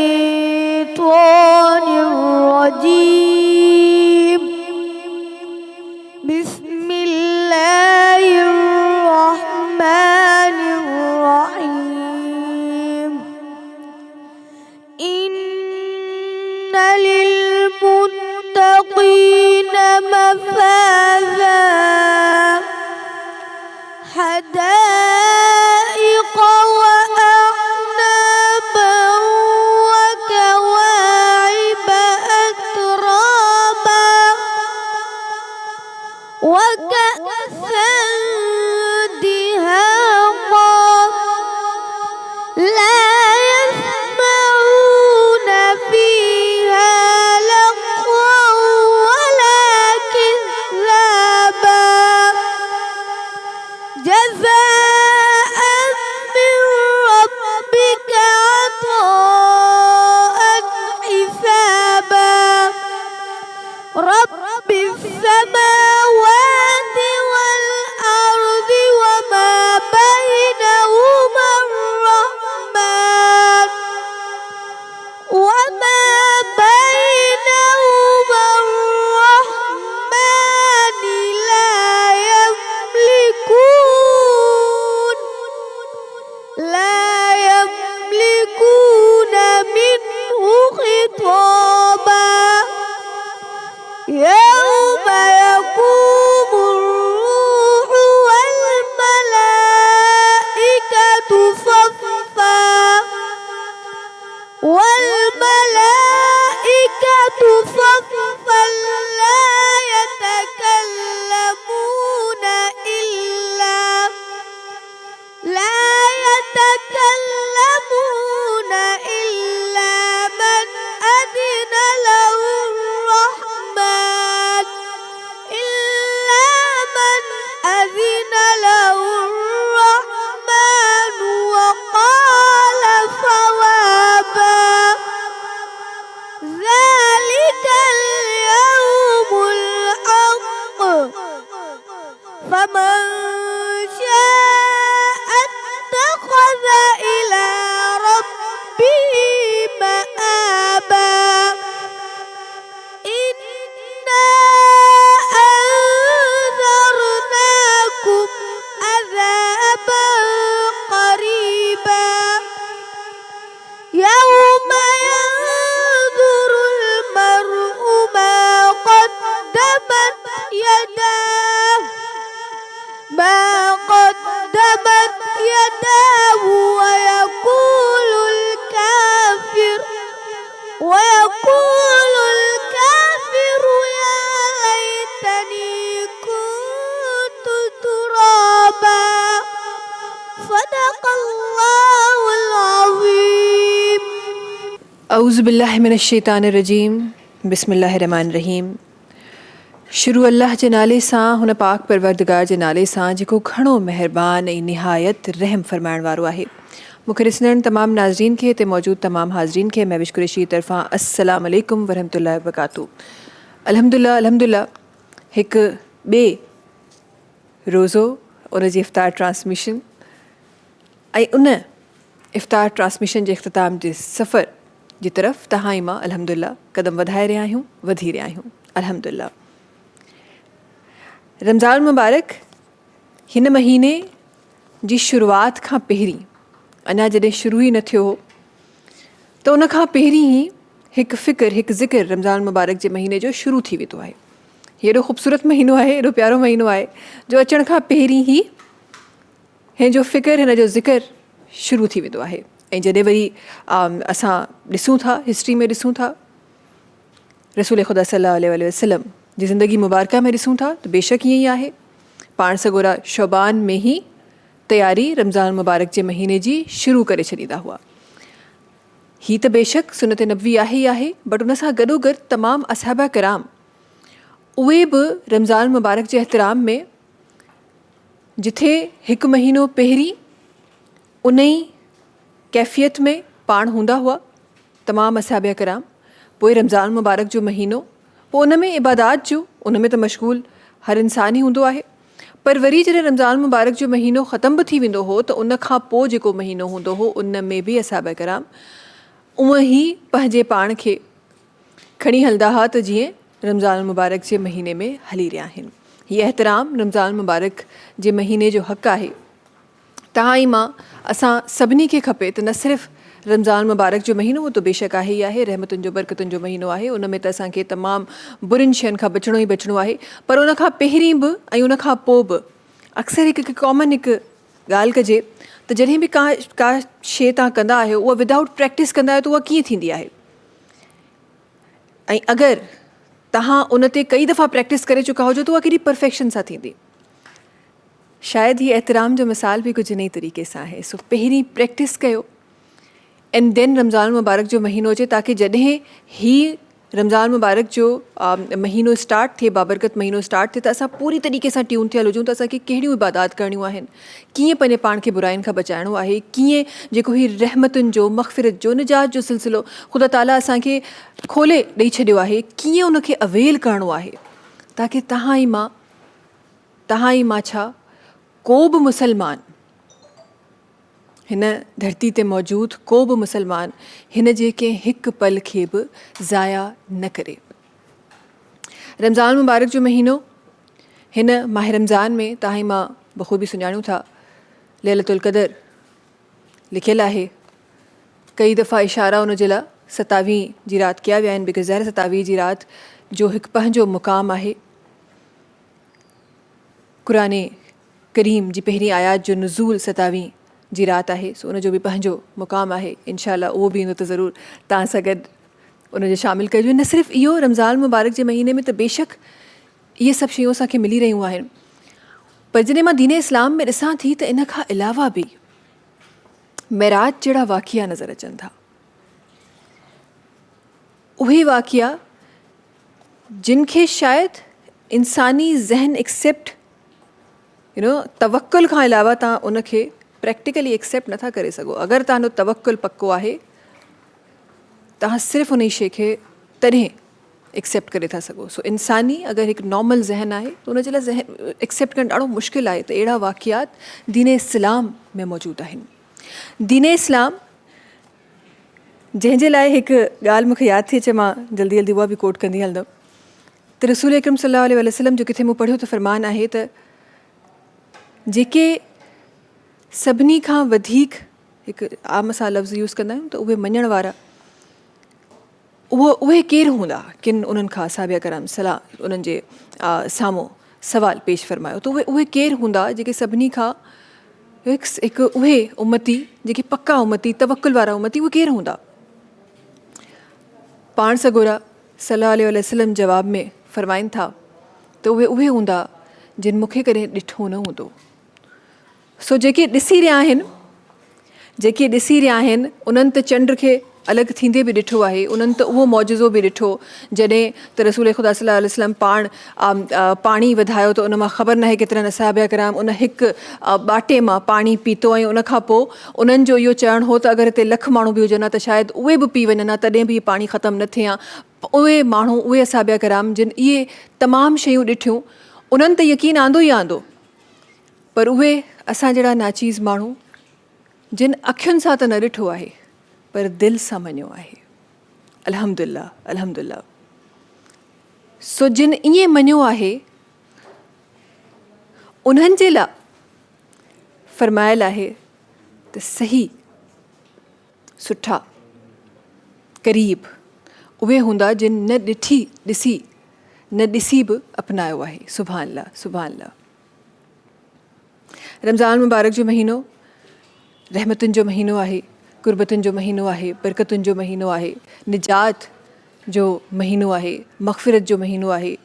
الشيطان الرجيم. بسم الله الرحمن الرحيم. إن للمتقين مفازا حدائق وأعنابا وكواعب أترابا وكأسا دهاقا لا يسمعون فيها لغوا ولا كذابا جزاء من ربك عطاء حسابا. رب السماوات والأرض وما بينهما الرحمن لا يملكون منه خطابا. يوم يقوم الروح والملائكة صفا لا يتكلمون إلا من أذن له الرحمن وقال صوابا. ذلك اليوم الحق فمن شاء اتخذ إلى ربه مآبا. إنا أنذرناكم عذابا قريبا يوم ينظر المرء ما قدمت يداه ويقول الكافر يا ليتني كنت ترابا. صدق الله العظيم. اعوذ باللہ من الشیطان الرجیم. بسم اللہ الرحمن الرحیم. شروع اللہ जे नाले सां, हुन पाक परवरदिगार जे नाले सां जेको घणो महिरबान ऐं निहायत रहम फरमाइण वारो आहे. मूंखे ॾिसंदड़ तमामु नाज़रीन खे, हिते मौजूदु तमामु हाज़रीन खे महविश कुरैशी तरफ़ां अस्सलाम वालेकुम वरहमतुल्लाहि वबरकातुहू. अल्हम्दुलिल्लाह हिकु ॿिए रोज़ो उन जी इफ़्तार ट्रांसमिशन ऐं उन इफ़्तार ट्रांसमिशन जे इख़्तिताम जे सफ़र जी तरफ़ तव्हां ई मां अल्हम्दुलिल्लाह क़दम वधाए रहिया आहियूं, वधी रहिया आहियूं अल्हम्दुलिल्लाह. रमज़ान मुबारक हिन महीने जी शुरूआत खां पहिरीं, अञा जॾहिं शुरू ई न थियो हो, त उन खां पहिरीं ई हिकु फ़िक्र, हिकु ज़िक्र रमज़ान मुबारक जे महीने जो शुरू थी वेंदो आहे. हेॾो ख़ूबसूरत महीनो आहे, हेॾो प्यारो महीनो आहे जो अचण खां पहिरीं ई हिन जो फ़िक्र, हिन जो ज़िक्र शुरू थी वेंदो आहे. ऐं जॾहिं वरी असां ॾिसूं था, हिस्ट्री में ॾिसूं था, रसूल ख़ुदा सल्लल्लाहु अलैहि वसल्लम जी ज़िंदगी मुबारका में ॾिसूं था, त बेशक ईअं ई आहे. पाण सॻोरा शौबान में ई तयारी रमज़ान मुबारक जे महीने जी शुरू करे छॾींदा हुआ. हीअ त बेशक सुनत नबवी आहे ई आहे, बट उन सां गॾोगॾु तमामु असहाबा कराम उहे बि रमज़ान मुबारक जे एहतराम में जिथे हिकु महीनो पहिरीं उन ई कैफ़ियत में पाण हूंदा हुआ तमामु असहाबा कराम, पोइ रमज़ान मुबारक जो महीनो, पोइ उन में इबादात जो, उन में त मशगूल हर इंसान ई हूंदो आहे. पर वरी जॾहिं रमज़ान मुबारक जो महीनो ख़तम बि थी वेंदो हो, त उन खां पोइ जेको महीनो हूंदो हो, उन में बि असहाबा कराम उअं ई पंहिंजे पाण खे खणी हलंदा हुआ त जीअं रमज़ान मुबारक जे महीने में हली रहिया आहिनि। हीअ एहतराम रमज़ान मुबारक जे महीने जो हक़ आहे। तव्हां ई मां असां सभिनी खे खपे त न सिर्फ़ु रमज़ान मुबारक जो महीनो, उहो त बेशक आहे ई आहे, रहमतुनि जो बरकतुनि जो महीनो आहे, उन में त असांखे तमामु बुरियुनि शयुनि खां बचिणो ई बचिणो आहे। पर उन खां पहिरीं बि ऐं उन खां पोइ बि अक्सर हिकु कॉमन हिकु ॻाल्हि कजे त जॾहिं बि का शइ तव्हां कंदा आहियो उहा विदाउट प्रैक्टिस कंदा आहियो त उहा कीअं थींदी आहे। ऐं अगरि तव्हां उन ते कई दफ़ा प्रैक्टिस करे चुका हुजो त उहा केॾी परफेक्शन सां थींदी। शायदि हीअ एहतराम जो मिसाल बि कुझु इन ई तरीक़े सां आहे। सो पहिरीं प्रैक्टिस कयो एंड देन रमज़ान मुबारक जो महीनो अचे, ताकी जॾहिं ही रमज़ान मुबारक जो महीनो स्टार्ट थिए, बाबरकत महीनो स्टार्ट थिए, त असां पूरी तरीक़े सां ट्यून थियल हुजूं त असांखे कहिड़ियूं इबादात करणियूं आहिनि, कीअं पंहिंजे पाण खे बुराइनि खां बचाइणो आहे, कीअं जेको ही रहमतुनि जो, मग़फ़िरत जो, निजात जो सिलसिलो ख़ुदा ताला असांखे खोले ॾेई छॾियो आहे, कीअं उनखे अवेल करणो आहे, ताकी तव्हां ई मां छा को बि मुसलमान हिन धरती ते मौजूदु को बि मुसलमान हिन जे कंहिं हिकु पल खे बि ज़ाया न करे। रमज़ान मुबारक जो महीनो, हिन माह रमज़ान में तव्हां ई मां बख़ूबी सुञाणूं था लैलतुल क़दर लिखियलु आहे। कई दफ़ा इशारा उन जे लाइ 27 जी राति कया विया आहिनि, बिकॉज़ ज़ाहिर 27 जी राति जो हिकु पंहिंजो मुक़ाम आहे। क़ुरान करीम जी पहिरीं आयात जो नुज़ूल 27 जी राति आहे, सो उनजो बि पंहिंजो मुक़ाम आहे। इंशाअल्लाह उहो बि ईंदो त ज़रूरु तव्हां सां गॾु उनजो शामिलु कजो। न सिर्फ़ु इहो, रमज़ान मुबारक जे महीने में त बेशक इहे सभु शयूं असांखे मिली रहियूं आहिनि, पर जॾहिं मां दीन इस्लाम में ॾिसां थी त इन खां अलावा बि मेराज जहिड़ा वाक़िया नज़र अचनि था। उहे वाक़िया जिन खे शायदि इंसानी ज़हन एक्सेप्ट तवक्कुल खां अलावा तव्हां उनखे प्रैक्टिकली एक्सेप्ट नथा करे सघो। अगरि तव्हांजो तवक्कुल पक्को आहे, तव्हां सिर्फ़ु उन शइ खे तॾहिं एक्सेप्ट करे था सघो। सो इंसानी अगरि हिकु नॉर्मल ज़हन आहे त उनजे लाइ ज़हन एक्सेप्ट करणु ॾाढो मुश्किल आहे। त अहिड़ा वाक़ियात दीन इस्लाम में मौजूदु आहिनि। दीन इस्लाम जंहिंजे लाइ हिकु ॻाल्हि मूंखे यादि थी अचे, मां जल्दी जल्दी उहा बि कोट कंदी हलंदमि त रसूल अकरम सल्लल्लाहु अलैहि वसल्लम जो किथे मूं पढ़ियो त फ़रमान आहे त जेके सभिनी खां वधीक, हिकु आम सां लफ़्ज़ यूज़ कंदा आहियूं त उहे मञण वारा, उहे केरु हूंदा, किन उन्हनि खां साहबा कराम सलाह उन्हनि जे साम्हूं सवाल पेश फ़रमायो त उहे केरु हूंदा जेके सभिनी खां हिकु उहे उम्मती, जेके पक्का उम्मती, तवक्कुल वारा उम्मती, उहे केरु हूंदा। पाण सॻोरा सल्लल्लाहु अलैहि वसल्लम जवाब में फ़रमाइनि था त उहे हूंदा जिन मूंखे कॾहिं ॾिठो न हूंदो। सो जेके ॾिसी रहिया आहिनि उन्हनि त चंड खे अलॻि थींदे बि ॾिठो आहे, उन्हनि त उहो मौजज़ो बि ॾिठो जॾहिं त रसूल ख़ुदा सल्लल्लाहु अलैहि वसल्लम पाणी वधायो त उन मां ख़बर नाहे केतिरनि असहाबा कराम उन हिकु ॿाटे मां पाणी पीतो, ऐं उन खां पोइ उन्हनि जो इहो चवणु हो त अगरि हिते 1,00,000 माण्हू बि हुजनि हा त शायदि उहे बि पी वञनि हा, तॾहिं बि पाणी ख़तमु न थिए हा। उहे माण्हू, उहे असहाबा कराम जिन इहे तमामु शयूं ॾिठियूं, उन्हनि त यकीन आंदो ई आंदो, पर उहे असां जहिड़ा नाचीज़ माण्हू जिन अखियुनि सां त न ॾिठो आहे पर दिलि सां मञियो आहे। अल्हम्दुलिल्लाह, अल्हम्दुलिल्लाह। सो जिन ईअं मञियो आहे उन्हनि जे लाइ फ़रमायल आहे त सही, सुठा, क़रीब उहे हूंदा जिन न ॾिसी बि अपनायो आहे। सुभान अल्लाह, सुभान अल्लाह। रमज़ान मुबारक जो महीनो रहमतुनि जो महीनो आहे, क़ुर्बतुनि जो महीनो आहे, बरकतुनि जो महीनो आहे, निजात जो महीनो आहे, मग़फ़िरत जो महीनो आहे।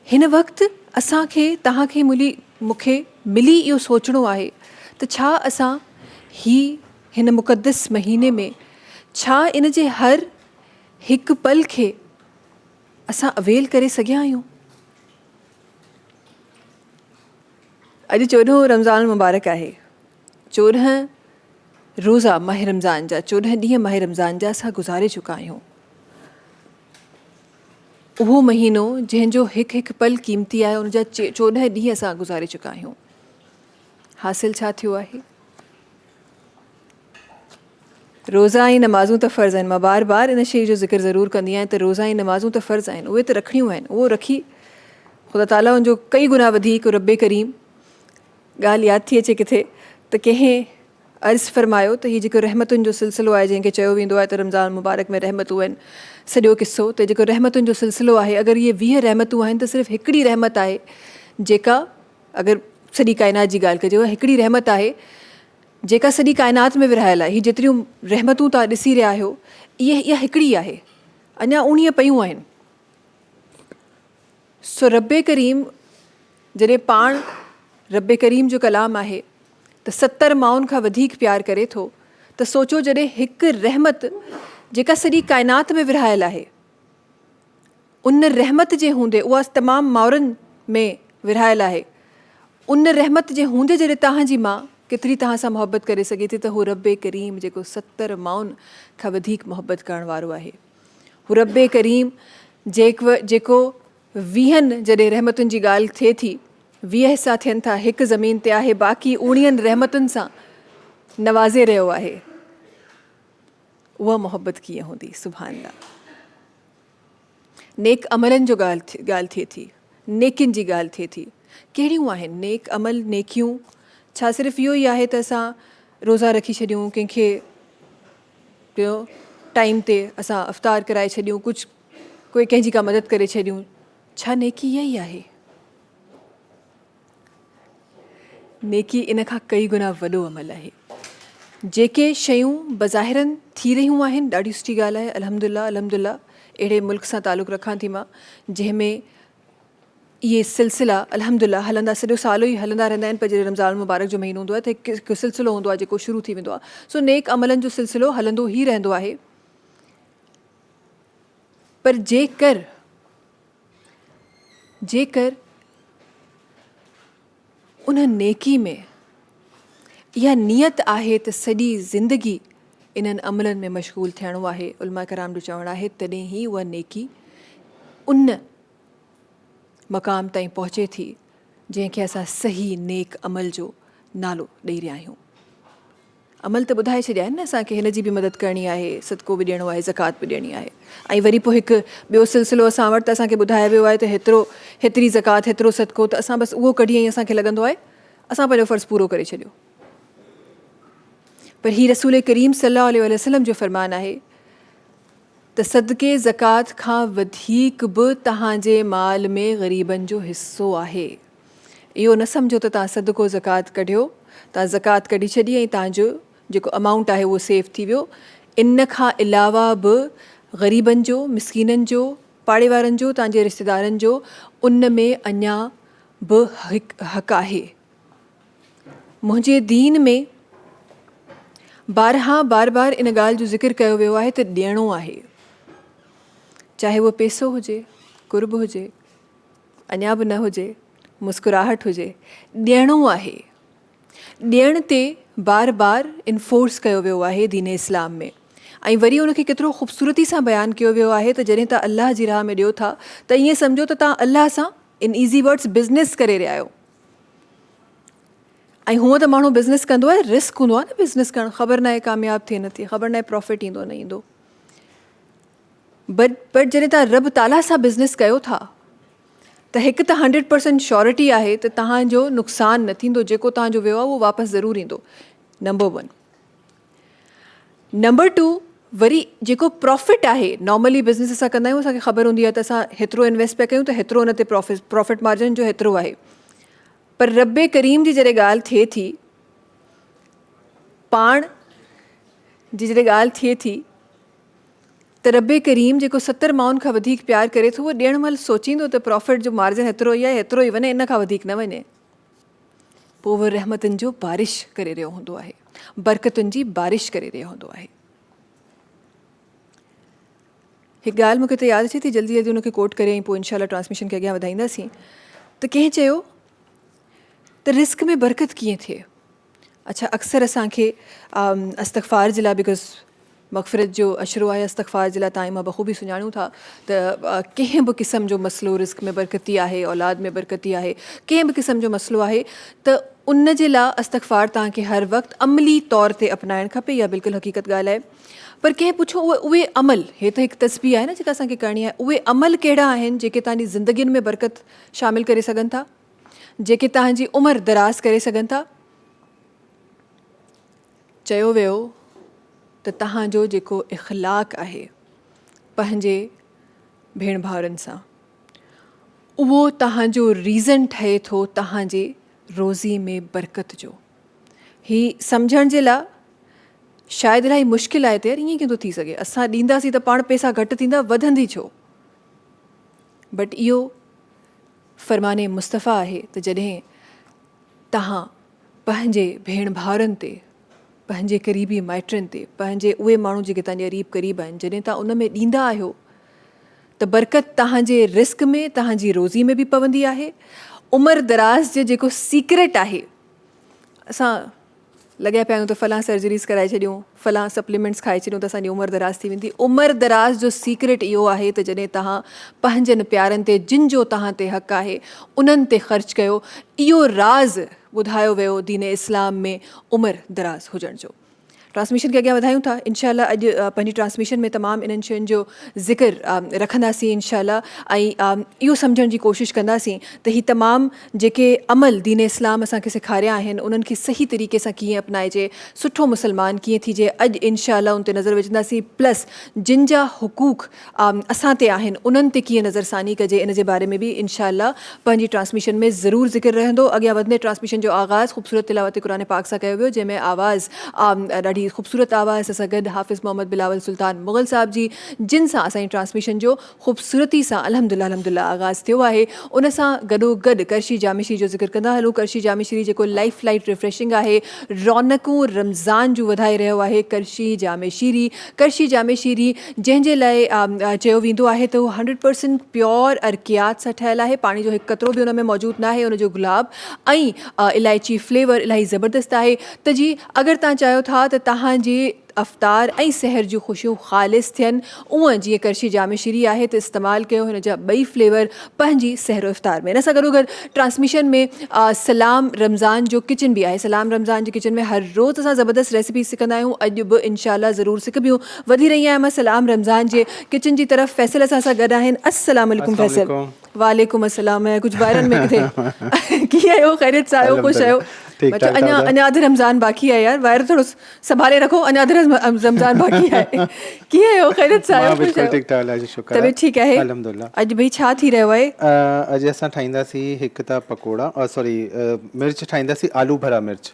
हिन वक़्तु असांखे, तव्हांखे, मूंखे मिली इहो सोचणो आहे त छा असां हिन मुक़द्दस महीने में छा इन जे हर हिकु पल खे असां अवेल करे सघिया आहियूं। अॼु 14 रमज़ान मुबारक आहे। 14 रोज़ा माह रमज़ान जा, 14 ॾींहं माह रमज़ान जा असां गुज़ारे चुका आहियूं। उहो महीनो जंहिंजो हिकु हिकु पल क़ीमती आहे, उन जा 14 ॾींहं असां गुज़ारे चुका आहियूं। हासिल छा थियो आहे? रोज़ा ऐं नमाज़ूं त फ़र्ज़ु आहिनि. मां बार बार इन शइ जो ज़िक्र ज़रूरु कंदी आहियां त रोज़ा ऐं नमाज़ूं त फ़र्ज़ु आहिनि, उहे त रखणियूं आहिनि. उहो रखी ख़ुदा ताला हुनजो कई गुना वधीक रब्बे करीम. ॻाल्हि यादि थी अचे किथे त कंहिं अर्ज़ु फ़रमायो त हीउ जेको रहमतुनि जो सिलसिलो आहे, जंहिंखे चयो वेंदो आहे त रमज़ान मुबारक में रहमतूं आहिनि, सॼो किसो त जेको रहमतुनि जो सिलसिलो आहे, अगरि इहे 20 रहमतूं आहिनि त सिर्फ़ु हिकिड़ी रहमत आहे जेका, अगरि सॼी काइनात जी ॻाल्हि कजे, उहा हिकिड़ी रहमत आहे जेका सॼी काइनात में विरहायल आहे. हीअ जेतिरियूं रहमतूं तव्हां ॾिसी रहिया आहियो, इहा हिकिड़ी आहे, अञा 19 पियूं आहिनि. सो रब्बे करीम जॾहिं पाण रब्बे करीम जो कलाम आहे त 70 माउनि खां वधीक प्यार करे थो, त सोचो जॾहिं हिकु रहमत जेका सॼी काइनात में विरहायल आहे, उन रहमत जे हूंदे, उहा तमामु माउरनि में विरहायल आहे, उन रहमत जे हूंदे जॾहिं तव्हांजी माउ केतिरी तव्हां सां मुहबत करे सघे थी, त हू रब्बे करीम जेको 70 माउनि खां वधीक मुहबत करण वारो आहे. हू रब्बे करीम जेको 20 जॾहिं रहमतुनि जी ॻाल्हि थिए थी, 20 हिसा थियनि था, हिकु ज़मीन ते आहे, बाक़ी 19 रहमतुनि सां नवाज़े रहियो आहे. उहा मुहबत कीअं हूंदी? सुभान अल्लाह. नेक अमलनि जो ॻाल्हि थिए थी, नेकियुनि जी ॻाल्हि थिए थी. कहिड़ियूं आहिनि नेक अमल, नेकियूं? छा सिर्फ़ु इहो ई आहे त असां रोज़ा रखी छॾियूं, कंहिंखे ॿियो टाइम ते असां अफ़्तार कराए छॾियूं, कोई कंहिंजी का मदद करे छॾियूं? छा नेकी इहा ई आहे? नेकी इन खां कई गुना वॾो अमल आहे. जेके शयूं बज़ाहिरनि थी रहियूं आहिनि, ॾाढी सुठी ॻाल्हि आहे. अल्हम्दुलिल्लाह अल्हम्दुलिल्लाह. अहिड़े मुल्क सां तालुक़ु रखां थी मां जंहिंमें इहे सिलसिला अल्हम्दुलिल्लाह हलंदा, सॼो साल ई हलंदा रहंदा आहिनि. पर जॾहिं रमज़ान मुबारक जो महीनो हूंदो आहे त हिकु सिलसिलो हूंदो आहे जेको शुरू थी वेंदो आहे. सो नेक अमलनि जो सिलसिलो हलंदो ई रहंदो आहे. पर जेकर उन नेकी में इहा नियत आहे त सॼी ज़िंदगी इन्हनि अमलनि में मशगूल थियणो आहे, उलमा कराम जो चवणु आहे, तॾहिं ई उहा नेकी उन मक़ाम ताईं पहुचे थी जंहिंखे असां सही नेक अमल जो नालो ॾेई रहिया आहियूं. अमल त ॿुधाए छॾिया आहिनि न असांखे, हिन जी बि मदद करणी आहे, सदको बि ॾियणो आहे, ज़कात बि ॾियणी आहे. ऐं वरी पोइ हिकु ॿियो सिलसिलो असां वटि त असांखे ॿुधायो वियो आहे त हेतिरी ज़कात, हेतिरो सदको, त असां बसि उहो कढी ऐं असांखे लॻंदो आहे असां पंहिंजो फ़र्ज़ु पूरो करे छॾियो. पर हीउ रसूल करीम सल्लल्लाहु अलैहि वसल्लम जो फ़रमान आहे त सदके ज़कात खां वधीक बि तव्हांजे माल में ग़रीबनि जो हिसो आहे. इहो न सम्झो त तव्हां सदको ज़कात कढियो, तव्हां ज़कात कढी छॾी ऐं तव्हांजो जेको अमाउंट आहे उहो सेव थी वियो. इन खां अलावा बि ग़रीबनि जो, मिसकीननि जो, पाड़े वारनि जो, तव्हांजे रिश्तेदारनि जो उन में अञा बि हक़ आहे. मुंहिंजे दीन में बार बार इन ॻाल्हि जो ज़िक्र कयो वियो आहे त ॾियणो आहे, चाहे उहो पैसो हुजे, कुर्ब हुजे, अञा बि न हुजे, मुस्कुराहट हुजे, ॾियणो आहे. ॾियण ते बार इन्फोर्स कयो वियो आहे दीन इस्लाम में. ऐं वरी उनखे केतिरो ख़ूबसूरती सां बयानु कयो वियो आहे त जॾहिं तव्हां अलाह जी राह में ॾियो था त ईअं सम्झो त तव्हां अलाह सां इन ईज़ी वर्ड्स बिज़नेस करे रहिया आहियो. ऐं हूअं त माण्हू बिज़नेस कंदो आहे, रिस्क हूंदो आहे न बिज़नेस करणु, ख़बर न आहे कामयाबु थिए न थिए, ख़बर न आहे प्रॉफिट ईंदो न ईंदो. बट जॾहिं तव्हां रब ताला सां बिज़नेस कयो था त हिकु त 100% श्योरिटी आहे त तव्हांजो नुक़सानु न थींदो, जेको तव्हांजो वियो आहे उहो वापसि ज़रूरु ईंदो. नंबर 1. नंबर 2, वरी जेको प्रॉफिट आहे, नॉर्मली बिज़नेस असां कंदा आहियूं, असांखे ख़बर हूंदी आहे त असां हेतिरो इन्वेस्ट पिया कयूं त हेतिरो हुन ते प्रॉफिट मार्जिन जो हेतिरो आहे. पर रब्बे करीम जी जॾहिं ॻाल्हि थिए थी, पाण जी जॾहिं ॻाल्हि थिए थी त रब्बे करीम जेको 70 माउनि खां वधीक प्यार करे थो, उहो ॾियण महिल सोचींदो त प्रॉफिट जो मार्जिन हेतिरो ई आहे, हेतिरो ई वञे, इन खां वधीक न वञे. पोइ उहो रहमतुनि जो बारिश करे रहियो हूंदो आहे, बरकतुनि जी बारिश करे रहियो हूंदो आहे. हिकु ॻाल्हि मूंखे त यादि अचे थी, जल्दी हुनखे कोट करे ऐं पोइ इनशाला ट्रांसमिशन खे अॻियां वधाईंदासीं. त कंहिं चयो त रिस्क में बरकत कीअं थिए. अच्छा, अक्सर असांखे इस्तग़फ़ार जे लाइ, बिकॉज़ मग़फ़िरत जो अशरो आहे, इस्तग़फ़ार जे लाइ तव्हां मां बख़ूबी सुञाणूं था त कंहिं बि क़िस्म जो मसइलो रिस्क में बरकती आहे, औलाद में बरकती आहे, कंहिं बि क़िस्म जो मसइलो आहे त उन जे लाइ इस्तग़फ़ार तव्हांखे हर वक़्तु अमली तौर ते अपनाइणु खपे. इहा बिल्कुलु हक़ीक़त ॻाल्हि आहे. पर कंहिं पुछो उहे अमल, हे त हिकु तस्बीह आहे न जेका असांखे करणी आहे, उहे अमल कहिड़ा आहिनि जेके तव्हांजी ज़िंदगीनि में बरकत शामिलु करे सघनि था, जेके तव्हांजी उमिरि दराज़ करे सघनि था. चयो वियो त तव्हांजो जेको इख़लाक़ आहे पंहिंजे भेण भाउरनि सां, उहो तव्हांजो रीज़न ठहे थो तव्हांजे रोज़ी में बरकत जो. ही सम्झण जे लाइ शायदि इलाही मुश्किल आहे त यार ईअं कीअं थो थी सघे, असां ॾींदासीं त पाण पैसा घटि थींदा, वधंदी छो. बट इहो फ़रमाने मुस्तफ़ा आहे त जॾहिं तव्हां पंहिंजे भेण भाउरनि ते, पंहिंजे क़रीबी माइटनि ते, पंहिंजे उहे माण्हू जेके तव्हांजे क़रीब क़रीब आहिनि, जॾहिं तव्हां उन में ॾींदा आहियो त बरकत तव्हांजे रिस्क में, तव्हांजी रोज़ी में बि पवंदी आहे. उमिरि दराज़ जो जेको सीक्रेट आहे, असां लॻिया पिया आहियूं त फलां सर्जरीज़ कराए छॾियूं, फलां सप्लीमेंट्स खाए छॾियूं त असांजी उमिरि दराज़ थी वेंदी. उमिरि दराज़ जो सीक्रेट इहो आहे त जॾहिं तव्हां पंहिंजनि प्यारनि ते, जिन जो तव्हां ते हक़ आहे, उन्हनि ते ख़र्च कयो. इहो राज़ ॿुधायो वियो दीन इस्लाम में उमिरि दराज़ हुजण जो. ट्रांसमिशन खे अॻियां वधायूं था. इंशाअल्लाह अॼु पंहिंजी ट्रांसमिशन में तमामु इन्हनि शयुनि जो ज़िक्र रखंदासीं इंशाअल्लाह. ऐं इहो सम्झण जी कोशिशि कंदासीं त ही तमामु जेके अमल दीन इस्लाम असांखे सेखारिया आहिनि, उन्हनि खे सही तरीक़े सां कीअं अपनाइजे, सुठो मुस्लमान कीअं थीजे, अॼु इंशाअल्लाह उन ते नज़र विझंदासीं. प्लस जिन जा हुक़ूक़ असां ते आहिनि, उन्हनि ते कीअं नज़रसानी कजे, इन जे बारे में बि इंशाअल्लाह पंहिंजी ट्रांसमिशन में ज़रूरु ज़िक्र रहंदो. अॻियां वधंदे ट्रांसमिशन जो आगाज़ ख़ूबसूरत तिलावत क़ुरान पाक सां कयो वियो, जंहिंमें आवाज़ ॾाढी ख़ूबसूरत आवाज़ सां गॾु हाफ़िज़ मोहम्मद बिलावल सुल्तान मुग़ल साहिब जी, जिन सां असांजी ट्रांसमिशन जो ख़ूबसूरती सां अल्हम्दुलिल्लाह आगाज़ थियो आहे. उन सां गॾोगॾु करशी जामे शीरी जो ज़िक्र कंदा हलूं. करशी जामे शीरी जेको लाइफ लाइट रिफ्रेशिंग आहे, रौनकूं रमज़ान जूं वधाए रहियो आहे. करशी जामे शीरी जंहिंजे लाइ चयो वेंदो आहे त उहो 100% प्योर अर्कियात सां ठहियलु आहे. पाणी जो हिकु क़तरो बि उन में मौजूदु न आहे. उनजो गुलाब ऐं इलायची फ्लेवर इलाही ज़बरदस्त आहे. त जी अगरि तव्हां चाहियो था त तव्हांजे अफ़्तार ऐं सहर जूं ख़ुशियूं ख़ालिस थियनि, उअं जीअं करशी जामे शीरी आहे त इस्तेमालु कयो हिन जा ॿई फ्लेवर पंहिंजी सहर इफ़्तार में. इन सां गॾोगॾु ट्रांसमिशन में सलाम रमज़ान जो किचन बि आहे. सलाम रमज़ान जे किचन में हर रोज़ु असां ज़बरदस्त रेसिपी सिखंदा आहियूं. अॼु बि इंशाअल्लाह ज़रूरु सिखबियूं. वधी रही आहियां मां सलाम रमज़ान जे किचन जी तरफ़. फैसल असां सां गॾु आहिनि. अस्सलाम वालेकुम फैसल. वालेकुम अस्सलाम. कुझु ॿाहिरनि में किथे कीअं आहियो? ख़ैरियत सां आहियो? ख़ुशि आहियो? अञा अधु रमज़ान बाक़ी आहे यार, ॿाहिरि थोरो संभाले रखो, अञा अधु रमज़ान बाक़ी आहे. कीअं आहियो? ख़ैरियत सां आहियो? तबियत ठीकु आहे? अॼु भई छा थी रहियो आहे? अॼु असां ठाहींदासीं हिकु त पकोड़ा, मिर्च ठाहींदासीं, आलू भरा मिर्च.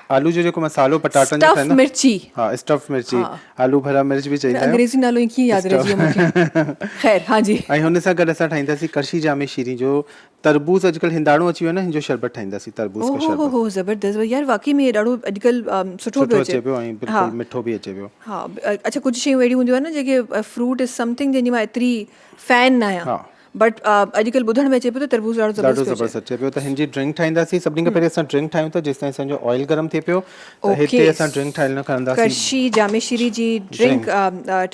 आलू जो जेको मसालो पटाटनि जो ठाहींदा, मिर्ची, हा स्टफ मिर्ची, आलू भरा मिर्च बि चईंदा आहियूं. अंग्रेज़ी नालो कीअं यादि रहिजी वियो मूंखे. ख़ैर, हां जी. ऐं हुन सां गॾु असां ठाहींदासीं करशी जामे शीरी जो तरबूज़. अॼुकल्ह हिंदाणो अची वियो आहे न, हिन जो शरबत ठाहींदासीं, तरबूज़ जो शरबत. ओहो ज़बरदस्त यार, वाकई में ॾाढो अॼुकल्ह सुठो अचे पियो ऐं बिल्कुलु मिठो बि अचे पियो. हा, अच्छा, कुझु शयूं अहिड़ियूं हूंदियूं आहिनि न जेके फ्रूट इज़ समथिंग जंहिंजी मां एतिरी फैन न आहियां, बट अॼुकल्ह ॿुधण में अचे पियो त तरबूज़ ॾाढो ज़बरदस्त अचे पियो. त हिन जी ड्रिंक ठाहींदासीं. सभिनी खां पहिरीं असां ड्रिंक ठाहियूं था जेसिताईं असांजो ऑयल गरम थिए पियो. त हिते असां ड्रिंक ठाहिण कंदासीं. करशी जामे शीरी जी ड्रिंक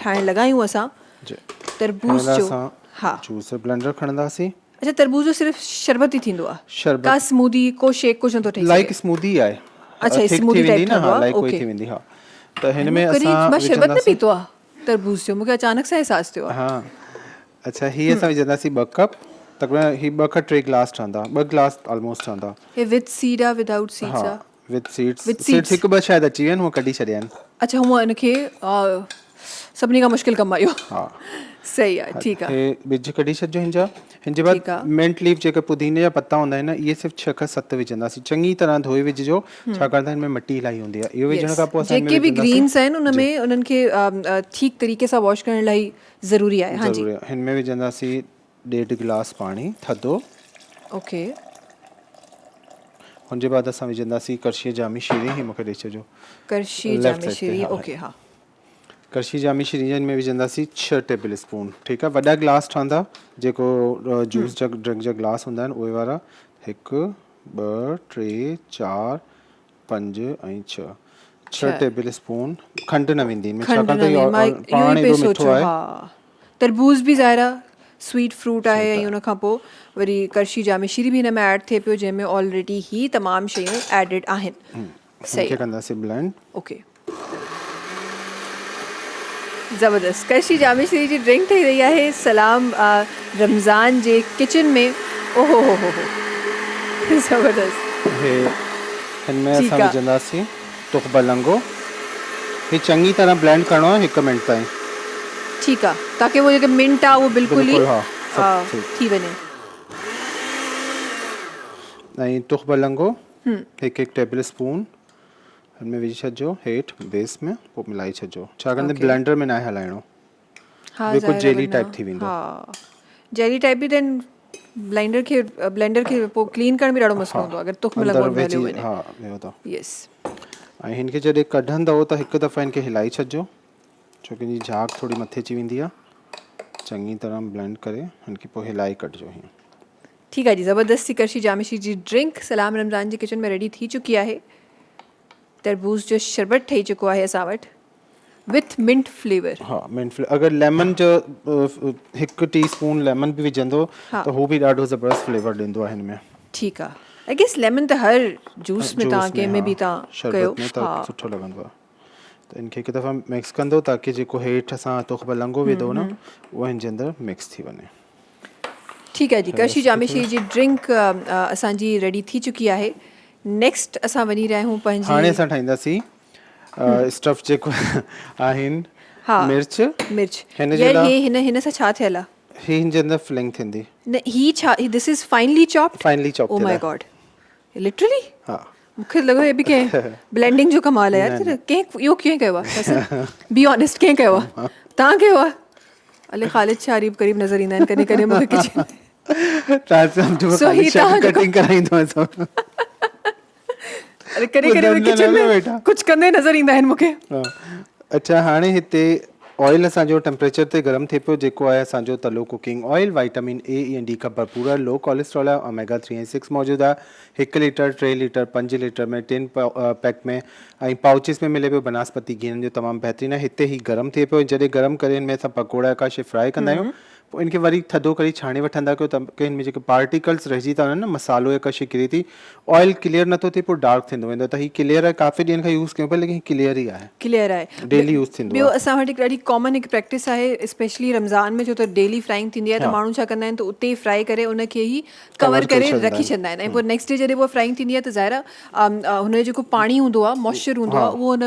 ठाहिण लॻायूं असां. तरबूज़ जो जूस ब्लेंडर खणंदासीं. अच्छा, तरबूज़ जो सिर्फ़ु शरबत ई थींदो आहे? शरबत का स्मूदी को शेक कुझु नथो ठही? लाइक स्मूदी आहे. अच्छा, स्मूदी टाइप ठहंदो आहे. लाइक कोई थी वेंदी. हा, त हिन में असां शरबत न पीतो आहे तरबूज़ जो, मूंखे अचानक सां अहसासु थियो आहे. हा, अच्छा, हीअ असां विझंदासीं 2 कप. तक़रीबन ही 2 खां 3 गिलास ठहंदा. 2 गिलास ऑलमोस्ट ठहंदा. हे विद सीड आहे विदाउट सीड्स आहे? With seeds. हिकु ॿ शायदि अची विया आहिनि, उहो कढी छॾिया आहिनि. अच्छा, हूअं इनखे सभिनी खां मुश्किल कमु आहे इहो. हा, सही आहे, ठीकु आहे. हे बिज कढी छॾिजो हिन जे बाद मिंट लीफ जेके पुदीने जा पत्ता हूंदा आहिनि, इहे सिर्फ़ु 6 खां 7 विझंदासीं. चङी तरह धोई विझिजो, छाकाणि त हिन में मिटी इलाही हूंदी आहे. इहो विझण खां पोइ जेके बि ग्रीन्स आहिनि उनमें उन्हनि खे ठीकु तरीक़े सां वॉश करण लाइ ज़रूरी आहे. हां जी. हिन में विझंदासीं 1.5 गिलास पाणी थधो. ओके. हुन जे बाद असां विझंदासीं करशी जामी शीरी. ही मूंखे ॾेई छॾिजो. करशी जामी शीरी. ओके. हा, करशी जामी शीरी में विझंदासीं 6 टेबल स्पून. ठीकु आहे. वॾा गिलास ठहंदा जेको जूस जा ड्रिंक जा गिलास हूंदा आहिनि, उहे वारा. 1 2 3 4 5 ऐं 6 टेबल स्पून. खंडु न वेंदी, छाकाणि त पाण एॾो मिठो आहे. तरबूज़ बि ज़ाहिर स्वीट फ्रूट आहे ऐं उन खां पोइ वरी करशी जामे श्री बि हिन में ऐड थिए पियो जंहिंमें ऑलरेडी ई तमामु शयूं एडिड आहिनि. सही कंदासीं ब्लेंड. ओके ज़बरदस्त. करशी जामे श्री जी ड्रिंक ठही रही आहे सलाम रमज़ान जे किचन में. ओहो हो ज़बरदस्त. हिन में असां विझंदासीं तुख बलंगो. ही चङी तरह ब्लेंड करिणो आहे 1 मिंट ताईं. ठीकु आहे ताकी वो जेके मिंट आहे उहो बिल्कुलु ई थी वञे. ऐं तुख बलंगो 1 टेबल स्पून हिन में विझी छॾिजो हेठि बेस में पोइ मिलाई छॾिजो. छाकाणि त ब्लेंडर में न हलाइणो. बिल्कुलु जेली टाइप थी वेंदो. जेली टाइप बि देन ब्लेंडर खे पोइ क्लीन करण बि ॾाढो मसलो हूंदो अगरि तुख में लॻो वञे. हा ॿियो त यस. ऐं हिन खे जॾहिं कढंदव त हिकु दफ़ा हिन खे हिलाई छॾिजो छोकी हिन जी झाग थोरी मथे अची वेंदी आहे. चङी तरह ब्लेंड करे हिन खे पोइ हिलाई कढिजो. हीअं ठीकु आहे जी. ज़बरदस्ती करशी जामे श्री जी ड्रिंक सलाम रमज़ान जे किचन में रेडी थी चुकी आहे. तरबूज जो शरबत ठही चुको आहे असां वटि विथ मिंट फ्लेवर. हा मिंट फ्लेवर. अगरि लेमन जो 1 टीस्पून लेमन बि विझंदो त हू बि ॾाढो ज़बरदस्त फ्लेवर ॾींदो आहे हिन में. ठीकु आहे. आई गेस लेमन त हर जूस में तव्हां कंहिं में बि तव्हां कयो सुठो लॻंदो आहे. त इनखे हिकु दफ़ा मिक्स कंदो ताकी जेको हेठि असां तुख बलंगो विधो न उहो हिन जे अंदरि मिक्स थी वञे. ठीकु आहे जी. करशी जामे श्री जी ड्रिंक असांजी रेडी थी चुकी आहे. नेक्स्ट असां वञी रहिया आहियूं पंहिंजी. हाणे असां ठाहींदासीं स्टफ जेको आहिनि मिर्च. हिन सां छा थियल आहे? हिन जे अंदरि फिलिंग थींदी. न ही छा this is finally chopped. Oh my God literally. हा मूंखे लॻो हे बि कंहिं ब्लेंडिंग जो कमाल आहे यार. कंहिं इहो कीअं कयो आहे? बी ऑनेस्ट कीअं कयो आहे? तव्हां कयो आहे? अले ख़ालिद शारीफ़ करीब नज़र ईंदा आहिनि कॾहिं कॾहिं मूंखे कटिंग कराईंदो. अरे कॾहिं कॾहिं किचन में कुझु कंदे नज़र ईंदा आहिनि मूंखे. अच्छा हाणे हिते ऑयल असांजो टेम्परेचर ते गरम थिए पियो जेको आहे असांजो तलो कुकिंग ऑयल. विटामिन ए ऐं डी खां भरपूर आहे. लो कोलेस्ट्रॉल आहे. ओमेगा 3 ऐं 6 मौजूदु आहे. 1 लीटर 3 लीटर 5 लीटर में 10 पैक में ऐं पाउचिस में मिले पियो. बनास्पति गिहनि जो तमामु बहितरीनु आहे. हिते ही गरम थिए पियो. जॾहिं गरम करे हिन में असां पकोड़ा काशे फ्राई कंदा आहियूं पोइ इनखे वरी थधो करे छाणे वठंदा कयो त हिन में जेके पार्टिकल्स रहिजी था वञनि न मसालो या काशे किरे थी ऑयल क्लियर नथो थिए पोइ डार्क थींदो वेंदो. त हीउ क्लियर आहे. काफ़ी ॾींहंनि खां यूज़ कयूं पिया लेकिन क्लियर ई आहे. क्लियर आहे. डेली यूज़ थींदो. ॿियो असां वटि हिकु ॾाढी कॉमन हिकु प्रैक्टिस आहे स्पेशली रमज़ान में छो त डेली फ्राइंग थींदी आहे त माण्हू छा कंदा आहिनि त उते ई फ्राई करे उनखे ई कवर करे रखी छॾींदा आहिनि. ऐं पोइ नेक्स्ट डे जॾहिं उहा फ्राइंग थींदी आहे त ज़ाहिर आहे हुनजो जेको पाणी हूंदो आहे मॉइस्चर हूंदो आहे उहो हुन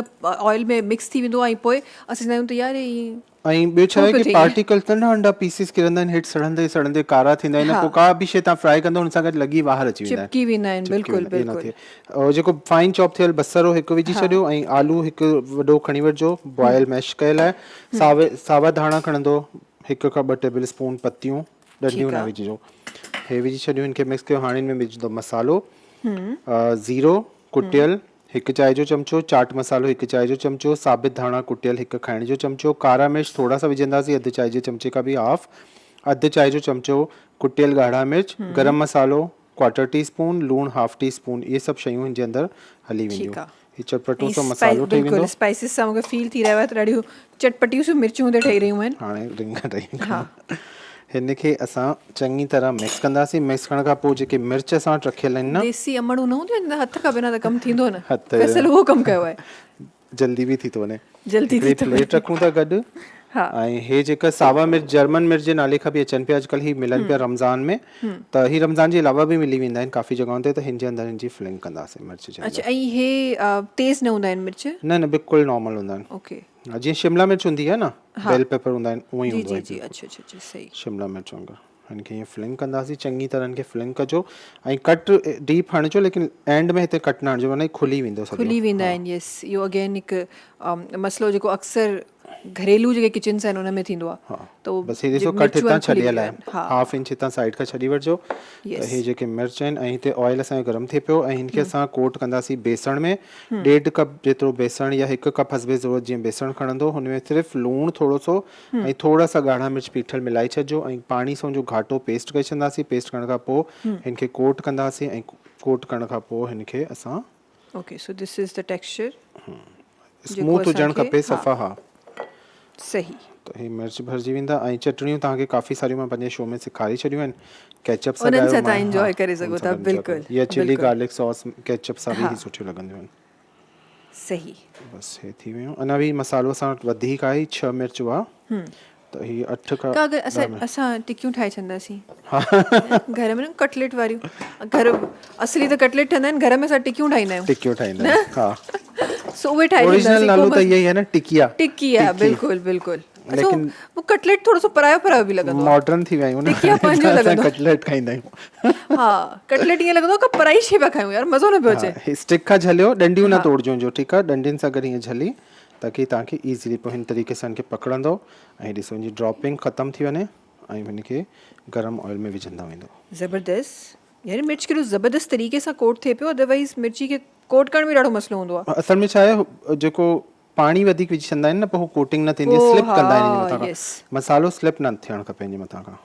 ऑयल में मिक्स थी वेंदो आहे. ऐं पोइ असां चवंदा आहियूं त यार हीअ ऐं ॿियो छा आहे की पार्टिकल्स नंढा नंढा पीसिस किरंदा आहिनि हेठि सड़ंदे कारा थींदा आहिनि. पोइ का बि शइ तव्हां फ्राई कंदो हुन सां गॾु लॻी ॿाहिरि अची वेंदा आहिनि. बिल्कुलु बिल्कुलु. और जेको फाइन चॉप थियल बसर हिकु विझी छॾियो ऐं आलू हिकु वॾो खणी वठिजो बॉयल मैश कयल आहे. सावा धाणा खणंदो 1 खां 2 टेबल स्पून. पतियूं ॾंडियूं न विझिजो. हे विझी छॾियो. हिनखे मिक्स कयो. हाणे हिन में विझंदो मसालो ज़ीरो कुटियल 1 चांहि जो चमचो. चाट मसालो 1 चांहि जो चमचो. साबित धाणा कुटियल 1 खाइण जो चमचो. कारा मिर्च थोरा सा विझंदासीं 1/2 चांहि जे चमचे का बि हाफ. 1/2 चांहि जो चमचो कुटियल ॻाढ़ा मिर्च. गरम मसालो 1/4 टीस्पून. लूणु 1/2 टीस्पून. इहे सभु शयूं हिन जे अंदरि हली वेंदियूं. हीउ चटपटो सो मसालो ठही वेंदो. स्पाइसिस सां मूंखे फील थी रहियो आहे त ॾाढियूं चटपटियूं सो मिर्चूं हुते ठही रहियूं आहिनि. हाणे रिंग ठही. हिन खे असां चङी तरह मिक्स कंदासीं. मिक्स करण खां पोइ जेके मिर्च असां वटि रखियल आहिनि न देसी अमड़ू न हूंदियूं आहिनि हथ खां बिना त कमु थींदो न. फैसल उहो कमु कयो आहे. जल्दी बि थी थो वञे. जल्दी प्लेट रखूं था गॾु. ऐं हे जेका सावा मिर्च जर्मन मिर्च जे नाले खां बि अचनि पिया अॼुकल्ह. ही मिलनि पिया रमज़ान में त ही रमज़ान जे अलावा बि मिली वेंदा आहिनि काफ़ी जॻहियुनि ते. त हिन जे अंदरि हिन जी फिलिंग कंदासीं मिर्च जे. अच्छा ऐं हे तेज़ न हूंदा आहिनि मिर्च? न बिल्कुलु नॉर्मल हूंदा आहिनि. ओके. जीअं शिमला मिर्च हूंदी आहे न बेल पेपर हूंदा आहिनि उहो ई हूंदो आहे. अच्छा सही. शिमला मिर्च वांगुरु हिनखे ईअं फिलिंग कंदासीं. चङी तरह हिनखे फिलिंग कजो ऐं कट डीप हणिजो लेकिन एंड में हिते कट न हणिजो वरना खुली वेंदो. खुली वेंदा आहिनि. यस इहो अगेन हिकु मसइलो जेको अक्सर घरेलू जेके किचन्स आहिनि उन में थींदो आहे. त बसि हीउ ॾिसो कट हितां छॾियल आहे. 1/2 इंच हितां साइड खां छॾी वठिजो. त हे जेके मिर्च आहिनि ऐं हिते ऑयल असांजो गरम थिए पियो ऐं हिनखे असां कोट कंदासीं बेसण में. 1.5 कप जेतिरो बेसण या 1 कप हसबे ज़रूरत जीअं बेसण खणंदो हुन में सिर्फ़ु लूणु थोरो सो ऐं थोरा सा ॻाढ़ा मिर्च पीठल मिलाए छॾिजो ऐं पाणी सां जो घाटो पेस्ट करे छॾंदासीं. पेस्ट करण खां पोइ हिनखे कोट कंदासीं ऐं कोट करण खां पोइ हिनखे असां okay so this is the texture. Smooth हुजणु खपे सफ़ा. हा सही. त ही मिर्च भरिजी वेंदा ऐं चटणियूं तव्हांखे काफ़ी सारियूं मां पंहिंजे शो में सेखारे छॾियूं आहिनि केचप सां उन्हनि सां तव्हां enjoy करे सघो था, बिल्कुलु, या चिली बिल्कुलु। गार्लिक सॉस केचप सां बि हा। ही सुठियूं लॻंदियूं आहिनि। सही। बसि हे थी वियूं। अञा बि मसालो असां वटि वधीक आहे 6 मिर्च हुआ त ही 8 खां का अगरि असां टिकियूं ठाहे छॾंदासीं घर में न कटलेट वारियूं, घर असली त कटलेट ठहंदा आहिनि, घर में असां टिकियूं ठाहींदा आहियूं। टिकियूं ठाहींदा आहियूं, हा। सो उहे ठाहे ओरिजिनल छॾंदासीं, नालो को त इहो ई आहे न, टिकिया। टिकिया, बिल्कुलु बिल्कुलु। अच्छा, लेकिन वो कटलेट थोरो सो परायो परायो बि लॻंदो आहे। मॉडर्न थी विया आहियूं न, टिकिया पंहिंजो असां लॻंदो आहे। कटलेट खाईंदा आहियूं। हा, कटलेट ईअं लॻंदो आहे कि पराई शइ पिया खायूं यार, मज़ो न पियो अचे। हा, स्टिक खां झलियो, डंडियूं न हा। तोड़जो जो, ठीकु आहे, डंडियुनि सां गॾु हीअं झली ताकी तव्हांखे ईज़िली पोइ हिन तरीक़े सां हिनखे पकड़ंदो ऐं ॾिसो हिनजी ड्रॉपिंग ख़तमु थी वञे ऐं हिनखे गरम ऑयल में विझंदा वेंदो। ज़बरदस्त, यानी मिर्च केॾो ज़बरदस्त तरीक़े सां कोट थिए पियो, अदरवाइज़ मिर्ची खे कोट करण में ॾाढो मसलो हूंदो आहे। असल में छा आहे, जेको पाणी वधीक विझी छॾंदा आहिनि न, पोइ हू कोटिंग न थींदी, स्लिप कंदा आहिनि हिन मथां खां। मसालो स्लिप न थियणु खपे हिन मथां खां।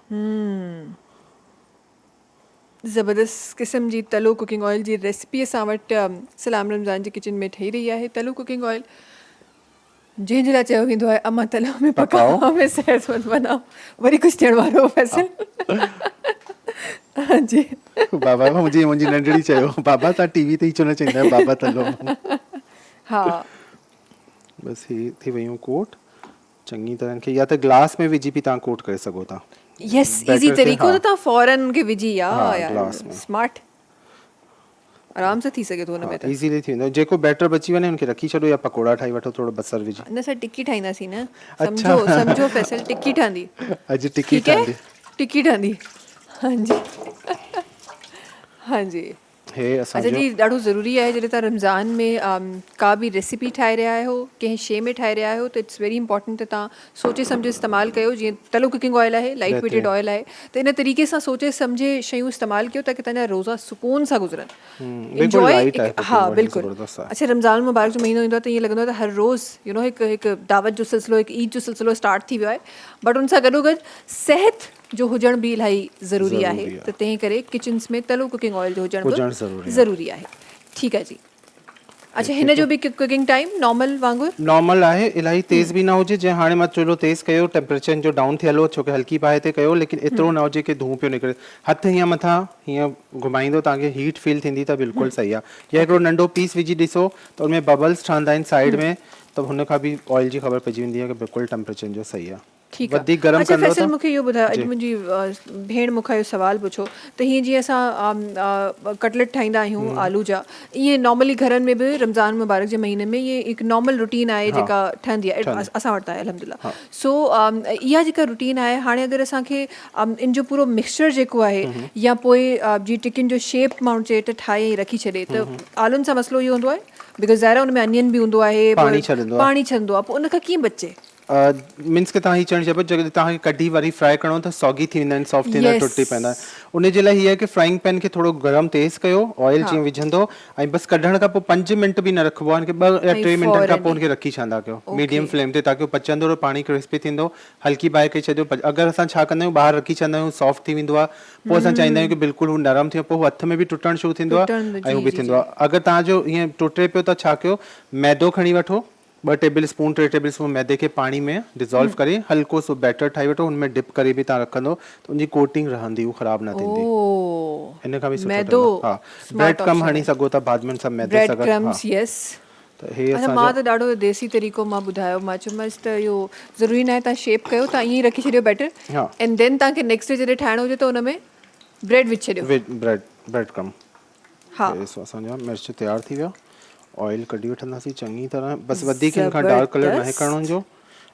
ज़बरदस्त क़िस्म जी तलो कुकिंग ऑयल जी रेसिपी असां वटि सलाम रमज़ान जी किचन में ठही रही आहे। तलो कुकिंग ऑयल जंहिंजे लाइ चयो वेंदो आहे अमा तलो में पकाओ, में सेहतमंद बनाओ, वरी कुझु थियण वारो फैसल। हाँ जी। बाबा मुंहिंजी नंढड़ी चयो, बाबा तव्हां टीवी ते ई छो न चवंदा आहियो बाबा तलो। हा, बसि ही थी वियूं कोट चङी तरह खे, या त ग्लास में विझी बि तव्हां कोट करे सघो था। यस, इजी तरीक़ो त तव्हां फौरन खे विझी यार, ग्लास में स्मार्ट, आराम सां थी सघे थो हुन में त। इजीली थी वेंदो, जेको बैटर बची वञे हुनखे रखी छॾो या पकोड़ा ठाही वठो, थोरो बसर विझी। न, असां टिक्की ठाहींदासीं न, सम्झो फैसल, टिक्की ठहंदी। अॼु टिक्की ठहंदी, टिक्की ठहंदी। हाँ जी। हाँ जी। हे अच्छा असांजो जी, ॾाढो ज़रूरी आहे जॾहिं तव्हां रमज़ान में का बि रेसिपी ठाहे रहिया आहियो, कंहिं शइ में ठाहे रहिया आहियो, त इट्स वेरी इंपॉर्टेंट त तव्हां सोचे सम्झे इस्तेमालु कयो। जीअं तलो कुकिंग ऑयल आहे, लाइट वेटेड ऑयल आहे, त इन तरीक़े सां सोचे सम्झे शयूं इस्तेमालु कयो ताकी तव्हांजा रोज़ा सुकून सां गुज़रनि। इंजॉय, हा बिल्कुलु। अच्छा, रमज़ान मुबारक जो महीनो ईंदो आहे त ईअं लॻंदो आहे त हर रोज़ हिकु दावत जो सिलसिलो, हिकु ईद जो सिलसिलो स्टार्ट थी वियो आहे, बट उन सां गॾोगॾु सिहत जो हुजण बि इलाही ज़रूरी आहे, त तंहिं करे किचन्स में तलो कुकिंग ऑयल जो हुजणु ज़रूरी आहे। ठीकु आहे जी। अच्छा, हिन जो बि कुकिंग टाइम नॉर्मल वांगुरु नॉर्मल आहे, इलाही तेज़ बि न हुजे। जीअं हाणे मां चुल्हो तेज़ कयो, टेम्परेचर जो डाउन थियल हो छोकी हल्की बाहि ते कयो, लेकिन एतिरो न हुजे कि धूं पियो निकिरे। हथ हीअं मथां हीअं घुमाईंदो तव्हांखे हीट फील थींदी त बिल्कुलु सही आहे। या हिकिड़ो नंढो पीस विझी ॾिसो त उनमें बबल्स ठहंदा आहिनि साइड में, त हुन खां बि ऑयल जी ख़बर पइजी वेंदी आहे कि बिल्कुलु टेम्परेचर जो सही आहे। ठीकु आहे। अच्छा फैसल, मूंखे इहो ॿुधायो, अॼु मुंहिंजी भेण मूंखां इहो सुवालु पुछो त हीअं जीअं असां कटलेट ठाहींदा आहियूं आलू जा, ईअं नॉर्मली घरनि में बि रमज़ान मुबारक जे महीने में ईअं हिकु नॉर्मल रुटीन आहे जेका ठहंदी आहे, असां वटि आहे अल्हम्दुलिल्लाह। सो इहा जेका रुटीन आहे, हाणे अगरि असांखे इन जो पूरो मिक्सचर जेको आहे, या पोइ जीअं टिकियुनि जो शेप माण्हू चए त ठाहे रखी छॾे, त आलुनि सां मसइलो इहो हूंदो आहे बिकॉज़ ज़ाहिर हुन में अनियन बि हूंदो आहे, पाणी छॾंदो आहे, पोइ उन खां कीअं बचे? मीन्स की तव्हां हीअ चवणु चाहियो जॾहिं तव्हांखे कढी वरी फ्राई करिणो त सॉगी थी वेंदा आहिनि, सॉफ्ट थींदा आहिनि, टुटी पवंदा आहिनि। उन जे लाइ हीअ आहे कि फ्राइंग पैन खे थोरो गरम तेज़ कयो, ऑयल जीअं विझंदो ऐं बसि कढण खां पोइ 5 मिंट बि न रखिबो आहे, 2 या 3 मिंटनि खां पोइ हुनखे रखी छॾंदा कयो मीडियम फ्लेम ते, ताकी पचंदो रहे, पाणी क्रिस्पी थींदो, हल्की बाहि करे छॾियो। अगरि असां छा कंदा आहियूं, ॿाहिरि रखी छॾंदा आहियूं, सॉफ्ट थी वेंदो आहे, पोइ असां चाहींदा आहियूं कि बिल्कुलु हू नरम थियो, पोइ हू हथ में बि टुटणु शुरू थींदो आहे ऐं हू बि थींदो आहे। अगरि तव्हांजो ईअं टुटे पियो त छा कयो, मैदो खणी वठो, 2 टेबल स्पून 3 टेबल स्पून मैदे खे पाणी में डिज़ोल्व करे हल्को सो बैटर ठाहे वठो, हुनमें डिप करे बि तव्हां रखंदो त उनजी कोटिंग रहंदी, हू ख़राब न थींदी। इन खां बि सुठो, हा, ब्रेड क्रम्ब हणी सघो था बाद में सब मैदे सां गॾु। त हे अच्छा, मां त ॾाढो देसी तरीक़ो मां ॿुधायो, मां चयोमांसि त इहो ज़रूरी न आहे तव्हां शेप कयो, तव्हां ईअं ई रखी छॾियो बैटर, एंड देन तव्हांखे नेक्स्ट डे जॾहिं ठाहिणो हुजे त हुन में ब्रेड विझी छॾियो, ब्रेड क्रम्ब। हा, असांजा मिर्च तयारु थी विया, ऑयल कढी वठंदासीं चङी तरह, बसि वधीक हिन खां डार्क कलर न करणो जो,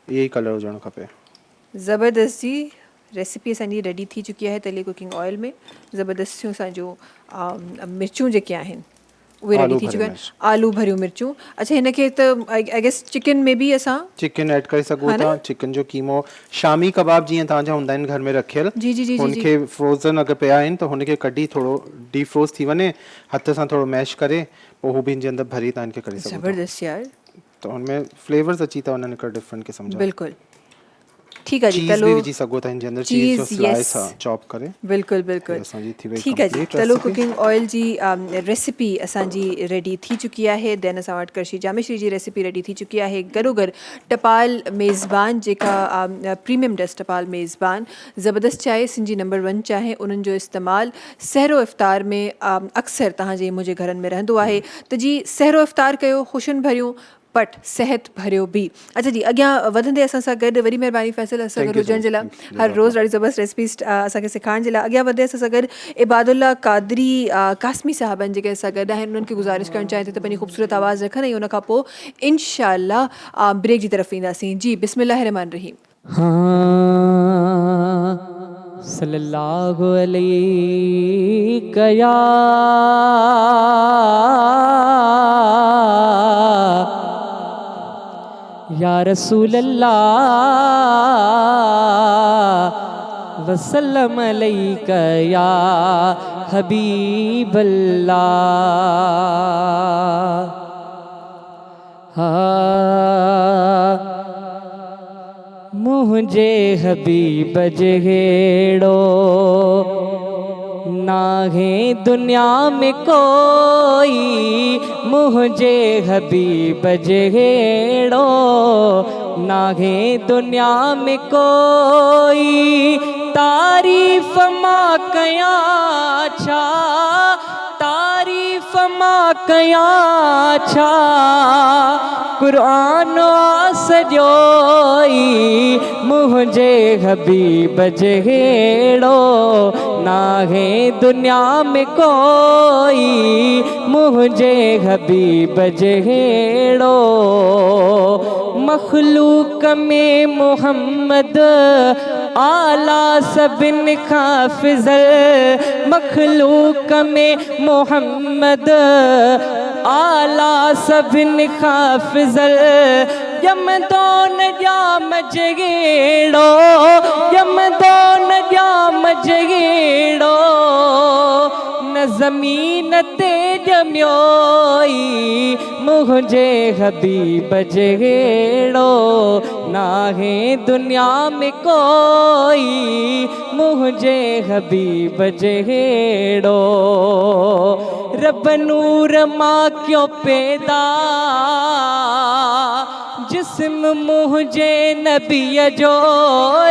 इहो ई कलर हुजणु खपे। ज़बरदस्त जी रेसिपी असांजी रेडी थी चुकी आहे तले कुकिंग ऑयल में। ज़बरदस्तियूं असांजो मिर्चूं जेके आहिनि उहे रेडी थी चुकियूं आहिनि, आलू भरियूं मिर्चूं। अच्छा, हिनखे त आई गेस चिकन में बि असां चिकन ऐड करे सघूं था, चिकन जो कीमो, शामी कबाब जीअं तव्हांजा हूंदा आहिनि घर में रखियल, हुनखे फ्रोज़न अगरि पिया आहिनि त हुनखे कढी थोरो डीफ्रोस्ट थी वञे, हथ सां थोरो मैश करे, पोइ हू बि हिन जे अंदरि भरी तव्हां हिनखे करे सघो था। ज़बरदस्त यार, त हुनमें फ्लेवर्स अची था वञनि हिकिड़ा डिफरेंट क़िस्म जा। बिल्कुलु। ठीकु आहे जी, चीज़ तलो बि विझी सघो था हिन जे अंदरि, चीज़ जो स्लाइस सां चॉप करे। बिल्कुलु बिल्कुलु असांजी थी वई ठीकु आहे जी। कंप्लीट तलो रेसिपी। कुकिंग ऑयल जी रेसिपी असांजी रेडी थी चुकी आहे। देन असां वटि कृषि जामेश्वरी जी रेसिपी रेडी थी चुकी आहे। गॾोगॾु टपाल मेज़बान जेका प्रीमियम डस्ट टपाल मेज़बान ज़बरदस्त चांहि सिंधी नंबर 1 चांहि, उन्हनि जो इस्तेमालु सहरो इफ़्तार में अक्सर तव्हांजे मुंहिंजे घरनि में रहंदो आहे। त जी सहरो इफ़्तार कयो, ख़ुशियुनि भरियूं बट सेहत भरियो बि। अच्छा जी, अॻियां वधंदे असां सां गॾु वरी महिरबानी फ़ैसल असां सां गॾु हुजण जे लाइ, हर रोज़ु ॾाढी ज़बरदस्त रेसिपी असांखे सेखारण जे लाइ। अॻियां वधे असां सां गॾु इबादुल्ला कादरी कासमी साहबनि जेके असां गॾु आहिनि, उन्हनि खे गुज़ारिश करणु चाहियां थी त पंहिंजी ख़ूबसूरत आवाज़ रखनि, ऐं उन खां पोइ इंशाअल्लाह ब्रेक जी तरफ़ ईंदासीं। जी बिस्मिल्लाह रहमान रहीम। सल्लल्लाहु अलैहि या या रसूल अल्लाह वसल्लम अलैका या हबीब अल्लाह। मुझे हबीब जहेड़ो नाहे दुनिया में कोई, मुझे हबीब जहेड़ो नाहे दुनिया में कोई। तारीफ मां कया छा, तारीफ मां कया छा, कुरान सॼोई मुझे हबीब जहेड़ो नाहे दुनिया में कोई, मुझे हबीब जहेड़ो। मखलूक में मोहम्मद आला सबिन खां फ़िज़ल, मखलूक में मोहम्मद आला सबिन खां फ़िज़ल। यमदोन जाम जगेड़ो, यमदोन जाम जगेड़ो, न ज़मीन ते ॼमियोई मुझे हबीब जहेड़ो नाहे दुनिया में कोई, मुझे हबीब जहेड़ो। रब नूर मां क्यों पैदा, जिस्म मुझे नबी जो,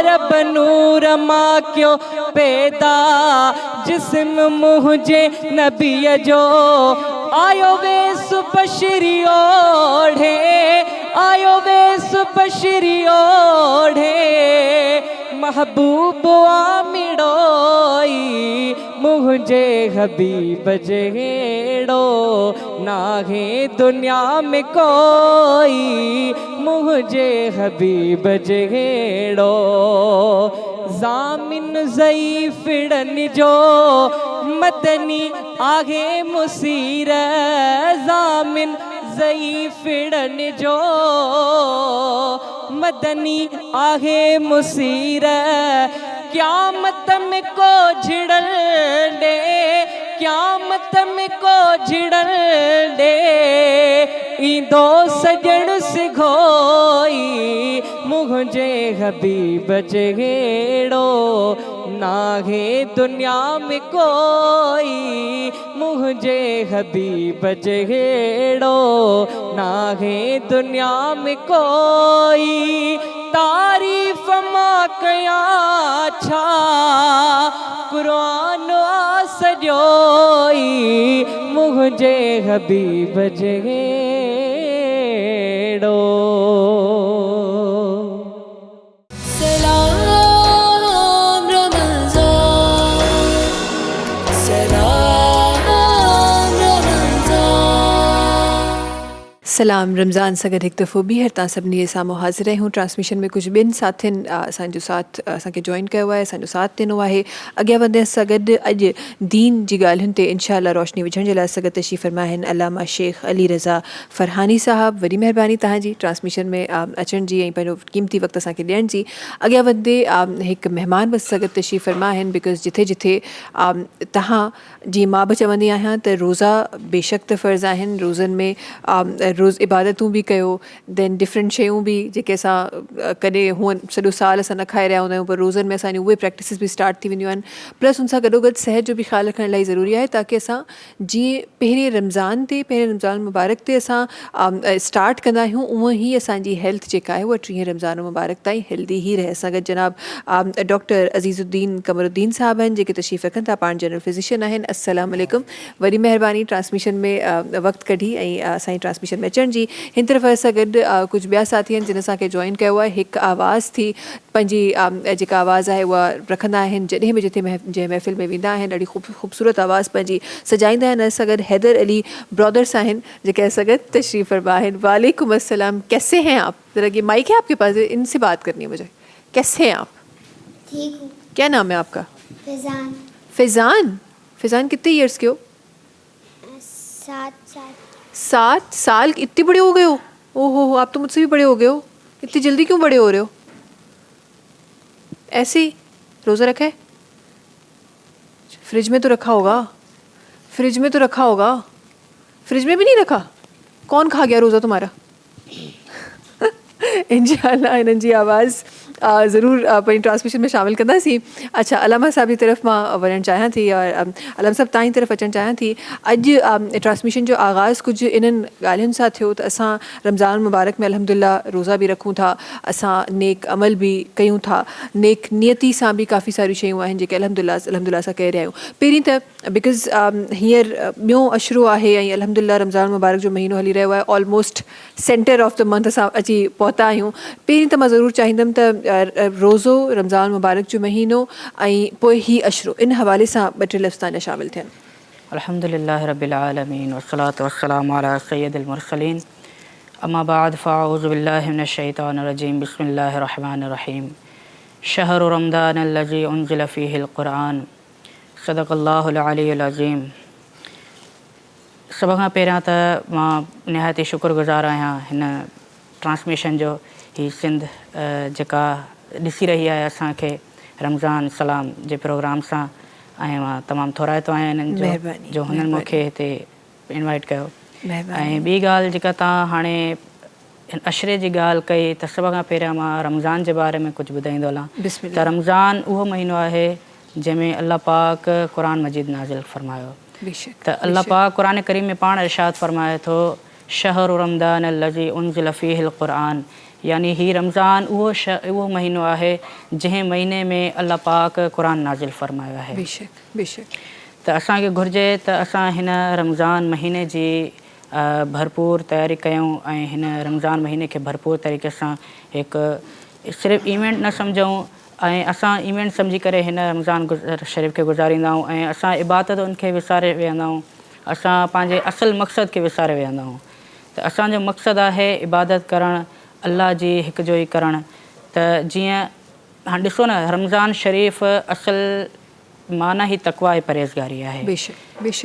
रब नूर मां क्यों पैदा, जिस्म मुझे नबी जो। आयो वेस बशरी ओढ़े, आयो वेस बशरी ओढ़े, महबूब आमिड़ोई मुझे हबीब जहेड़ो नाहे दुनिया में कोई, मुझे हबीब जहेड़ो। ज़ामिन ज़ईफ़िड़न जो मदनी आहे मुसीर, ज़ामिन ज़ईफ़िड़न जो मदनी आहे मुसीर। क़यामत में को झिड़ल दे, क़यामत में को झिड़ल दे, ईंदो सजण सिघोई मुझे हबीब जहेड़ो नाहे दुनिया में कोई, मुझे हबीब जहेड़ो नाहे दुनिया में कोई। तारीफ मां कया छा, कुरान सॼोई मुझे हबीब जहेड़ो। सलाम रमज़ान सां गॾु हिकु दफ़ो ॿीहर तव्हां सभिनी जे साम्हूं हाज़िर आहियूं। ट्रांसमिशन में कुझु ॿियनि साथियुनि असांजो साथ असांखे जॉइन कयो आहे, असांजो साथ ॾिनो आहे। अॻियां वधे सां गॾु अॼु दीन जी ॻाल्हियुनि ते इंशाअल्लाह रोशनी विझण जे लाइ असां गॾु तशरीफ़ फ़रमा आहिनि अलामा शेख अली रज़ा फ़रहानी साहब। वरी महिरबानी तव्हांजी ट्रांसमिशन में अचण जी ऐं पंहिंजो क़ीमती वक़्तु असांखे ॾियण जी। अॻियां वधंदे हिकु महिमान बि सां गॾु तशरीफ़ फ़रमा आहिनि, बिकॉज़ जिथे जिथे तव्हां जीअं मां बि चवंदी आहियां त रोज़ा बेशक त फ़र्ज़ु आहिनि, रोज़नि में रोज़ इबादतूं बि कयो, दैन डिफरेंट शयूं बि जेके असां कॾहिं हुअं सॼो साल असां न खाई रहिया हूंदा आहियूं, पर रोज़नि में असांजी उहे प्रैक्टिसिस बि स्टार्ट थी वेंदियूं आहिनि। प्लस उन सां गॾोगॾु सिहत जो बि ख़्यालु रखणु इलाही ज़रूरी आहे, ताकी असां जीअं पहिरें रमज़ान मुबारक ते असां स्टार्ट कंदा आहियूं, उअं ई असांजी हेल्थ जेका आहे उहा 30 रमज़ान मुबारक ताईं हेल्दी ई रहे। असां गॾु जनाब डॉक्टर अज़ीज़ुद्दीन कमरुद्दीन साहब आहिनि, जेके तशरीफ़ रखनि था, पाण जनरल फिज़िशियन आहिनि। अस्सलाम वालेकुम, वॾी महिरबानी ट्रांसमिशन में वक़्तु कढी ऐं असांजी ट्रांसमिशन में अचण जी। हिन तरफ़ असां गॾु कुझु ॿिया साथी आहिनि जिन असांखे जॉइन कयो आहे। हिकु आवाज़ थी पंहिंजी जेका आवाज़ आहे उहा रखंदा आहिनि जॾहिं बि जंहिं महफ़िल में वेंदा आहिनि, ॾाढी ख़ूबसूरत आवाज़ पंहिंजी सजाईंदा आहिनि। असां गॾु हैदर अली ब्रदर्स आहिनि जेके असां गॾु तशरीफ़ फरमा आहिनि। वालेकुम अस्सलाम, कैसे हैं आप? ज़रा ये माइक है आपके पास, इनसे बात करनी है मुझे। कैसे हैं आप? ठीक हूँ। क्या नाम है आपका? फैजान। फैज़ान, फैज़ान कितने ईयर्स के हो? 7 साल। 7 साल? इतने बड़े हो गए हो? ओहो, आप तो मुझसे भी बड़े हो गए हो। इतनी जल्दी क्यों बड़े हो रहे हो? ऐसे ही रोज़ा रखा है? फ्रिज में तो रखा होगा, फ्रिज में तो रखा होगा, फ्रिज में भी नहीं रखा? कौन खा गया रोज़ा तुम्हारा? इंशाअल्लाह इन्हनि जी आवाज़ ज़रूर पंहिंजी ट्रांसमिशन में शामिल कंदासीं। अच्छा, अलामा साहब जी तरफ़ मां वञणु चाहियां थी और अलामा साहब तव्हांजी तरफ़ अचणु चाहियां थी। अॼु ट्रांसमिशन जो आगाज़ कुझु इन्हनि ॻाल्हियुनि सां थियो त असां रमज़ान मुबारक में अल्हम्दुलिल्लाह रोज़ा बि रखूं था, असां नेक अमल बि कयूं था, नेक नियती सां बि काफ़ी सारियूं शयूं आहिनि जेके अल्हम्दुलिल्लाह असां करे रहिया आहियूं। पहिरीं त बिकॉज़ हींअर ॿियों अशरो आहे ऐं अल्हम्दुलिल्लाह रमज़ान मुबारक जो महीनो हली रहियो आहे, almost centre of the month असां अची पहुता आहियूं। पहिरीं त मां ज़रूरु चाहींदमि त रोज़ो, रमज़ान मुबारक जो महीनो ऐं पोइ ही अशरो, इन हवाले सां 2-3 लफ़्ज़ तव्हांजा शामिल थियनि। अल्हम्दुलिल्लाह रब्बिल आलमीन वस्सलातु वस्सलामु अला सय्यदिल मुरसलीन, अम्मा बाद फ़अऊज़ु बिल्लाहि मिनश शैतानिर रजीम, बिस्मिल्लाहिर रहमानिर रहीम। शहरु रमज़ानिल्लज़ी उन्ज़िला फ़ीहिल क़ुरआन, सदक़ल्लाहुल अलियुल अज़ीम। सभ खां पहिरियां त मां निहायत ई शुक्रगुज़ार आहियां हिन ट्रांसमिशन जो। ही सिंध जेका ॾिसी रही आहे असांखे रमज़ान सलाम जे प्रोग्राम सां, ऐं मां तमामु थोराइतो आहियां इन्हनि जो हुननि मूंखे हिते इनवाइट कयो। ऐं ॿी ॻाल्हि जेका तव्हां हाणे अशरे जी ॻाल्हि कई, त सभ खां पहिरियां मां रमज़ान जे बारे में कुझु ॿुधाईंदो हलां। त रमज़ान उहो महीनो आहे जंहिंमें अल्लाह पाक क़ुरान मजीद नाज़िल फरमायो। त अल्लाह पाक क़ुरान करीम में पाण इरशाद फरमाए थो, शहरु रमज़ानिल्लज़ी उन्ज़िला फ़ीहिल क़ुरआन, यानी ही रमज़ान उहो महीनो आहे जंहिं महीने में अल्लाह पाक क़ुरान नाज़िल फरमायो आहे। त असांखे घुरिजे त असां हिन रमज़ान महीने जी भरपूर तयारी कयूं ऐं हिन रमज़ान महीने खे भरपूर तरीक़े सां हिकु सिर्फ़ु इवेंट न सम्झूं, ऐं असां इवेंट सम्झी करे हिन रमज़ान शरीफ़ खे गुज़ारींदा आहियूं ऐं असां इबादतुनि खे विसारे वेहंदा आहियूं, असां पंहिंजे असुलु मक़सद खे विसारे वेहंदा आहियूं। त असांजो मक़सदु आहे इबादत करणु, अल्लाह जी हिकजोई करणु। त जीअं हाणे ॾिसो न, रमज़ान शरीफ़ असुल माना ई तक़वा ऐं परहेज़गारी आहे।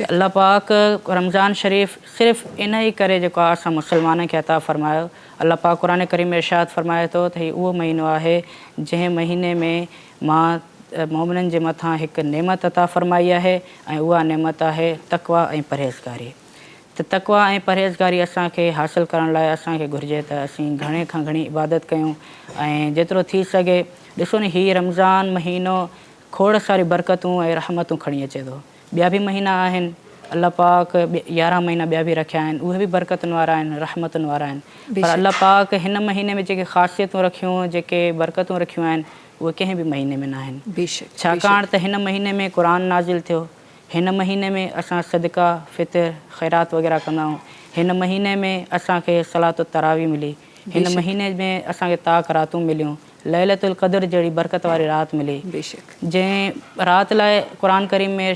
अल्लाह पाक रमज़ान शरीफ़ सिर्फ़ु इन ई करे जेको आहे असां मुस्लमाननि खे अता फ़रमायो। अल्लाह पाक क़ुरान करीम में इरशाद फ़रमाए थो त हीउ उहो महीनो आहे जंहिं महीने में मां मोमिननि जे मथां हिकु नेमत अता फ़रमाई आहे, ऐं उहा नेमत आहे तक़वा ऐं परहेज़गारी। त तक़वा ऐं परहेज़गारी असांखे हासिलु करण लाइ असांखे घुरिजे त असीं घणे खां घणी इबादत कयूं ऐं जेतिरो थी सघे। ॾिसो न, हीउ रमज़ान महीनो खोड़ सारी बरकतूं ऐं रहमतूं खणी अचे थो। ॿिया बि महीना आहिनि, अल्लाह पाक 11 महीना ॿिया बि रखिया आहिनि, उहे बि बरकतुनि वारा आहिनि, रहमतुनि वारा आहिनि। पर अल्लाह पाक हिन महीने में जेके ख़ासियतूं रखियूं, जेके बरकतूं रखियूं आहिनि, उहे कंहिं बि महीने में न आहिनि। छाकाणि त हिन महीने में क़ुरान नाज़िल थियो, हिन महीने में असां सदका फ़ितर ख़ैरात वग़ैरह कंदा आहियूं, हिन महीने में असांखे सलात तरावी मिली, हिन महीने में असांखे ताक़ रातूं मिलियूं, लैलतुल क़द्र जहिड़ी बरकत वारी राति मिली, जंहिं राति लाइ क़ुरान करीम में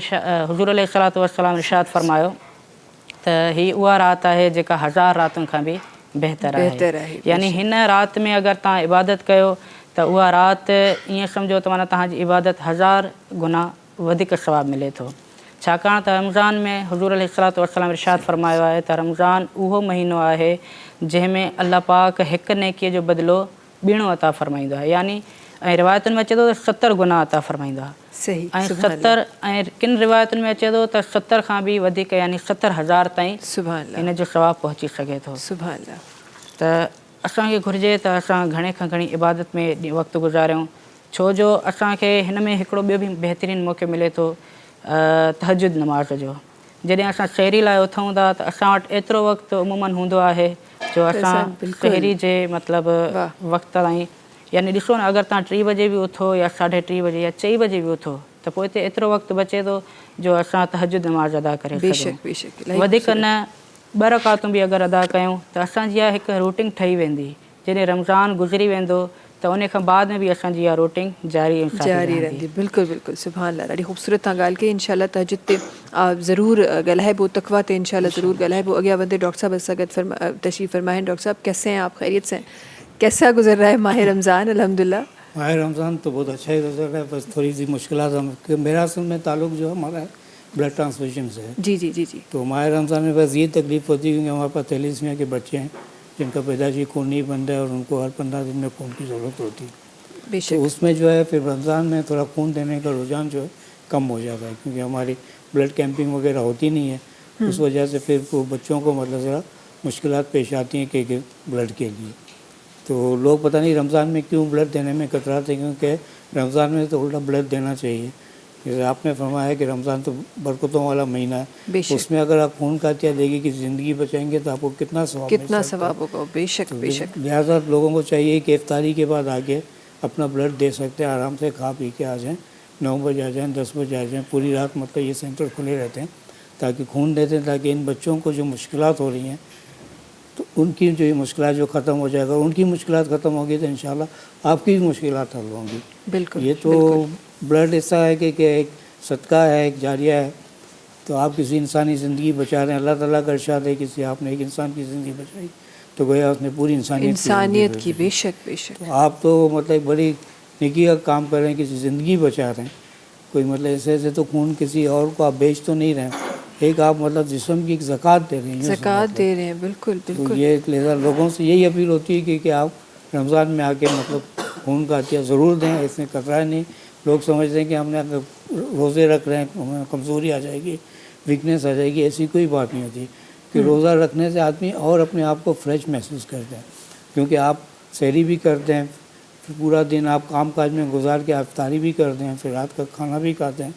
हुज़ूर अलैहिस्सलातु वस्सलाम इरशाद फरमायो त हीअ उहा राति आहे जेका 1000 रातुनि खां बि बहितर आहे। यानी हिन राति में अगरि तव्हां इबादत कयो त उहा राति ईअं सम्झो त माना तव्हांजी इबादत 1000 गुना वधीक सवाबु मिले थो। छाकाणि त रमज़ान में हुज़ूर अलैहिस्सलातु वस्सलाम इरशाद फरमायो आहे त रमज़ान उहो महीनो आहे जंहिंमें अल्लाह पाक हिकु नेकीअ जो बदिलो ॿीणो अता फ़रमाईंदो आहे। यानी ऐं रिवायतुनि में अचे थो त 70 गुनाह अता फरमाईंदा सही ऐं 70 ऐं किन रिवायतुनि में अचे थो त 70 खां बि वधीक यानी 70,000 ताईं सुभान अल्लाह इन जो सवाबु पहुची सघे थो। सुभान अल्लाह। त असांखे घुरिजे त असां घणे खां घणी इबादत में वक़्तु गुज़ारियूं, छो जो असांखे हिन में हिकिड़ो ॿियो बि बहितरीनु मौक़ो मिले थो तहजुद नमाज़ जो। जॾहिं असां सहरी लाइ उथूं था त असां वटि एतिरो वक़्तु उमूमन हूंदो आहे जो असां सहरी जे मतिलबु वक़्त ताईं यानी ॾिसो न, अगरि तव्हां 3 बजे बि उथो या 3:30 बजे या 4 बजे बि उथो त पोइ हिते एतिरो वक़्तु बचे थो जो असां तहजुद नमाज़ अदा करे सघूं। वधीक न 2 रकातूं बि अगरि अदा कयूं त असांजी इहा हिकु रूटीन ठही वेंदी। जॾहिं रमज़ान गुज़री वेंदो त उन खां बाद में बि असांजी इहा रूटीन जारी रहंदी। बिल्कुलु बिल्कुलु सुभान अल्लाह। ॾाढी ख़ूबसूरत तव्हां ॻाल्हि कई। इंशाल्लाह तहजुद ते ज़रूरु ॻाल्हाइबो, तक़वा ते इंशाल्लाह ज़रूरु ॻाल्हाइबो। अॻियां वधे डॉक्टर साहब असां गॾु तशरीफ़ फरमाएं। डॉक्टर साहब कैसे हैं आप, खैरियत से हैं? कैसा गुजर रहा है माह रमज़ान? अल्हम्दुलिल्लाह माह रमज़ान तो बहुत अच्छा ही गुजर रहा है, बस थोड़ी सी मुश्किलात मेरा असल में ताल्लुक़ जो है हमारा ब्लड ट्रांसफ्यूजन से है। जी जी जी जी। तो माह रमज़ान में बस ये तकलीफ़ होती है क्योंकि हमारे पास 43 के बच्चे हैं जिनका पैदाइशी खून नहीं बन रहा है और उनको हर 15 दिन में खून की ज़रूरत होती है। तो उसमें जो है फिर रमज़ान में थोड़ा खून देने का रुझान जो है कम हो जाता है क्योंकि हमारी ब्लड कैंपिंग वगैरह होती नहीं है। उस वजह से फिर वो बच्चों को मतलब ज़रा मुश्किलात पेश आती हैं कि ब्लड के लिए। तो लोग पता नहीं रमज़ान में क्यों ब्लड देने में कतराते हैं, क्योंकि रमज़ान में तो उल्टा ब्लड देना चाहिए। जैसे आपने फरमाया है कि रमज़ान तो बरकतों वाला महीना है, उसमें अगर आप खून का हत्या देगी कि ज़िंदगी बचाएंगे तो आपको कितना सवाब होगा। बेशक बेशक। लिहाजा लोगों को चाहिए कि इफ्तारी के बाद आके अपना ब्लड दे सकते हैं, आराम से खा पी के आ जाएँ, 9 बजे आ जाएँ, 10 बजे आ जाएँ, पूरी रात मतलब ये सेंटर खुले रहते हैं ताकि खून देते हैं, ताकि इन बच्चों को जो मुश्किलात हो रही हैं तो उनकी जो ये मुश्किलात जो ख़त्म हो जाएगा, उनकी मुश्किलात ख़त्म होगी तो इंशाल्लाह आपकी भी मुश्किलात हल होंगी। बिल्कुल। ये तो ब्लड ऐसा है कि एक सदका है, एक जारिया है। तो आप किसी इंसानी ज़िंदगी बचा रहे हैं, अल्लाह ताला का इरशाद है किसी आपने एक इंसान की ज़िंदगी बचाई तो गोया उसने पूरी इंसानियत की। बेशक बेशक। तो आप तो मतलब बड़ी नेकी का काम कर रहे हैं, किसी ज़िंदगी बचा रहे हैं। कोई मतलब ऐसे तो खून किसी और को आप बेच तो नहीं रहे हैं, एक आप मतलब जिस्म की एक ज़कात दे रहे हैं। ज़कात दे रहे हैं, बिल्कुल बिल्कुल। तो ये लिहाजा लोगों से यही अपील होती है कि आप रमज़ान में आके मतलब खून का हत्या ज़रूर दें, इसमें कतरा नहीं। लोग समझते हैं कि हमने अगर रोज़े रख रहे हैं हमें कमज़ोरी आ जाएगी, वीकनेस आ जाएगी, ऐसी कोई बात नहीं होती कि रोज़ा रखने से आदमी और अपने आप को फ्रेश महसूस करता है, क्योंकि आप सहरी भी करते हैं, फिर पूरा दिन आप काम काज में गुजार के इफ्तारी भी करते हैं, फिर रात का खाना भी खाते हैं,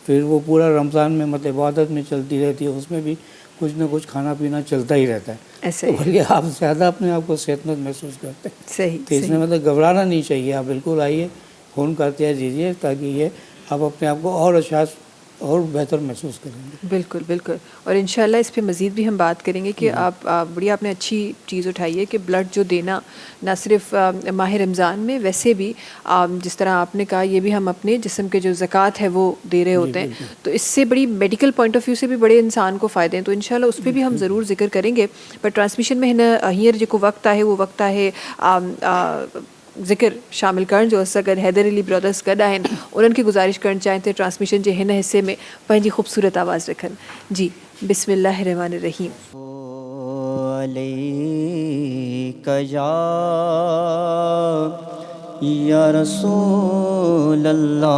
फिर वो पूरा रमज़ान में मतलब इबादत में चलती रहती है, उसमें भी कुछ ना कुछ खाना पीना चलता ही रहता है। ऐसे तो बल्कि आप ज़्यादा अपने आप को सेहतमंद महसूस करते हैं। सही। तो इसमें मतलब घबराना नहीं चाहिए, आप बिल्कुल आइए, खून का हत्या दीजिए ताकि ये आप अपने आप को और अच्छा और बेहतर महसूस करेंगे। बिल्कुल बिल्कुल। और इंशाल्लाह इस पे मज़ीद भी हम बात करेंगे कि आप बड़ी आपने अच्छी चीज़ उठाई है कि ब्लड जो देना ना सिर्फ माह रमज़ान में, वैसे भी जिस तरह आपने कहा ये भी हम अपने जिस्म के जो ज़कात है वो दे रहे होते हैं, तो इससे बड़ी मेडिकल पॉइंट ऑफ व्यू से भी बड़े इंसान को फ़ायदे हैं। तो इंशाल्लाह उस पर भी हम ज़रूर जिक्र करेंगे। पर ट्रांसमिशन में हिन हींअर जेको वक़्तु आहे वो वक़्तु आहे ज़िक्र शामिल करण जो। असां गॾु हैदर अली ब्रदर्स गॾु आहिनि, उन्हनि खे गुज़ारिश करणु चाहिनि था ट्रांसमिशन जे हिन हिसे में पंहिंजी ख़ूबसूरत आवाज़ रखनि। जी बिस्मिल्लाहिर्रहमानिर्रहीम। या रसूल अल्लाह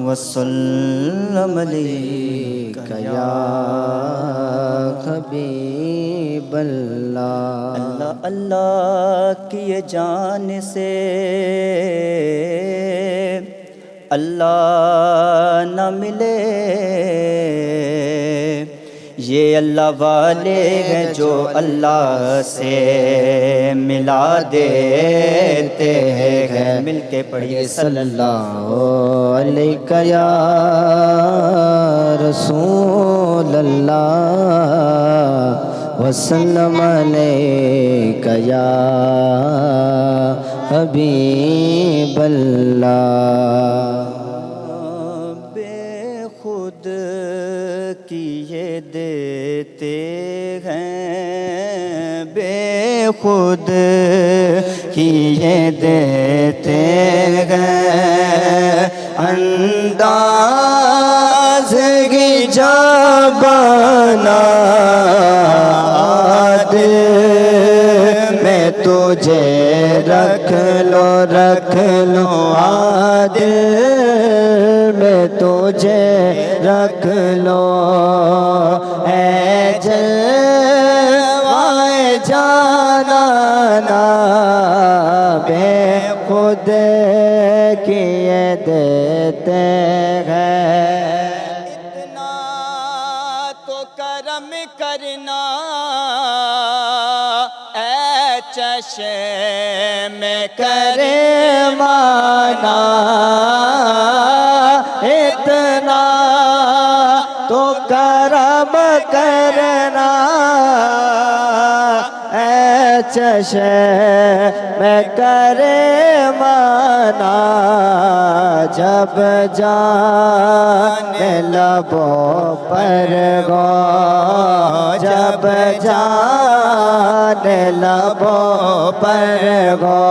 वसल्लम अलैका या हबीब अल्लाह। अल्लाह अल्लाह किए जान से अल्लाह न मिले, ये अल्लाह वाले हैं जो अल्लाह से मिला देते हैं। मिलके पढ़िए सल्लल्लाहु अलैका या रसूल अल्लाह वसल्लम अलैका या हबीब अल्लाह। बेखुद किए देते हैं, बेखुद किए देते हैं, अंदाज़ की जाबाना दिल में तुझे रख رکھ لو دل میں تجھے رکھ لو اے جلوائے جانانا بے خود کیے دیتے ہیں اتنا تو کرم کرنا اے چشم کرے مانا اتنا تو کرم کرنا اے چشم کرے مانا جب جان لبوں پر گو جب جان لبوں پر گو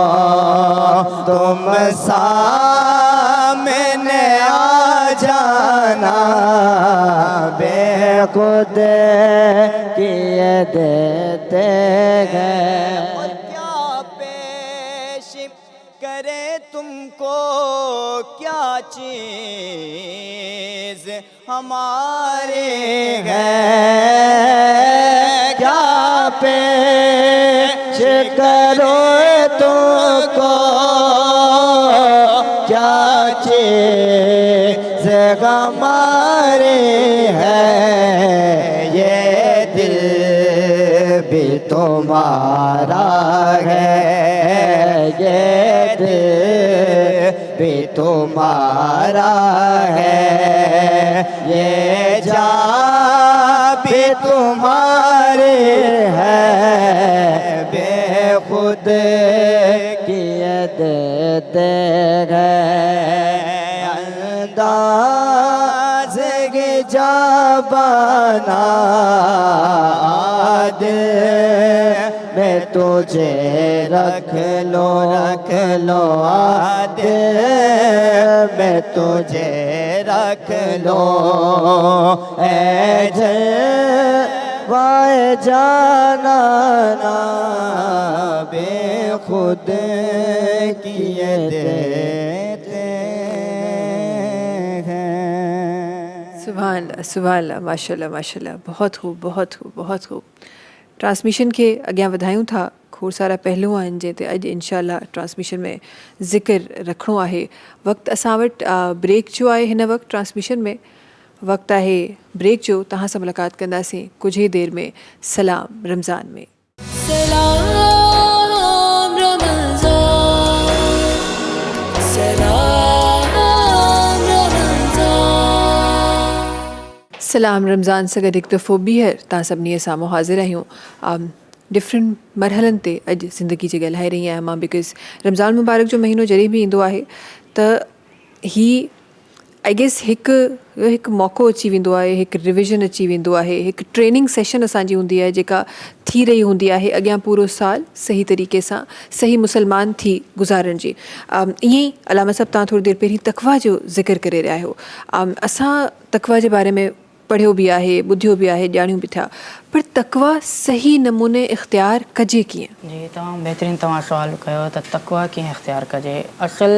تم سامنے آ جانا بے خود کیے دیتے ہیں اور کیا پیش کرے تم کو کیا چیز ہمارے ہے کیا پیش کرو تم کو کیا چیز ہمارے ہے یہ دل بھی تمہارا ہے یہ دل بھی تمہارا ہے یہ جان بھی تمہارے ہے بے خود کیے دیتے ہیں انداز جبانا دل میں تجھے رکھ لو دل میں تجھے رکھ لو اے جلوائے جانانا بے خود کیے دیتے ہیں سبحان اللہ سبحان اللہ ماشاء اللہ ماشاء اللہ بہت خوب بہت خوب بہت خوب ट्रांसमिशन खे अॻियां वधायूं था खोड़ सारा पहलू आहिनि जंहिं ते अॼु इनशाला ट्रांसमिशन में ज़िक्र रखिणो आहे वक़्तु असां वटि ब्रेक जो आहे हिन वक़्तु ट्रांसमिशन में वक़्तु आहे ब्रेक जो तव्हां सां मुलाक़ात कंदासीं कुझु ई देरि में सलाम रमज़ान में सलाम रमज़ान सां गॾु हिकु दफ़ो ॿीहर तव्हां सभिनी साम्हूं हाज़िर आहियूं डिफरेंट मरहलनि ते अॼु ज़िंदगी जी ॻाल्हाए रही आहियां मां बिकॉज़ रमज़ान मुबारक जो महीनो जॾहिं बि ईंदो आहे त ही आई गेस हिकु मौक़ो अची वेंदो आहे हिकु रिविज़न अची वेंदो आहे हिकु ट्रेनिंग सेशन असांजी हूंदी आहे जेका थी रही हूंदी आहे अॻियां पूरो साल सही तरीक़े सां सही मुसलमान थी गुज़ारण जी ईअं ई अलामा साहब तव्हां थोरी देरि पहिरीं तक़वा जो ज़िक्र करे रहिया आहियो असां तक़वा जे बारे में पढ़ियो बि आहे ॿुधियो बि आहे ॼाणियूं बि थिया पर तक़वा सही नमूने इख़्तियार कजे कीअं जी तव्हां बहितरीनु तव्हां सुवालु कयो त तक़वा कीअं इख़्तियार कजे असुल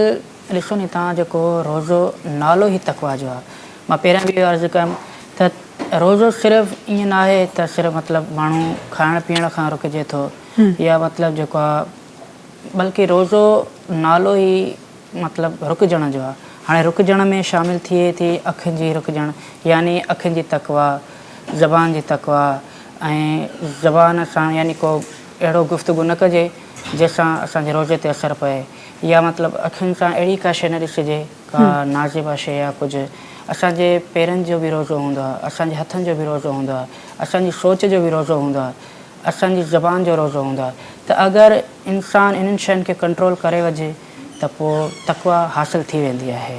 ॾिसो नी तव्हां जेको रोज़ो नालो ई तक़वा जो आहे मां पहिरियां बि अर्ज़ु कयमि त रोज़ो सिर्फ़ु ईअं न आहे त सिर्फ़ु मतिलबु माण्हू खाइण पीअण खां रुकिजे थो या मतिलबु जेको आहे बल्कि रोज़ो नालो ई मतिलबु रुकजण जो आहे हाणे रुकजण में शामिल थिए थी अखियुनि जी रुकजण यानी अखियुनि जी तक़वा ज़बान जी तक़वा ऐं ज़बान सां यानी को अहिड़ो गुफ़्तगू न कजे जंहिंसां असांजे रोज़े ते असरु पए या मतिलबु अखियुनि सां अहिड़ी का शइ न ॾिसिजे का नाज़िबा शइ या कुझु असांजे पेरनि जो बि रोज़ो हूंदो आहे असांजे हथनि जो बि रोज़ो हूंदो आहे असांजी सोच जो बि रोज़ो हूंदो आहे असांजी ज़बान जो रोज़ो हूंदो आहे त अगरि इंसानु इन्हनि शयुनि खे कंट्रोल करे वञे त पोइ तक़वा हासिलु थी वेंदी आहे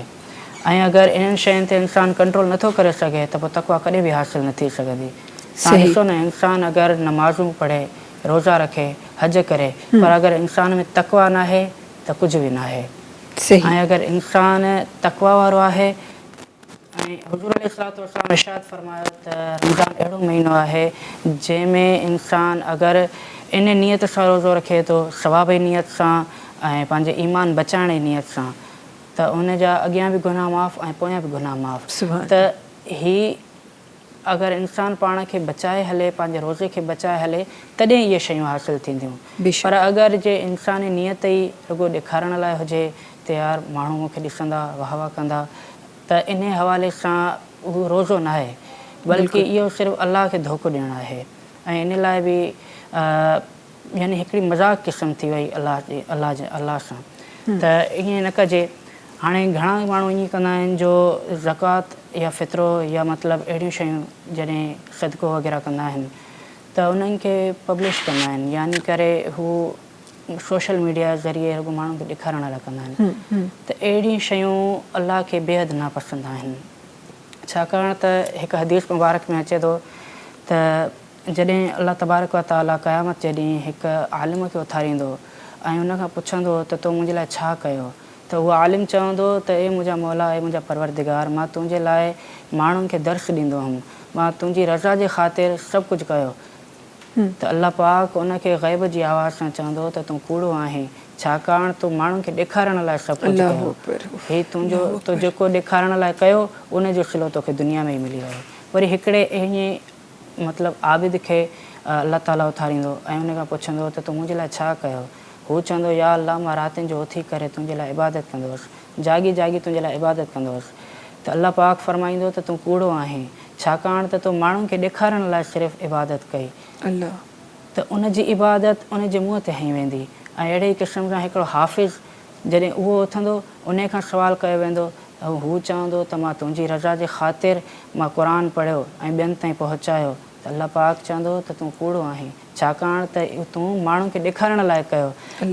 ऐं अगरि इन्हनि शयुनि ते इंसानु कंट्रोल नथो करे सघे त पोइ तक़वा कॾहिं बि हासिलु न थी सघंदी तव्हां ॾिसो न इंसानु अगरि नमाज़ूं पढ़े रोज़ा रखे हज करे पर अगरि इंसान में तक़वा न आहे त कुझु बि न आहे ऐं अगरि इंसानु तक़वा वारो आहे ऐं हुज़ूर अलैहिस्सलाम इरशाद फरमायो त रमज़ान अहिड़ो महीनो आहे जंहिंमें इंसानु अगरि इन नियत सां रोज़ो रखे थो सवाबी नियत सां ऐं पंहिंजे ईमान बचाइण जी नियत सां, त उन जा अॻियां बि गुनाह माफ़ ऐं पोयां बि गुनाह माफ़। त ही अगरि इंसानु पाण खे बचाए हले, पंहिंजे रोज़े खे बचाए हले, तॾहिं इहे शयूं हासिलु थींदियूं। पर अगरि जे इंसानी नियत ई रुॻो ॾेखारण लाइ हुजे त यार माण्हू मूंखे ॾिसंदा, वाह वाह कंदा, त इन हवाले सां उहो रोज़ो न आहे, बल्कि इहो सिर्फ़ु अलाह खे धोखो ॾियणु आहे। ऐं इन लाइ बि यानी हिकिड़ी मज़ाक़ क़िस्म थी वई अलाह सां। त ईअं न कजे। हाणे घणा माण्हू ईअं कंदा आहिनि जो ज़कात या फ़ितरो या मतिलबु अहिड़ियूं शयूं जॾहिं सदको वग़ैरह कंदा आहिनि त उन्हनि खे पब्लिश कंदा आहिनि, यानी करे हू सोशल मीडिया ज़रिए रुॻो माण्हुनि खे ॾेखारण लाइ कंदा आहिनि। त अहिड़ियूं शयूं अलाह खे बेहदि नापसंदि आहिनि, छाकाणि त हिकु हदीस मुबारक में अचे थो त जॾहिं अलाह तबारक व ताला क़यामत जे ॾींहुं हिकु आलिम खे उथारींदो ऐं उनखां पुछंदो त तो मुंहिंजे लाइ छा कयो, त उहो आलिम चवंदो त ए मुंहिंजा मौला, ए मुंहिंजा परवरदिगार, मां तुंहिंजे लाइ माण्हुनि खे दर्स ॾींदो हुउमि, मां तुंहिंजी रज़ा जे ख़ातिर सभु कुझु कयो। त अलाह पाक उनखे ग़ैब जी आवाज़ सां चवंदो त तूं कूड़ो आहीं, छाकाणि तूं माण्हुनि खे ॾेखारण लाइ सभु कुझु कयो, हीउ तुंहिंजो तो जेको ॾेखारण लाइ कयो उनजो सिलो तोखे दुनिया में ई मिली रहे। वरी हिकिड़े ईअं मतिलबु आबिद खे अलाह ताला उथारींदो ऐं उन खां पुछंदो त तूं मुंहिंजे लाइ छा कयो, हू चवंदो या अलाह मां रातिनि जो उथी करे तुंहिंजे लाइ इबादत कंदो हुउसि, जागी जागी तुंहिंजे लाइ इबादत कंदो हुउसि। त अलाह पाक फरमाईंदो त तूं कूड़ो आहीं, छाकाणि त तूं माण्हुनि खे ॾेखारण लाइ सिर्फ़ु इबादत कई, त उनजी इबादत उनजे मुंहं ते हई वेंदी। ऐं अहिड़े ई क़िस्म सां हिकिड़ो हाफ़िज़ जॾहिं उहो उथंदो उन खां सुवालु कयो वेंदो त हू चवंदो त मां तुंहिंजी रज़ा जे ख़ातिर मां क़ुर पढ़ियो ऐं ॿियनि ताईं पहुचायो, त अलाह पाक चवंदो त तूं कूड़ो आहीं, छाकाणि त तूं माण्हुनि खे ॾेखारण लाइ कयो।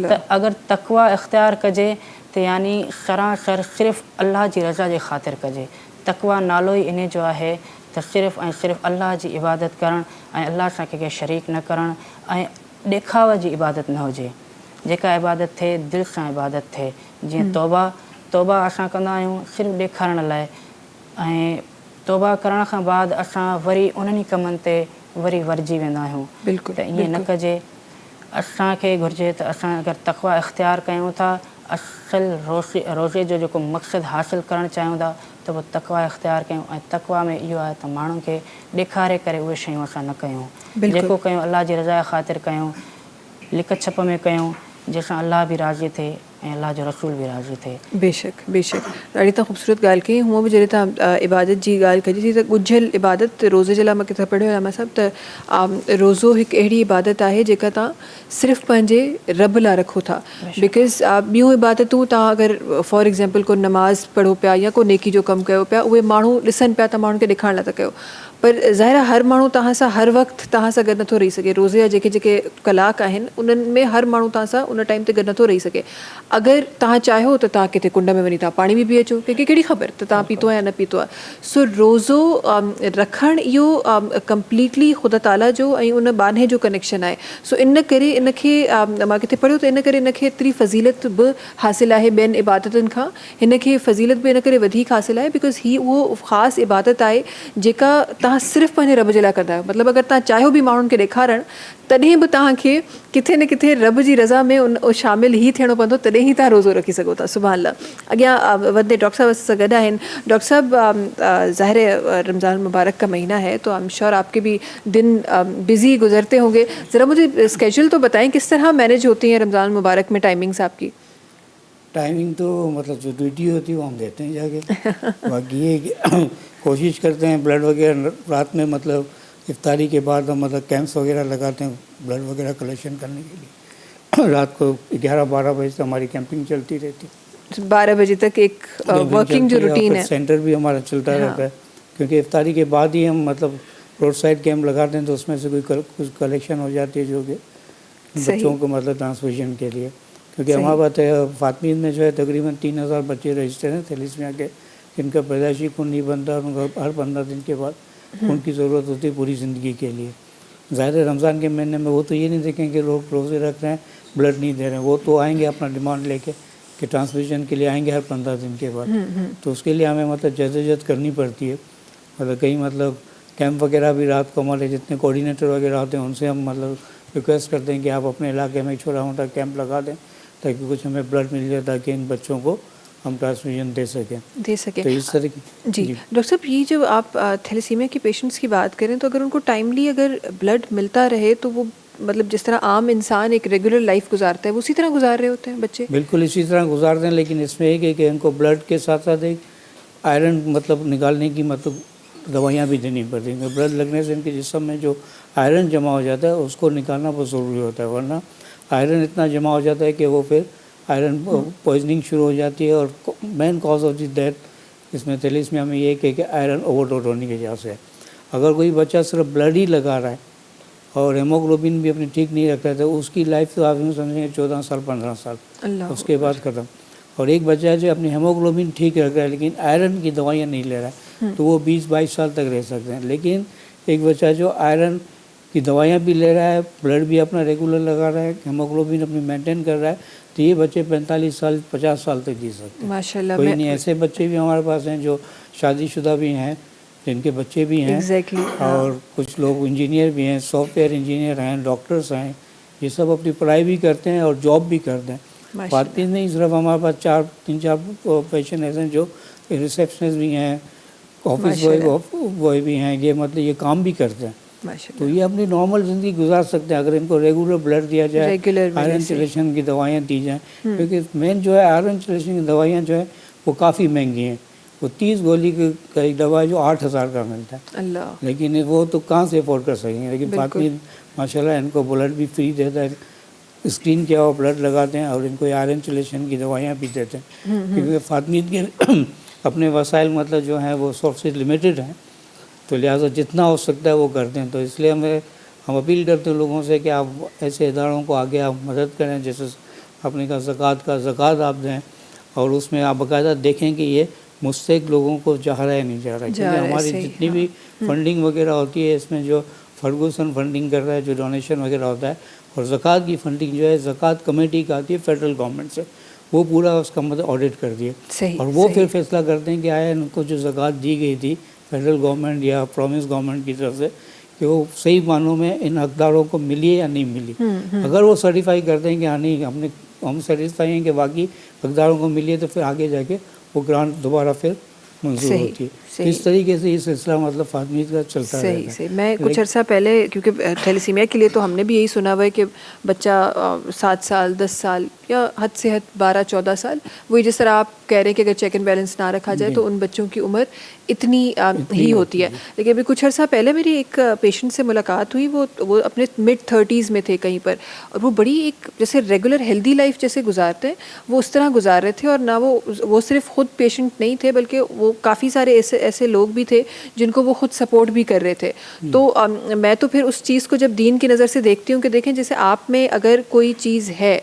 त अगरि तक़वा इख़्तियार कजे त यानी सरासर सिर्फ़ु अलाह जी रज़ा जे ख़ातिर कजे। तक़वा नालो ई इन जो आहे त सिर्फ़ु ऐं सिर्फ़ु अलाह जी इबादत करणु ऐं अलाह सां कंहिंखे शरीक न करणु ऐं ॾेखाव जी इबादत न हुजे, जेका इबादत थिए दिलि सां इबादत थिए। जीअं तौबा असां कंदा आहियूं सिर्फ़ु ॾेखारण लाइ, ऐं तौबा करण खां बाद असां वरी उन्हनि कमनि ते वरी वरिजी वेंदा आहियूं। त ईअं न कजे। असांखे घुरिजे त असां अगरि तक़वा इख़्तियार कयूं था, असल रोज़े जो जेको मक़सदु हासिलु करणु चाहियूं था त पोइ तक़वा इख़्तियार कयूं। ऐं तक़वा में इहो आहे त माण्हुनि खे ॾेखारे करे उहे शयूं असां न कयूं, जेको कयूं अलाह जी रज़ा ख़ातिर कयूं, लिख छप में कयूं, जंहिंसां अलाह बि राज़ी थिए ऐं अलाह जो रसूल बि राज़ी थिए। बेशक बेशक, ॾाढी तव्हां ख़ूबसूरत ॻाल्हि कई। हूअं बि जॾहिं तव्हां इबादत जी ॻाल्हि कई थी त ॻुझियल इबादत रोज़े जे लाइ मां किथे पढ़ियो आहे मां सभु त रोज़ो हिकु अहिड़ी इबादत आहे जेका तव्हां सिर्फ़ु पंहिंजे रब लाइ रखो था। बिकॉज़ ॿियूं इबादतूं तव्हां अगरि फॉर एग्ज़ाम्पल को नमाज़ पढ़ो पिया या को नेकी जो कमु कयो पिया, उहे माण्हू ॾिसनि पिया त माण्हुनि खे ॾेखारण लाइ था कयो, पर ज़ाहिर आहे हर माण्हू तव्हां सां हर वक़्तु तव्हां सां गॾु नथो रही सघे। रोज़े जा जेके जेके कलाक आहिनि उन्हनि में हर माण्हू तव्हां सां उन टाइम ते गॾु नथो रही सघे। अगरि तव्हां चाहियो त तव्हां किथे कुंड में वञी तव्हां पाणी बि पी अचो, कंहिंखे कहिड़ी ख़बर त तव्हां पीतो आहे या न पीतो आहे। सो रोज़ो रखणु इहो कंप्लीटली ख़ुदा ताला जो ऐं उन बाने जो कनेक्शन आहे। सो इन करे इनखे मां किथे पढ़ियो त इन करे इनखे एतिरी फ़ज़ीलत बि हासिलु आहे ॿियनि इबादतुनि खां। हिन खे फ़ज़ीलत बि इन करे वधीक हासिलु आहे बिकॉज़ हीअ उहो ख़ासि इबादत आहे जेका तव्हां सिर्फ़ु पंहिंजे रब जे लाइ कंदा आहियो। मतिलबु अगरि तव्हां चाहियो बि माण्हुनि खे ॾेखारणु, तॾहिं बि तव्हांखे किथे न किथे रब जी रज़ा में उन शामिलु ई थियणो पवंदो, तॾहिं ई तव्हां रोज़ो रखी सघो था। सुभाणे अल्लाह। अॻियां वधे डॉक्टर साहब सां गॾु आहिनि। डॉक्टर साहब, ज़ाहिर रमज़ान मुबारक का महीना है तो आई एम श्योर आपके भी दिन बिज़ी गुजरते होंगे, ज़रा मुझे स्केड्यूल तो बताएं किस तरह मैनेज होती हैं रमज़ान मुबारक में टाइमिंग्स आपकी? टाइमिंग तो मतलब जो ड्यूटी होती है वो हम देते हैं जाके। बाकी ये कोशिश करते हैं ब्लड वगैरह रात में, मतलब इफ्तारी के बाद हम मतलब कैंप्स वगैरह लगाते हैं ब्लड वगैरह कलेक्शन करने के लिए। रात को 11-12 बजे से हमारी कैंपिंग चलती रहती है। 12 बजे तक एक वर्किंग जो रूटीन है। सेंटर भी हमारा चलता रहता है, क्योंकि इफ्तारी के बाद ही हम मतलब रोड साइड कैंप लगाते हैं, तो उसमें से कुछ कलेक्शन हो जाती है जो कि बच्चों को मतलब ट्रांसफ्यूजन के लिए। क्योंकि हमारे पास फातमीद में जो है तकरीबन 3000 बच्चे रजिस्टर हैं थैलेसीमिया के, जिनका पैदाइशी खून नहीं बनता और उनको हर 15 दिन के बाद खून की ज़रूरत होती है पूरी ज़िंदगी के लिए। ज़ाहिर रमज़ान के महीने में वो तो ये नहीं देखें कि लोग रोज़े रख रहे हैं ब्लड नहीं दे रहे हैं, वो तो आएंगे अपना डिमांड लेके कि ट्रांसफ्यूजन के लिए आएंगे हर 15 दिन के बाद। तो उसके लिए हमें मतलब जद्दोजहद करनी पड़ती है। मतलब कहीं मतलब कैंप वगैरह भी रात को हमारे जितने कोऑर्डिनेटर वगैरह होते हैं उनसे हम मतलब रिक्वेस्ट करते हैं कि आप अपने इलाके में छोटा मोटा कैंप लगा दें, ताकि कुछ हमें ब्लड मिल जाए ताकि इन बच्चों को हम ट्रांसफ्यूजन दे सकें। तो इस तरह की जी डॉक्टर साहब, ये जो आप थैलेसीमिया के पेशेंट्स की बात करें तो अगर उनको टाइमली अगर ब्लड मिलता रहे तो वो मतलब जिस तरह आम इंसान एक रेगुलर लाइफ गुजारता है वो उसी तरह गुजार रहे होते हैं बच्चे? बिल्कुल इसी तरह गुजारते हैं, लेकिन इसमें एक है कि इनको ब्लड के साथ साथ एक आयरन मतलब निकालने की मतलब दवाइयाँ भी देनी पड़ती हैं। ब्लड लगने से इनके जिस्म में जो आयरन जमा हो जाता है उसको निकालना बहुत ज़रूरी होता है, वरना आयरन इतना जमा हो जाता है कि वो फिर आयरन पॉइजनिंग शुरू हो जाती है। और main cause of the death इसमें थैलेसीमिया में ये है कि आयरन ओवरडोज होने की वजह से है। अगर कोई बच्चा सिर्फ ब्लड ही लगा रहा है और हेमोग्लोबिन भी अपनी ठीक नहीं रखता है तो उसकी लाइफ तो आप समझेंगे 14 साल 15 साल, उसके बाद ख़त्म। और एक बच्चा है जो अपनी हेमोग्लोबिन ठीक रख रहा है लेकिन आयरन की दवाइयाँ नहीं ले रहा है तो वो 20-22 साल तक रह सकते हैं। लेकिन एक बच्चा जो आयरन की दवाइयाँ भी ले रहा है, ब्लड भी अपना रेगुलर लगा रहा है, हेमोग्लोबिन अपनी मेंटेन कर रहा है, तो ये बच्चे 45 साल 50 साल तक जी सकते हैं माशाल्लाह। कोई नहीं, ऐसे बच्चे भी हमारे पास हैं जो शादीशुदा भी हैं, जिनके बच्चे भी हैं और कुछ लोग इंजीनियर भी हैं, सॉफ्टवेयर इंजीनियर हैं, डॉक्टर्स हैं, ये सब अपनी पढ़ाई भी करते हैं और जॉब भी करते हैं। बात नहीं सिर्फ हमारे पास 3-4 पेशेंट ऐसे हैं जो रिसेप्शनिस्ट भी हैं, ऑफिस बॉय भी हैं, ये मतलब ये काम भी करते हैं। तो ये अपनी नॉर्मल ज़िंदगी गुजार सकते हैं अगर इनको रेगुलर ब्लड दिया जाए, आयरन चिलेशन की दवाइयाँ दी जाएँ। क्योंकि मेन जो है आयरन चिलेशन की दवाइयाँ जो है वो काफ़ी महंगी हैं। वो 30 गोली का एक दवा जो 8,000 का मिलता है अल्लाह, लेकिन वो तो कहाँ से अफोर्ड कर सकेंगे। लेकिन फातमी माशाल्लाह इनको ब्लड भी फ्री देता है, स्क्रीन किया हुआ ब्लड लगाते हैं और इनको आयरन चिलेशन की दवाइयाँ भी देते हैं। क्योंकि फातमी के अपने वसाइल मतलब जो हैं वो सोर्सेज लिमिटेड हैं, तो लिहाजा जितना हो सकता है वो करते हैं। तो इसलिए हम अपील करते हैं लोगों से कि आप ऐसे इदारों को आगे आप मदद करें, जैसे आपने कहा ज़कात आप दें और उसमें आप बाकायदा देखें कि ये मुस्तहिक लोगों को जा रहा है नहीं जा रहा है। क्योंकि हमारी जितनी भी फंडिंग वगैरह होती है इसमें जो फर्गूसन फंडिंग कर रहा है, जो डोनेशन वगैरह होता है, और ज़कात की फंडिंग जो है ज़कात कमेटी का आती है फेडरल गवर्नमेंट से, वो पूरा उसका मतलब ऑडिट कर दिए और वो फिर फैसला करते हैं कि आया इनको जो ज़कात दी गई थी फेडरल गवर्नमेंट या प्रोविंस गवर्नमेंट की तरफ से कि वो सही मानों में इन हकदारों को मिली है या नहीं मिली। अगर वो सर्टिफाई करते हैं कि हाँ नहीं हम सेटिस्फाई हैं कि बाकी हकदारों को मिली है, तो फिर आगे जाके वो ग्रांट दोबारा फिर मंजूर होती है। इस तरीके से ये सिलसिला मतलब फातमी का चलता रहता है। सही। मैं कुछ अर्सा पहले, क्योंकि थैलेसीमिया के लिए तो हमने भी यही सुना हुआ है कि बच्चा 7 साल 10 साल या हद से हद 12-14 साल, वही जिस तरह आप कह रहे हैं कि अगर चेक एंड बैलेंस ना रखा जाए तो उन बच्चों की उम्र इतनी ही होती है। लेकिन अभी कुछ अर्सा पहले मेरी एक पेशेंट से मुलाकात हुई, वो अपने मिड-30s में थे कहीं पर, और वो बड़ी एक जैसे रेगुलर हेल्दी लाइफ जैसे गुजारते हैं वो उस तरह गुजार रहे थे। और ना वो सिर्फ खुद पेशेंट नहीं थे बल्कि वो काफ़ी सारे ऐसे लोग भी थे जिनको वो खुद सपोर्ट भी कर रहे थे। तो मैं तो फिर उस चीज़ को जब दीन की नज़र से देखती हूँ कि देखें जैसे आप में अगर कोई चीज़ है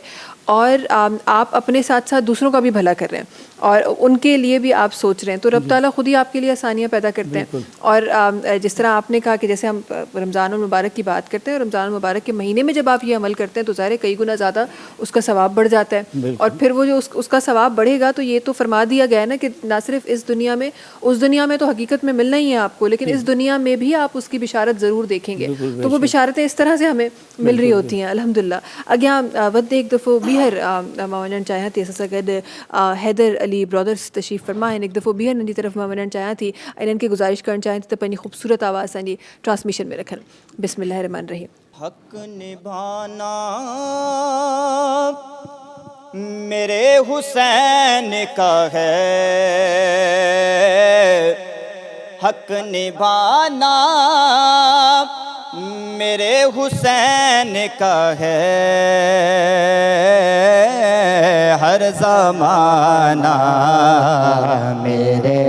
और आप अपने साथ साथ दूसरों का भी भला कर रहे हैं और उनके लिए भी आप सोच रहे हैं, तो रब ताला खुद ही आपके लिए आसानियाँ पैदा करते हैं। और जिस तरह आपने कहा कि जैसे हम रमज़ान मुबारक की बात करते हैं, और रमज़ान मुबारक के महीने में जब आप ये अमल करते हैं तो ज़ाहिर कई गुना ज़्यादा उसका सवाब बढ़ जाता है। और फिर वो जो उसका सवाब बढ़ेगा तो ये तो फरमा दिया गया है ना कि ना सिर्फ इस दुनिया में, उस दुनिया में तो हकीकत में मिलना ही है आपको, लेकिन इस दुनिया में भी आप उसकी बिशारत ज़रूर देखेंगे। तो वो बिशारतें इस तरह से हमें मिल रही होती हैं अल्हम्दुलिल्लाह। अग्या वद एक दफ़ो बीहर मावनण चाहियां थी असां सां गॾु हैदर अली ब्रदर्स तशरीफ़ फरमा आहिनि। हिकु दफ़ो बीहर जी तरफ़ मां वञणु चाहियां थी, इन्हनि खे गुज़ारिश करणु चाहियां थी त पंहिंजी ख़ूबसूरत आवाज़ असांजी ट्रांसमिशन में रखनि। बिस्मिल्लाहिर्रहमानिर्रहीम। हक निभाना मेरे हुसैन का है, हक निभाना मेरे हुसैन का है, हर ज़माना मेरे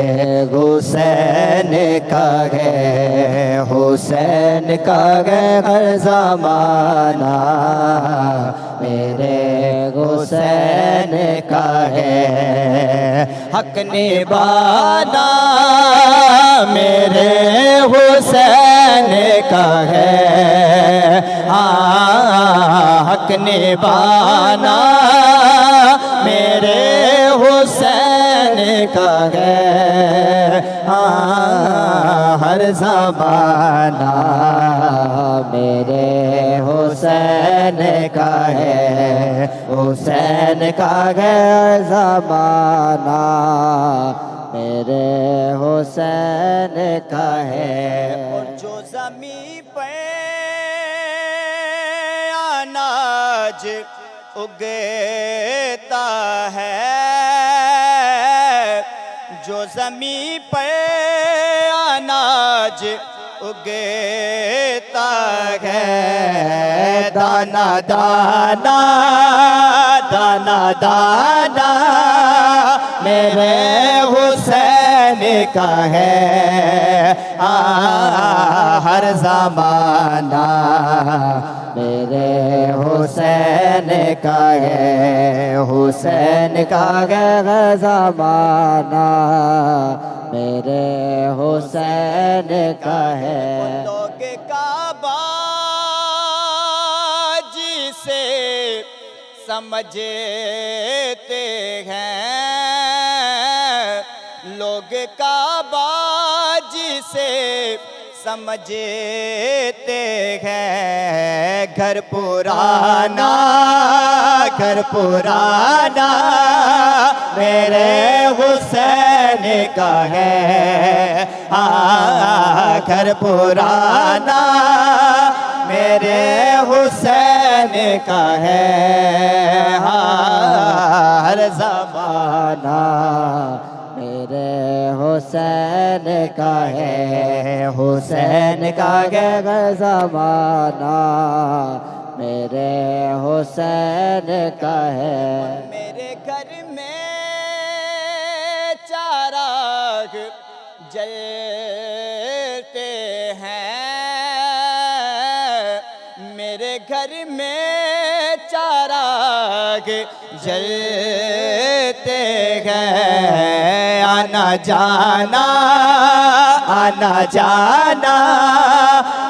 हुसैन का है, हुसैन का है, हर ज़माना मेरे हुसैन का है, हक निभाना मेरे हुसैन का है, हक निभाना मेरे हुसैन हुसैन का है हर ज़माना मेरे हुसैन का है हुसैन का है ज़माना मेरे हुसैन का है और जो ज़मीं पे अनाज उगता है जो ज़मीं पे अनाज उगता है दाना दाना दाना दाना मेरे हुसैन का है हर ज़माना मेरे हुसैन का है हुसैन का है ज़माना मेरे हुसैन का है लोग काबा जिसे समझते हैं लोग काबा जिसे समझते हैं घर पुराना मेरे हुसैन का है घर पुराना मेरे हुसैन का है हर ज़माना मेरे हुसैन का है हुसैन का है ज़माना मेरे हुसैन का है मेरे घर में चिराग जलते हैं मेरे घर में चिराग जलते हैं आना जाना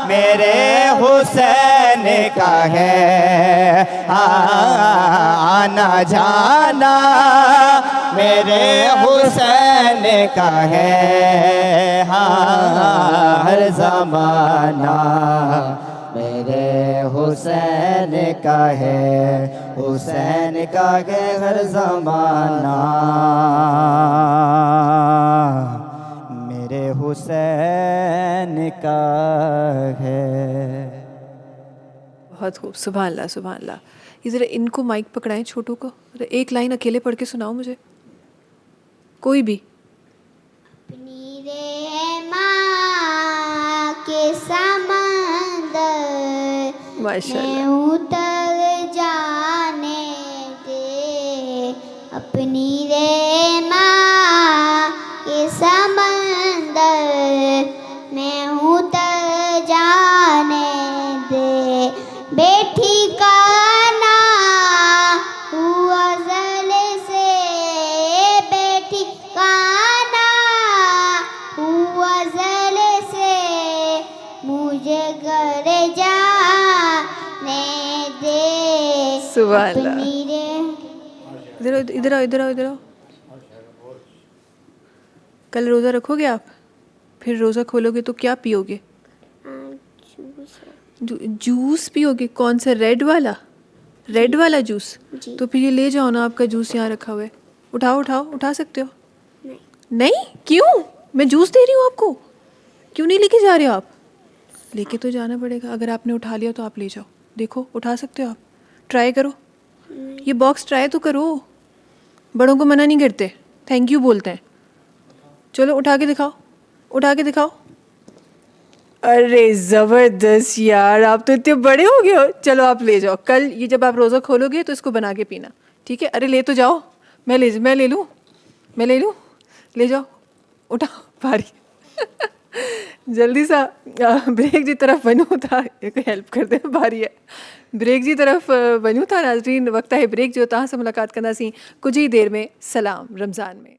मेरे हुसैन का है आना जाना मेरे हुसैन का है हर ज़माना मेरे हुसैन का है हुसैन का है हर ज़माना मेरे हुसैन का है बहुत खूब सुभान अल्लाह सुभान अल्लाह ये ज़रा इनको माइक पकड़ाएं छोटू को एक लाइन अकेले पढ़ के सुनाओ मुझे कोई भी अपनी रहमा के समंदर में उतर जाने दे अपनी रहमा के समंदर में उतर जाने दे बेटी का ना हुआ जल से बेटी का ना हुआ जल से मुझे घर जाने दे सुभान अल्लाह इधर आओ कल रोज़ा रखोगे आप फिर रोज़ा खोलोगे तो क्या पियोगे जूस पियोगे कौन सा रेड वाला जूस तो फिर ये ले जाओ ना आपका जूस यहाँ रखा हुआ है उठा सकते हो नहीं क्यों मैं जूस दे रही हूँ आपको क्यों नहीं लेके जा रहे हो आप लेके तो जाना पड़ेगा अगर आपने उठा लिया तो आप ले जाओ देखो उठा सकते हो आप ट्राई करो ये बॉक्स ट्राई तो करो बड़ों को मना नहीं करते थैंक यू बोलते हैं चलो उठा के दिखाओ अरे ज़बरदस्त यार आप तो इतने बड़े हो गए हो चलो आप ले जाओ कल ये जब आप रोज़ा खोलोगे तो इसको बना के पीना ठीक है अरे ले तो जाओ मैं ले लूँ ले जाओ उठाओ भारी जल्दी सा ब्रेक जी तरफ बनूँ था एक हेल्प कर दे भारी है ब्रेक जी तरफ बनूँ था नाज़रीन वक्त है ब्रेक जो तहां से मुलाकात करना सी कुछ ही देर में सलाम रमज़ान में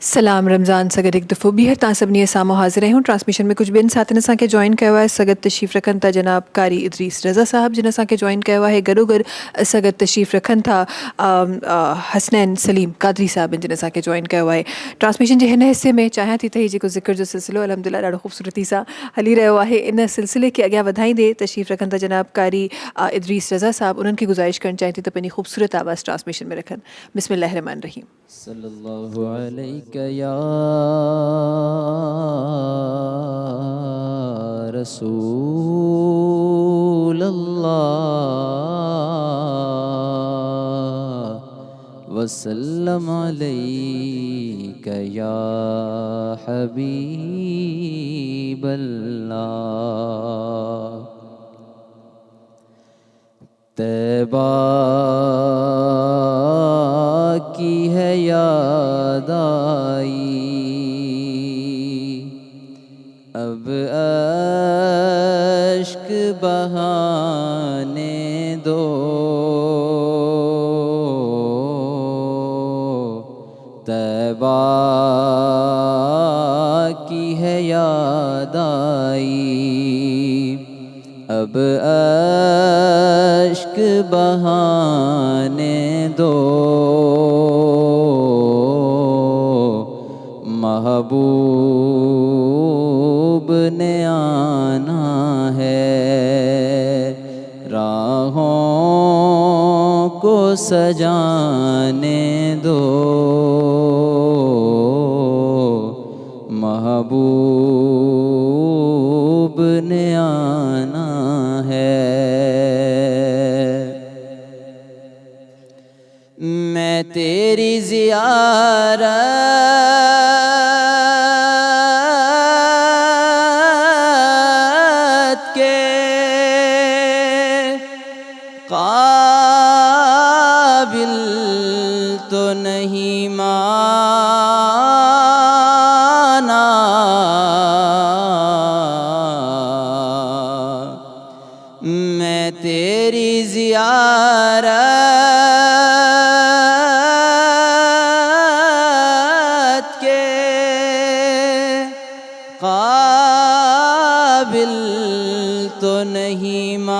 सलाम रमज़ान सगत एक दफ़ो ॿीहर तव्हां सभिनी साम्हूं हाज़िर आहियूं। ट्रांसमिशन में कुझु ॿियनि साथियुनि असांखे जॉइन कयो आहे। सगत तशरीफ़ रखनि था जनाब कारी इदरीस रज़ा साहब जिन असांखे जॉइन कयो आहे। गॾोगॾु सगत तशरीफ़ रखनि था हसनैन सलीम कादरी साहब जिन असांखे जॉइन कयो आहे। ट्रांसमिशन जे हिन हिसे में चाहियां थी त हीउ जेको ज़िक्र जो सिलसिलो अलहमदिल्ला ॾाढो ख़ूबसूरती सां हली रहियो आहे। इन सिलसिले खे अॻियां वधाईंदे तशरीफ़ रखनि था जनाब कारी इदरीस रज़ा साहब। उन्हनि खे गुज़ारिश करणु चाहियां थी त पंहिंजी ख़ूबसूरत आवाज़ ट्रांसमिशन में रखनि। बिस्मिल्लाहिर रहमानिर रहीम। सल्लल्लाहु अलैका या रसूल अल्लाह वसल्लम अलैका या हबीब अल्लाह। तैबा की है याद आई, अब अश्क बहाने दो। तैबा की है याद आई, अब अश्क बहाने दो। महबूब ने आना है, राहों को सजाने दो। महबूब ने आना है। मैं तेरी ज़ियारत के काबिल तो नहीं माना, मैं तेरी ज़ियारत के काबिल तो नहीं माना।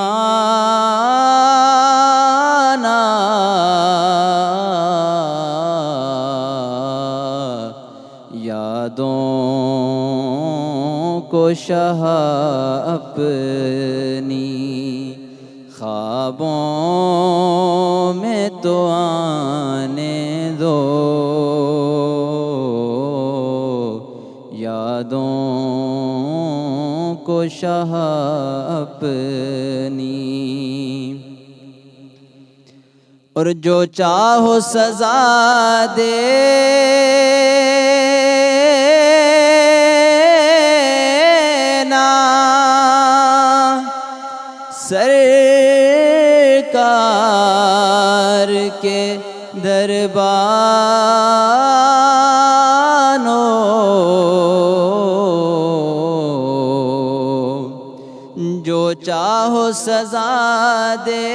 यादों को शाह अपनी ख्वाबों में तो आने दो। यादों को शाह अपनी, और जो चाहो सजा देना सरकार के दरबानों। जो चाहो सजा देना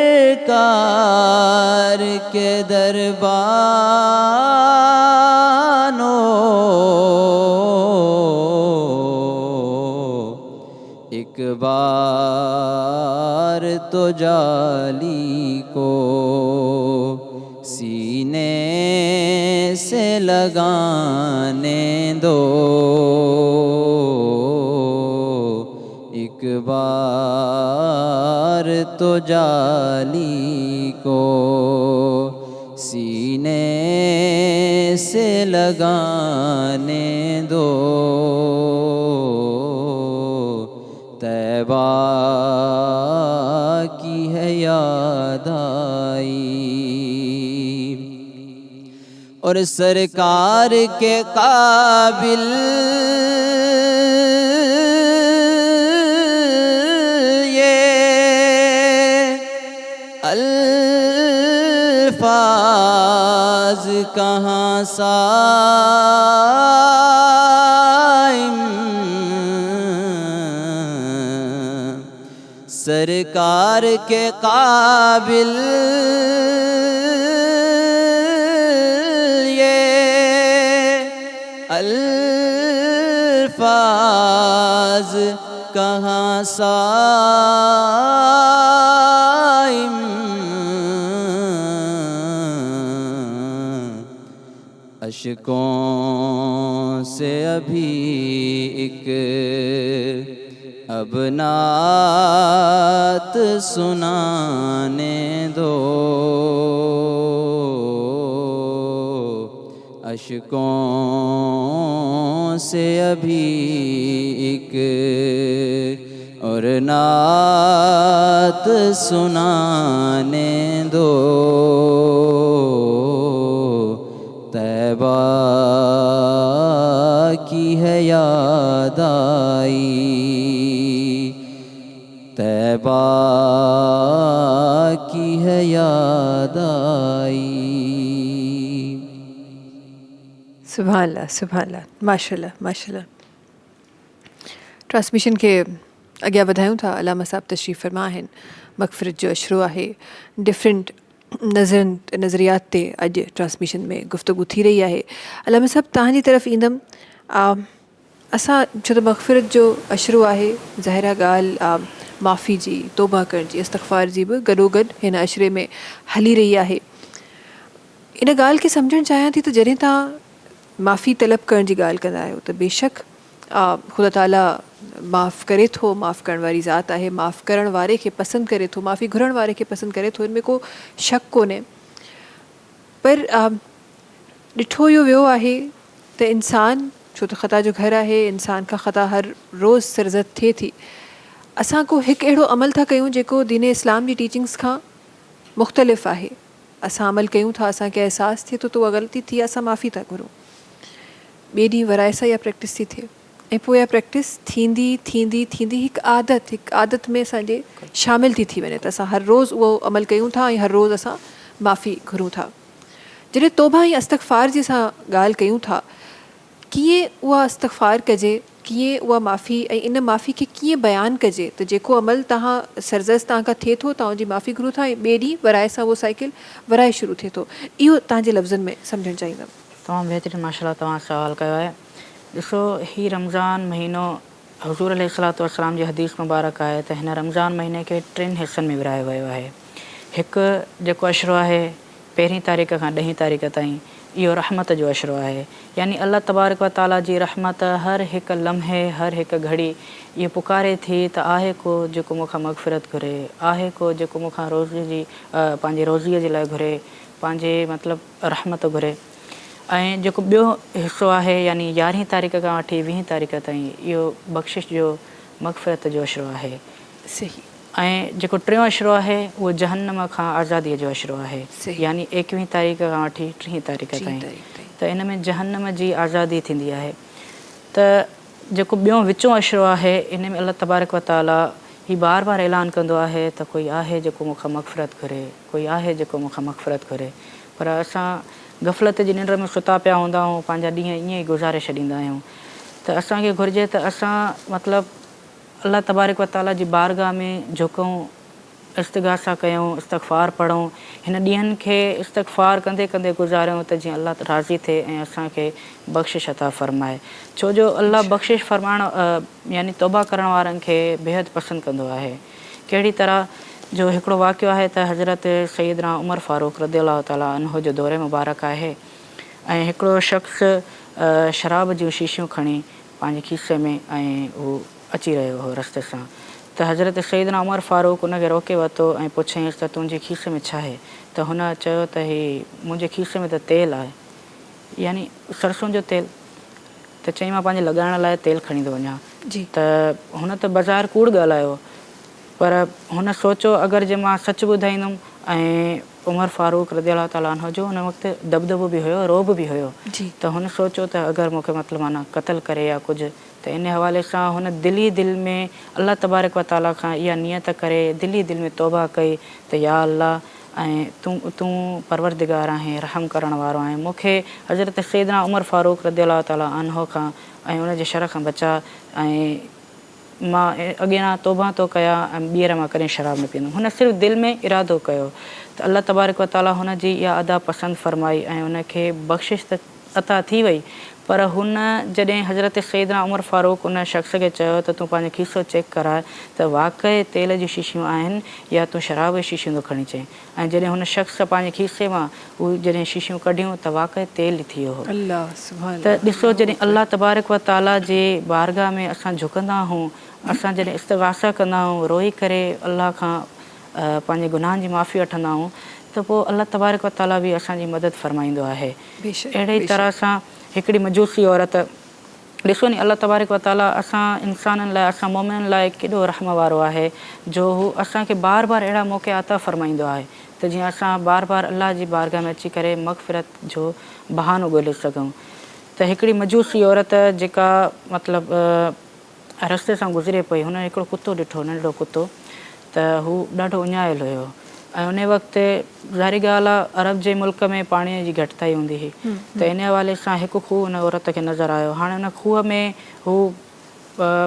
सरकार के दरबानों। एक बार तो जाली को सीने से लगाने दो। एक बार तो जाली को सीने से लगाने दो। तैबा की है याद आई, और सरकार के काबिल ये अल्फाज कहाँ साइम। سرکار کے قابل یہ الفاظ کہاں صائم اشکوں سے ابھی ایک اب نعت سنانے دو اشکوں سے ابھی ایک اور نعت سنانے دو طیبہ کی ہے یاد آئی طیبہ کی ہے یاد آئی. سبحان اللہ سبحان اللہ ماشاء اللہ ماشاء اللہ. ट्रांसमिशन खे अॻियां वधायूं था. अलामा साहिबु तशरीफ़ फ़रमा आहिनि. मग़फ़िरत जो अशरो आहे. डिफरेंट नज़रियात ते अॼु ट्रांसमिशन में गुफ़्तगू थी रही आहे. अलामा साहिबु तव्हांजी तरफ़ ईंदमि. असां छो त मग़फ़िरत जो अशरो आहे, ज़ाहिरा ॻाल्हि माफ़ी जी, तौबा करण जी, इस्तग़फ़ार जी बि गॾोगॾु हिन अशरे में हली रही आहे. इन ॻाल्हि खे सम्झणु चाहियां थी त जॾहिं तव्हां माफ़ी तलब करण जी ॻाल्हि कंदा आहियो त बेशक ख़ुदा ताला माफ़ करे थो, माफ़ करण वारी ज़ात आहे, माफ़ करण वारे खे पसंदि करे थो, माफ़ी घुरण वारे खे पसंदि करे थो, हिन में को शक कोन्हे. पर ॾिठो इहो वियो आहे त इंसान छो त ख़ता जो घर आहे, इंसान खां ख़ता हर रोज़ु सरज़द थिए थी. असां को हिकु अहिड़ो अमल था कयूं जेको दीन इस्लाम जी टीचिंग्स खां मुख़्तलिफ़ आहे. असां अमल कयूं था, असांखे अहसासु थिए थो त उहा ग़लती थी, असां माफ़ी था घुरूं. ॿिए ॾींहुं वराए सां इहा प्रैक्टिस थी थिए ऐं पोइ इहा प्रैक्टिस थींदी थींदी थींदी हिकु आदत में असांजे शामिलु थी वञे त असां हर रोज़ु उहो अमल कयूं था ऐं हर रोज़ु असां माफ़ी घुरूं था. जॾहिं तौबा ऐं इस्तग़फ़ार जी असां ॻाल्हि कयूं था, कीअं उहा इस्तग़फ़ार कजे, कीअं उहा माफ़ी ऐं इन माफ़ी खे कीअं बयानु कजे त जेको अमल तव्हां सरज़स तव्हां खां थिए थो, तव्हां जी माफ़ी घुरो था ऐं ॿिए ॾींहुं वराए सां उहो साइकिल वराए शुरू थिए थो. इहो तव्हांजे लफ़्ज़नि में सम्झणु चाहींदमि. तमामु बहितरीनु माशाअल्लाह तव्हां सवालु कयो आहे. ॾिसो, हीउ रमज़ान महीनो हुज़ूर अलैहिस्सलातु वस्सलाम जी हदीस मुबारक आहे त हिन रमज़ान महीने खे 3 हिसनि में विरायो वियो आहे. हिकु जेको अशरो आहे 1 तारीख़ खां 10 तारीख़ ताईं, इहो रहमत जो अशरो आहे. यानी अल्लाह तबारक व ताला जी रहमत हर हिकु लम्हे, हर हिकु घड़ी इहो पुकारे थी त आहे को जेको मूंखां मग़फ़िरत घुरे, आहे को जेको मूंखां रोज़ी जी पंहिंजे रोज़ीअ जे लाइ घुरे, पंहिंजे मतिलबु रहमत घुरे. ऐं जेको ॿियो हिसो आहे यानी 11 तारीख़ खां वठी 20 तारीख़ ताईं, इहो बख़्शिश जो मग़फ़िरत जो अशरो आहे. सही. ऐं जेको 3 अशरो आहे उहो जहन्नम खां आज़ादीअ जो अशरो आहे. यानी 21 तारीख़ खां वठी 30 तारीख़ ताईं. त इन में जहन्नम जी आज़ादी थींदी आहे. त जेको ॿियो विचों अशरो आहे, इन में अल्लाह तबारक व ताला ही बार बार ऐलान कंदो आहे त कोई आहे जेको मूंखां मग़फ़िरत घुरे, कोई आहे जेको मूंखां मग़फ़िरत घुरे. पर असां गफ़लत जी निंड में सुता पिया हूंदा आहियूं, पंहिंजा ॾींहं ईअं ई गुज़ारे छॾींदा आहियूं. त असांखे घुरिजे त असां मतिलबु अल्लाह तबारक व ताला जी बारगाह में झुकूं, इस्तिग़ासा कयूं, इस्तग़फ़ार पढ़ूं, हिन ॾींहंनि खे इस्तग़फ़ार कंदे कंदे गुज़ारियूं त जीअं अल्लाह राज़ी थिए ऐं असांखे बख़्शिश अता फ़रमाए. छो जो अल्लाह बख़्शिश फ़रमाइण यानी तौबा करण वारनि खे बेहद पसंदि कंदो आहे. कहिड़ी तरह जो हिकिड़ो वाक़ियो आहे त हज़रत सैयदना उमर फ़ारूक़ रज़ियल्लाहु ताला अन्हु जो दौरे मुबारक आहे ऐं हिकिड़ो शख़्स शराब जूं शीशियूं खणी पंहिंजे खीसे में ऐं हू अची रहियो हो रस्ते सां. त हज़रत सैयदना उमर फ़ारूक़ उनखे रोके वरितो ऐं पुछियईंसि त तुंहिंजे खीसे में छा आहे? त हुन चयो त हीउ मुंहिंजे खीसे में त तेल आहे, यानी सरसों जो तेल. त चईं मां पंहिंजे लॻाइण लाइ तेल खणी थो वञा. त हुन त बाज़ारि कूड़ ॻाल्हायो, पर हुन सोचियो अगरि जे मां सच ॿुधाईंदुमि ऐं उमर फ़ारूक़ रज़ियल्लाहु ताला अन्हु जो हुन वक़्तु दबदबो बि हुयो, रोब बि हुयो. त हुन सोचियो त अगरि मूंखे मतिलबु माना क़तल करे या कुझु, त इन हवाले सां हुन दिलि में अल्लाह तबारक व ताला खां इहा नियत करे दिलि में तौबा कई त या अल्लाह ऐं तूं परवरदिगार आहीं, रहम करण वारो आहीं, मूंखे हज़रत सैयदना उमर फ़ारूक़ रज़ियल्लाहु ताला अन्हु खां ऐं उनजे शर खां बचा ऐं मां अॻियां तौबा थो कयां ऐं ॿीहर मां कॾहिं शराब न पीअंदुमि। हुन सिर्फ़ु दिलि में इरादो कयो त अल्लाह तबारक व ताला हुन जी इहा अदा पसंदि फ़रमाई ऐं उनखे बख़्शिश त अता थी वई। पर हुन जॾहिं हज़रत सैयदना उमर फारूक उन शख़्स खे चयो त तूं पंहिंजो खीसो चेक कराए त वाक़ई तेल जी शीशियूं आहिनि या तूं शराब जी शीशियूं थो खणी अचें, ऐं जॾहिं हुन शख़्स पंहिंजे खीसे मां उहे जॾहिं शीशियूं कढियूं त वाक़ई तेल थी वियो हो। त ॾिसो, जॾहिं अल्लाह तबारक व ताला जे बारगाह में असां झुकंदा आहियूं, असां जॾहिं इस्तिग़ासा कंदा आहियूं, रोई करे अल्लाह खां पंहिंजे गुनाहनि जी माफ़ी वठंदा आहियूं, त पोइ अल्लाह तबारक व ताला बि असांजी मदद फ़रमाईंदो आहे। अहिड़े ई तरह सां हिकिड़ी मजूसी औरत, ॾिसो नी, अल्लाह तबारक व ताला असां इंसाननि लाइ, असां मोमिननि लाइ केॾो रहम वारो आहे जो हू असांखे बार बार अहिड़ा मौक़े अता फ़रमाईंदो आहे त जीअं असां बार बार अल्लाह जी बारगाह में अची करे मग़फ़िरत जो बहानो ॻोल्हे सघूं। त हिकिड़ी मजूसी औरत जेका मतिलबु रस्ते सां गुज़रे पई, हुन हिकिड़ो कुतो ॾिठो, नंढड़ो कुतो, त हू ॾाढो उञायल हुयो ऐं उन वक़्तु ज़ाहिरी ॻाल्हि आहे अरब जे मुल्क में पाणीअ जी घटिताई हूंदी हुई, त इन हवाले सां हिकु खूह हुन औरत खे नज़र आयो। हाणे हुन खूह में हू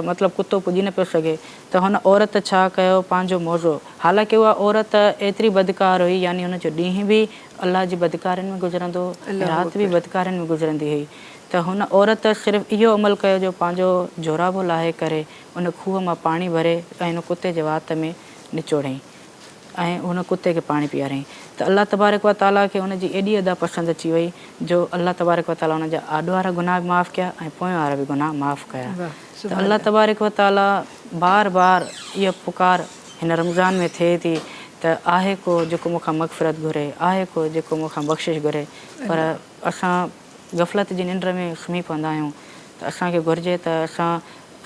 मतिलबु कुतो पुॼी न पियो सघे, त हुन औरत छा कयो, पंहिंजो मौज़ो, हालांकि उहा औरत एतिरी बदकार हुई, यानी हुनजो ॾींहुं बि अल्लाह जी बदकारियुनि में गुज़रंदो, राति बि बदकारियुनि में गुज़रंदी हुई, त हुन औरत सिर्फ़ु इहो अमल कयो जो पंहिंजो जोराबो लाहे करे उन खूह मां पाणी भरे ऐं हुन कुते जे वात में निचोड़ियईं ऐं हुन कुते खे पाणी पीआरियईं। त अल्लाह तबारक व ताला खे हुनजी एॾी अदा पसंदि अची वई जो अल्लाह तबारक व ताला हुनजा आॾो वारा गुनाह बि माफ़ु कया ऐं पोयां वारा बि गुनाह माफ़ु कया। त अल्लाह तबारक व ताला बार बार इहा पुकार हिन रमज़ान में थिए थी त आहे को जेको मूंखां मग़फ़िरत घुरे, आहे को जेको मूंखां बख़्शिश घुरे, पर असां ग़फ़लत जी निंड में सुम्ही पवंदा आहियूं। त असांखे घुरिजे त असां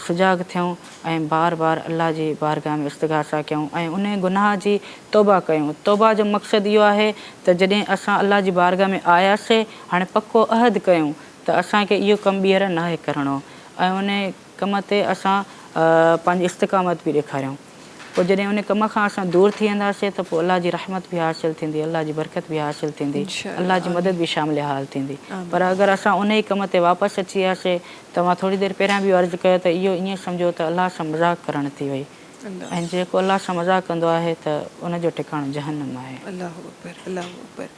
सुजाग थियूं ऐं बार बार अल्लाह जी बारगाह में इस्तिग़ासा कयूं ऐं उन गुनाह जी तौबा कयूं। तौबा जो मक़सदु इहो आहे त जॾहिं असां अल्लाह जी बारगाह में आयासीं, हाणे पको अहद कयूं त असांखे इहो कमु ॿीहर न आहे करिणो ऐं उन कम ते असां पंहिंजी इस्तिक़ामत बि ॾेखारियूं। पोइ जॾहिं उन कम खां असां दूरि थी वेंदासीं त पोइ अल्लाह जी रहमत बि हासिलु थींदी, अल्लाह जी बरकत बि हासिलु थींदी, अल्लाह जी मदद बि शामिल हाल थींदी। पर अगरि असां उन ई कम ते वापसि अची वियासीं त मां थोरी देरि पहिरियां बि अर्ज़ु कयो त इहो ईअं सम्झो त अल्लाह सां मज़ाक़ करणु थी वई, ऐं जेको अल्लाह सां मज़ाक़ कंदो आहे त उनजो ठिकाणो जहन्नम आहे। अल्लाहु अकबर, अल्लाहु अकबर।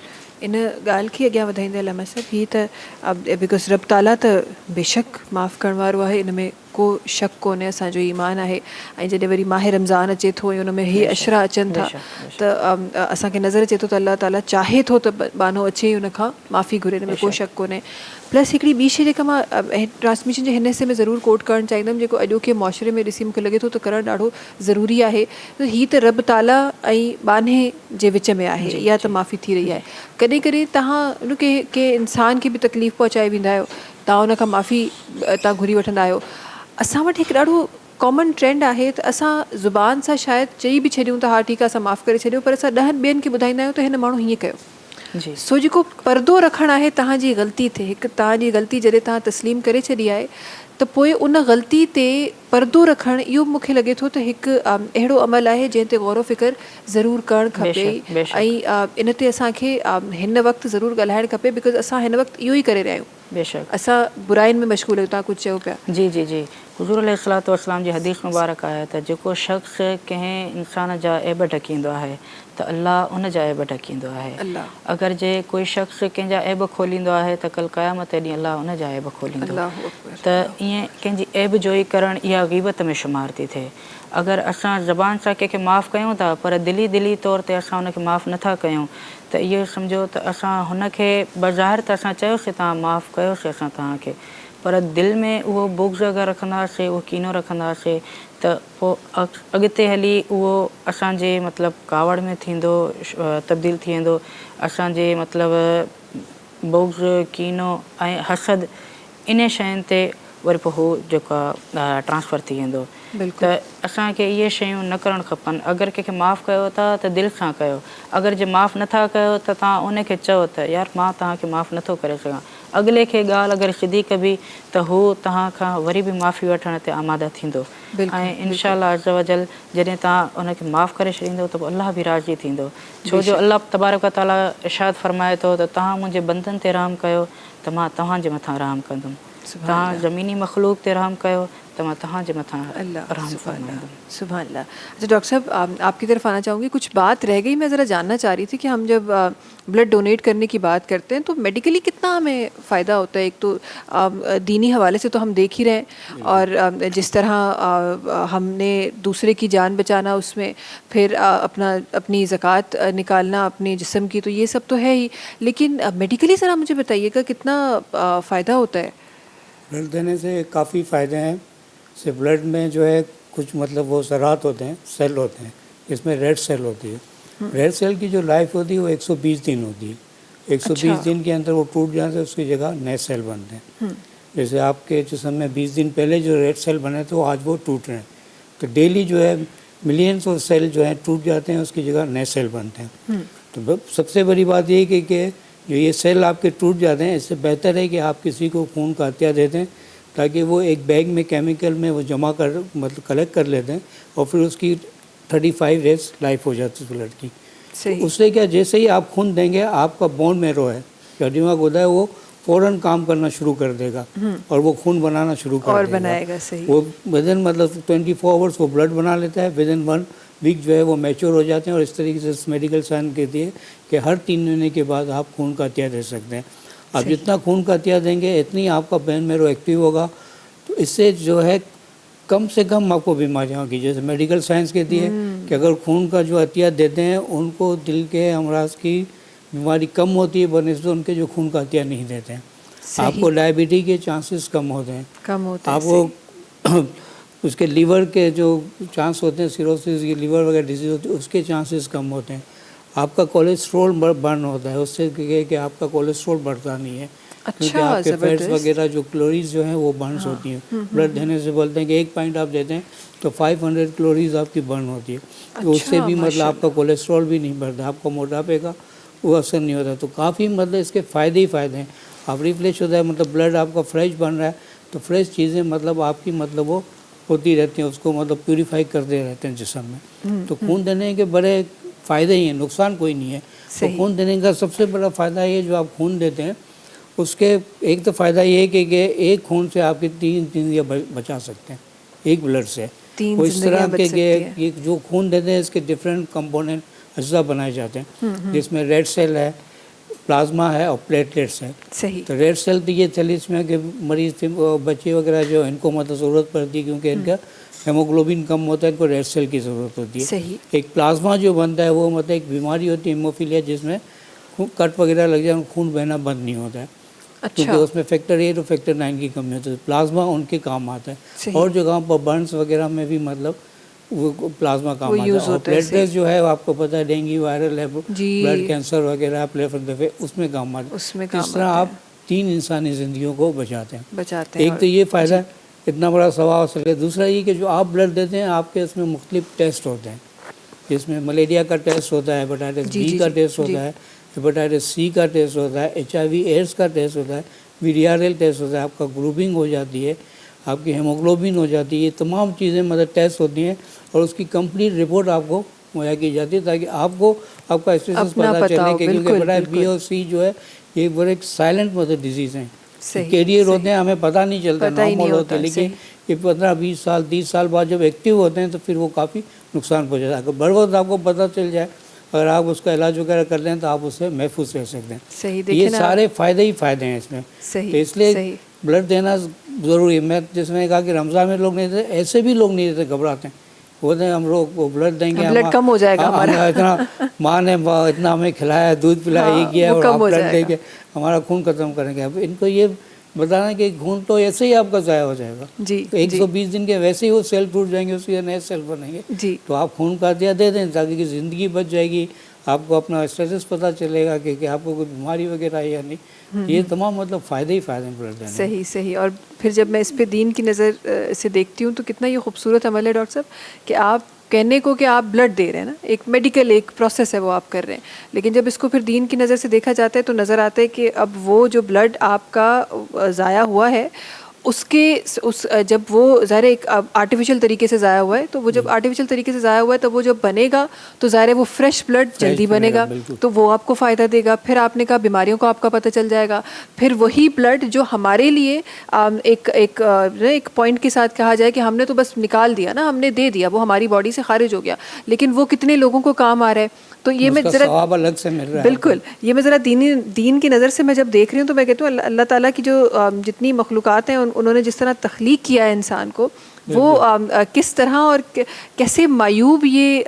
इन ॻाल्हि खे अॻियां वधाईंदे अलामा साहिब, हीअ त बिकॉज़ रब ताला त बेशक माफ़ु करण वारो आहे, इन में को शक कोन्हे, असांजो ईमान आहे। ऐं जॾहिं वरी माह रमज़ान अचे थो ऐं उन में हीअ अशरा अचनि था त असांखे नज़र अचे थो त अल्लाह ताला चाहे थो त बानो अचे उन खां माफ़ी घुरे, हिन में को शक कोन्हे। प्लस हिकिड़ी ॿी शइ जेका मां ट्रांसमिशन जे हिन हिसे में ज़रूरु कोट करणु चाहींदमि, जेको अॼोके मुआशिरे में ॾिसी मूंखे लॻे थो त करणु ॾाढो ज़रूरी आहे, त हीअ त रब ताला ऐं बाने जे विच में आहे, इहा त माफ़ी थी रही आहे। कॾहिं कॾहिं तव्हां उन के इंसान खे बि तकलीफ़ पहुचाए वेंदा आहियो, तव्हां उन खां माफ़ी तव्हां घुरी वठंदा आहियो। असां वटि हिकु ॾाढो कॉमन ट्रेंड आहे त असां ज़ुबान सां शायदि चई बि छॾियूं त हा ठीकु आहे असां माफ़ु करे छॾियूं, पर असां 10 ॿियनि खे ॿुधाईंदा आहियूं त हिन माण्हू हीअं कयो। सो जेको पर्दो रखणु आहे तव्हांजी ग़लती ते, हिकु तव्हांजी ग़लती जॾहिं तव्हां तस्लीम करे छॾी आहे त पोइ उन ग़लती ते पर्दो रखणु, इहो मूंखे लॻे थो त हिकु अहिड़ो अमल आहे जंहिं ते गौर फ़िक्र ज़रूरु करणु खपे ऐं इन ते असांखे हिन वक़्तु ज़रूरु ॻाल्हाइणु खपे, बिकॉज़ असां हिन वक़्तु इहो ई करे रहिया आहियूं, बेशक असां बुराइनि में मशगूल आहियूं। तव्हां कुझु चयो पिया? जी जी जी, हुज़ूर अलैहिस्सलातु वस्सलाम जी हदीस मुबारक आहे त जेको शख़्स कंहिं इंसान जा ऐब ढकींदो आहे त अल्लाह उन जा ऐब ढकींदो आहे। अगरि जे कोई शख़्स कंहिंजा ऐब खोलींदो आहे त कल क़यामत ॾींहुं अल्लाह उन जा ऐब खोलींदो। त ईअं कंहिंजी ऐब जोई करणु इहा ग़ीबत में शुमार थी थिए। अगरि असां ज़बान सां कंहिंखे माफ़ु कयूं था पर दिली तौर ते असां हुनखे माफ़ु नथा कयूं त इहो सम्झो त असां हुनखे बज़ाहिर त असां चयोसीं तव्हां माफ़ु कयोसीं असां तव्हांखे, पर दिलि में उहो बुग़्ज़ अगरि रखंदासीं, उहो कीनो रखंदासीं त पोइ अॻिते हली उहो असांजे मतिलबु कावड़ में थींदो, तब्दील थी वेंदो। असांजे मतिलबु बुग़्ज़, कीनो ऐं हसद इन शयुनि ते वरी पोइ हू जेको आहे ट्रांसफ़र थी वेंदो। त असांखे इहे शयूं न करणु खपनि। अगरि कंहिंखे माफ़ु कयो था त दिलि सां कयो, अगरि जे माफ़ु नथा कयो त तव्हां उनखे चओ त यार मां तव्हांखे माफ़ु नथो करे सघां। अॻिले खे ॻाल्हि अगरि सिधी कबी त हू तव्हां खां वरी बि माफ़ी वठण ते आमादा थींदो ऐं इनशा अल्लाह अज़्ज़ व जल जॾहिं तव्हां उनखे माफ़ु करे छॾींदो त पोइ अल्लाह बि राज़ी थींदो। छो जो अल्लाह तबारक व ताला इरशाद फ़रमाए थो त तव्हां मुंहिंजे बंदनि ते रहम कयो त मां तव्हांजे मथां रहम कंदुमि, तव्हां ज़मीनी मख़लूक ते रहम कयो त तमां तव्हांजे मथां अल्लाह रहम सुभान फरमाईंदुमि। अल्लाह सुभान अल्लाह। अच्छा डॉक्टर साहब, आपकी तरफ आना चाहूँगी। कुछ बात रह गई, मैं ज़रा जानना चाह रही थी कि हम जब ब्लड डोनेट करने की बात करते हैं तो मेडिकली कितना हमें फ़ायदा होता है। एक तो दीनी हवाले से तो हम देख ही रहे हैं, और जिस तरह हमने दूसरे की जान बचाना, उसमें फिर अपनी ज़कात निकालना अपने जिस्म की, तो ये सब तो है ही, लेकिन मेडिकली ज़रा मुझे बताइएगा कितना फ़ायदा होता है। ब्लड देने से काफ़ी फ़ायदे हैं। से ब्लड में जो है कुछ मतलब वो ज़रात होते हैं, सेल होते हैं, इसमें रेड सेल होती है। रेड सेल की जो लाइफ होती है वो 120 दिन होती है। 120 दिन के अंदर वो टूट जाने से उसकी जगह नए सेल बनते हैं। जैसे आपके जिस्म में 20 दिन पहले जो रेड सेल बने थे वो आज वो टूट रहे हैं, तो डेली जो है मिलियंस ऑफ सेल जो हैं टूट जाते हैं, उसकी जगह नए सेल बनते हैं। तो सबसे बड़ी बात ये कि जो ये सेल आपके टूट जाते हैं, इससे बेहतर है कि आप किसी को खून का अतिया दे दें, ताकि वो एक बैग में केमिकल में वो जमा कर मतलब कलेक्ट कर लेते हैं, और फिर उसकी 35 डेज लाइफ हो जाती है ब्लड की। तो उससे क्या, जैसे ही आप खून देंगे, आपका बोन मैरो है, जो दिमाग होता है, वो फ़ौरन काम करना शुरू कर देगा और वो खून बनाना शुरू कर देगा। बनाएगा। सही। वो विदिन मतलब 24 आवर्स वो ब्लड बना लेता है, विदिन 1 वीक जो है वो मैच्योर हो जाते हैं। और इस तरीके से मेडिकल साइंस कहती है कि हर 3 महीने के बाद आप खून का अतिया दे सकते हैं। आप जितना खून का अतिया देंगे, इतनी आपका बोन मैरो एक्टिव होगा, तो इससे जो है कम से कम आपको बीमारियाँ होगी। जैसे मेडिकल साइंस कहती है कि अगर खून का जो अतिया देते हैं, उनको दिल के अमराज की बीमारी कम होती है बनिस्बत उनके जो खून का अतिया नहीं देते हैं। आपको डायबिटीज के चांसेस कम होते हैं, आपको उसके लीवर के जो चांस होते हैं, सिरोसिस की लीवर वगैरह डिजीज होती है, उसके चांसेस कम होते हैं। आपका कोलेस्ट्रॉल बर्न होता है, उससे कि आपका कोलेस्ट्रॉल बढ़ता नहीं है। क्योंकि आपके फैट्स वगैरह जो कैलोरीज जो हैं वो बर्न होती हैं। ब्लड देने से बोलते हैं कि 1 पॉइंट आप देते हैं तो 500 कैलोरीज आपकी बर्न होती है। तो उससे भी मतलब आपका कोलेस्ट्रॉल भी नहीं बढ़ता, आपका मोटापे का वो असर नहीं होता। तो काफ़ी मतलब इसके फ़ायदे ही फ़ायदे हैं। आप रिफ्रेश होता है, मतलब ब्लड आपका फ्रेश बन रहा है, तो फ्रेश चीज़ें मतलब आपकी मतलब वो होती रहती हैं, उसको मतलब प्यूरीफाई करते रहते हैं जिस्म में। तो खून देने के बड़े फ़ायदे ही हैं, नुकसान कोई नहीं है। तो खून देने का सबसे बड़ा फ़ायदा ये, जो आप खून देते हैं उसके एक तो फ़ायदा ये है कि एक खून से आपके 3 जिंदगियाँ बचा सकते हैं, एक ब्लड से। वो इस तरह के ये जो खून देते हैं, इसके डिफरेंट कंपोनेंट अज्जा बनाए जाते हैं, जिसमें रेड सेल है, प्लाज्मा है और प्लेटलेट्स है। सही। तो रेड सेल तो ये थैलेसीमिया के मरीज बच्चे वगैरह जो इनको मतलब ज़रूरत पड़ती है, क्योंकि इनका हेमोग्लोबिन कम होता है, इनको रेड सेल की ज़रूरत होती है। सही। एक प्लाज्मा जो बनता है वो मतलब एक बीमारी होती है हीमोफीलिया, जिसमें कट वगैरह लग जाए, खून बहना बंद नहीं होता है। क्योंकि उसमें फैक्टर 8 और फैक्टर 9 की कमी होती है। प्लाज्मा उनके काम आता है। और जगह पर बर्न्स वगैरह में भी मतलब वो प्लाज्मा काम आता है। और प्लेटलेट्स जो है आपको पता है, डेंगू वायरल है, ब्लड कैंसर वगैरह प्लेटलेट उसमें काम आता है। इस तरह आप 3 इंसानी ज़िंदगियों को बचाते हैं। एक तो ये फ़ायदा है, इतना बड़ा सवाल है। दूसरा ये कि जो आप ब्लड देते हैं, आपके इसमें मुख्तलिफ टेस्ट होते हैं, जिसमें मलेरिया का टेस्ट होता है, हेपेटाइटिस बी का टेस्ट होता है, हेपेटाइटिस सी का टेस्ट होता है, HIV एड्स का टेस्ट होता है, VDRL टेस्ट होता है, आपका ग्रुपिंग हो जाती है, आपकी हेमोग्लोबिन हो जाती है। ये तमाम चीज़ें मतलब टेस्ट होती हैं और उसकी कंप्लीट रिपोर्ट आपको मुहैया की जाती है, ताकि आपको आपका स्टेटस पता चले कि क्योंकि हेपेटाइटिस बी और सी जो है ये बड़े साइलेंट मतलब डिजीज़ हैं, कैरियर होते हैं, हमें पता नहीं चलता, नॉर्मल होते हैं, लेकिन ये 15-20 साल 30 साल बाद जब एक्टिव होते हैं तो फिर वो काफ़ी नुकसान पहुँच जाता है। अगर बर वक्त आपको पता चल जाए, अगर आप उसका इलाज वगैरह कर लें, तो आप उससे महफूज रह सकते हैं। सही। ये सारे फ़ायदे ही फ़ायदे हैं इसमें। सही। तो इसलिए ब्लड देना ज़रूरी है। मैं जिसमें कहा कि रमज़ान में लोग नहीं देते, ऐसे भी लोग नहीं देते, घबराते हैं, बोलते हैं हम लोग वो ब्लड देंगे, ब्लड कम हो जाएगा हमारा, इतना माँ ने इतना हमें खिलाया, दूध पिलाया, ये किया, और आप ब्लड देंगे हमारा खून खत्म करेंगे। अब इनको ये बताना कि खून तो ऐसे ही आपका ज़ाया हो जाएगा जी। तो 120 दिन के वैसे ही वो सेल टूट जाएंगे, उसके नए सेल बनेंगे जी। तो आप खून का अतिया दे दें ताकि ज़िंदगी बच जाएगी, आपको अपना स्टेटस पता चलेगा कि आपको कोई बीमारी वगैरह है या नहीं। ये तमाम मतलब फ़ायदे ही फ़ायदे हैं ब्लड देने। सही सही। और फिर जब मैं इस पे दीन की नज़र से देखती हूँ तो कितना ये खूबसूरत अमल है डॉक्टर साहब, कि आप कहने को कि आप ब्लड दे रहे हैं ना, एक मेडिकल एक प्रोसेस है वो आप कर रहे हैं, लेकिन जब इसको फिर दीन की नज़र से देखा जाता है तो नज़र आता है कि अब वो जो ब्लड आपका ज़ाया हुआ है اس کے جب وہ ظاہر ایک آرٹیفیشیل طریقے سے ضائع ہوا ہے, تو وہ جب آرٹیفیشیل طریقے سے ضائع ہوا ہے تب وہ جب بنے گا تو ظاہر ہے وہ فریش بلڈ جلدی بنے گا, تو وہ آپ کو فائدہ دے گا. پھر آپ نے کہا بیماریوں کا آپ کا پتہ چل جائے گا. پھر وہی بلڈ جو ہمارے لیے ایک پوائنٹ کے ساتھ کہا جائے کہ ہم نے تو بس نکال دیا نا, ہم نے دے دیا, وہ ہماری باڈی سے خارج ہو گیا, لیکن وہ کتنے لوگوں کو کام آ رہا ہے. تو یہ میں ذرا الگ سے مل رہا ہے. بالکل, یہ میں ذرا دین کی نظر سے میں جب دیکھ رہی ہوں تو میں کہتی ہوں اللہ تعالیٰ کی جو جتنی مخلوقات ہیں انہوں نے جس طرح تخلیق کیا ہے انسان کو, وہ کس طرح اور کیسے معیوب یہ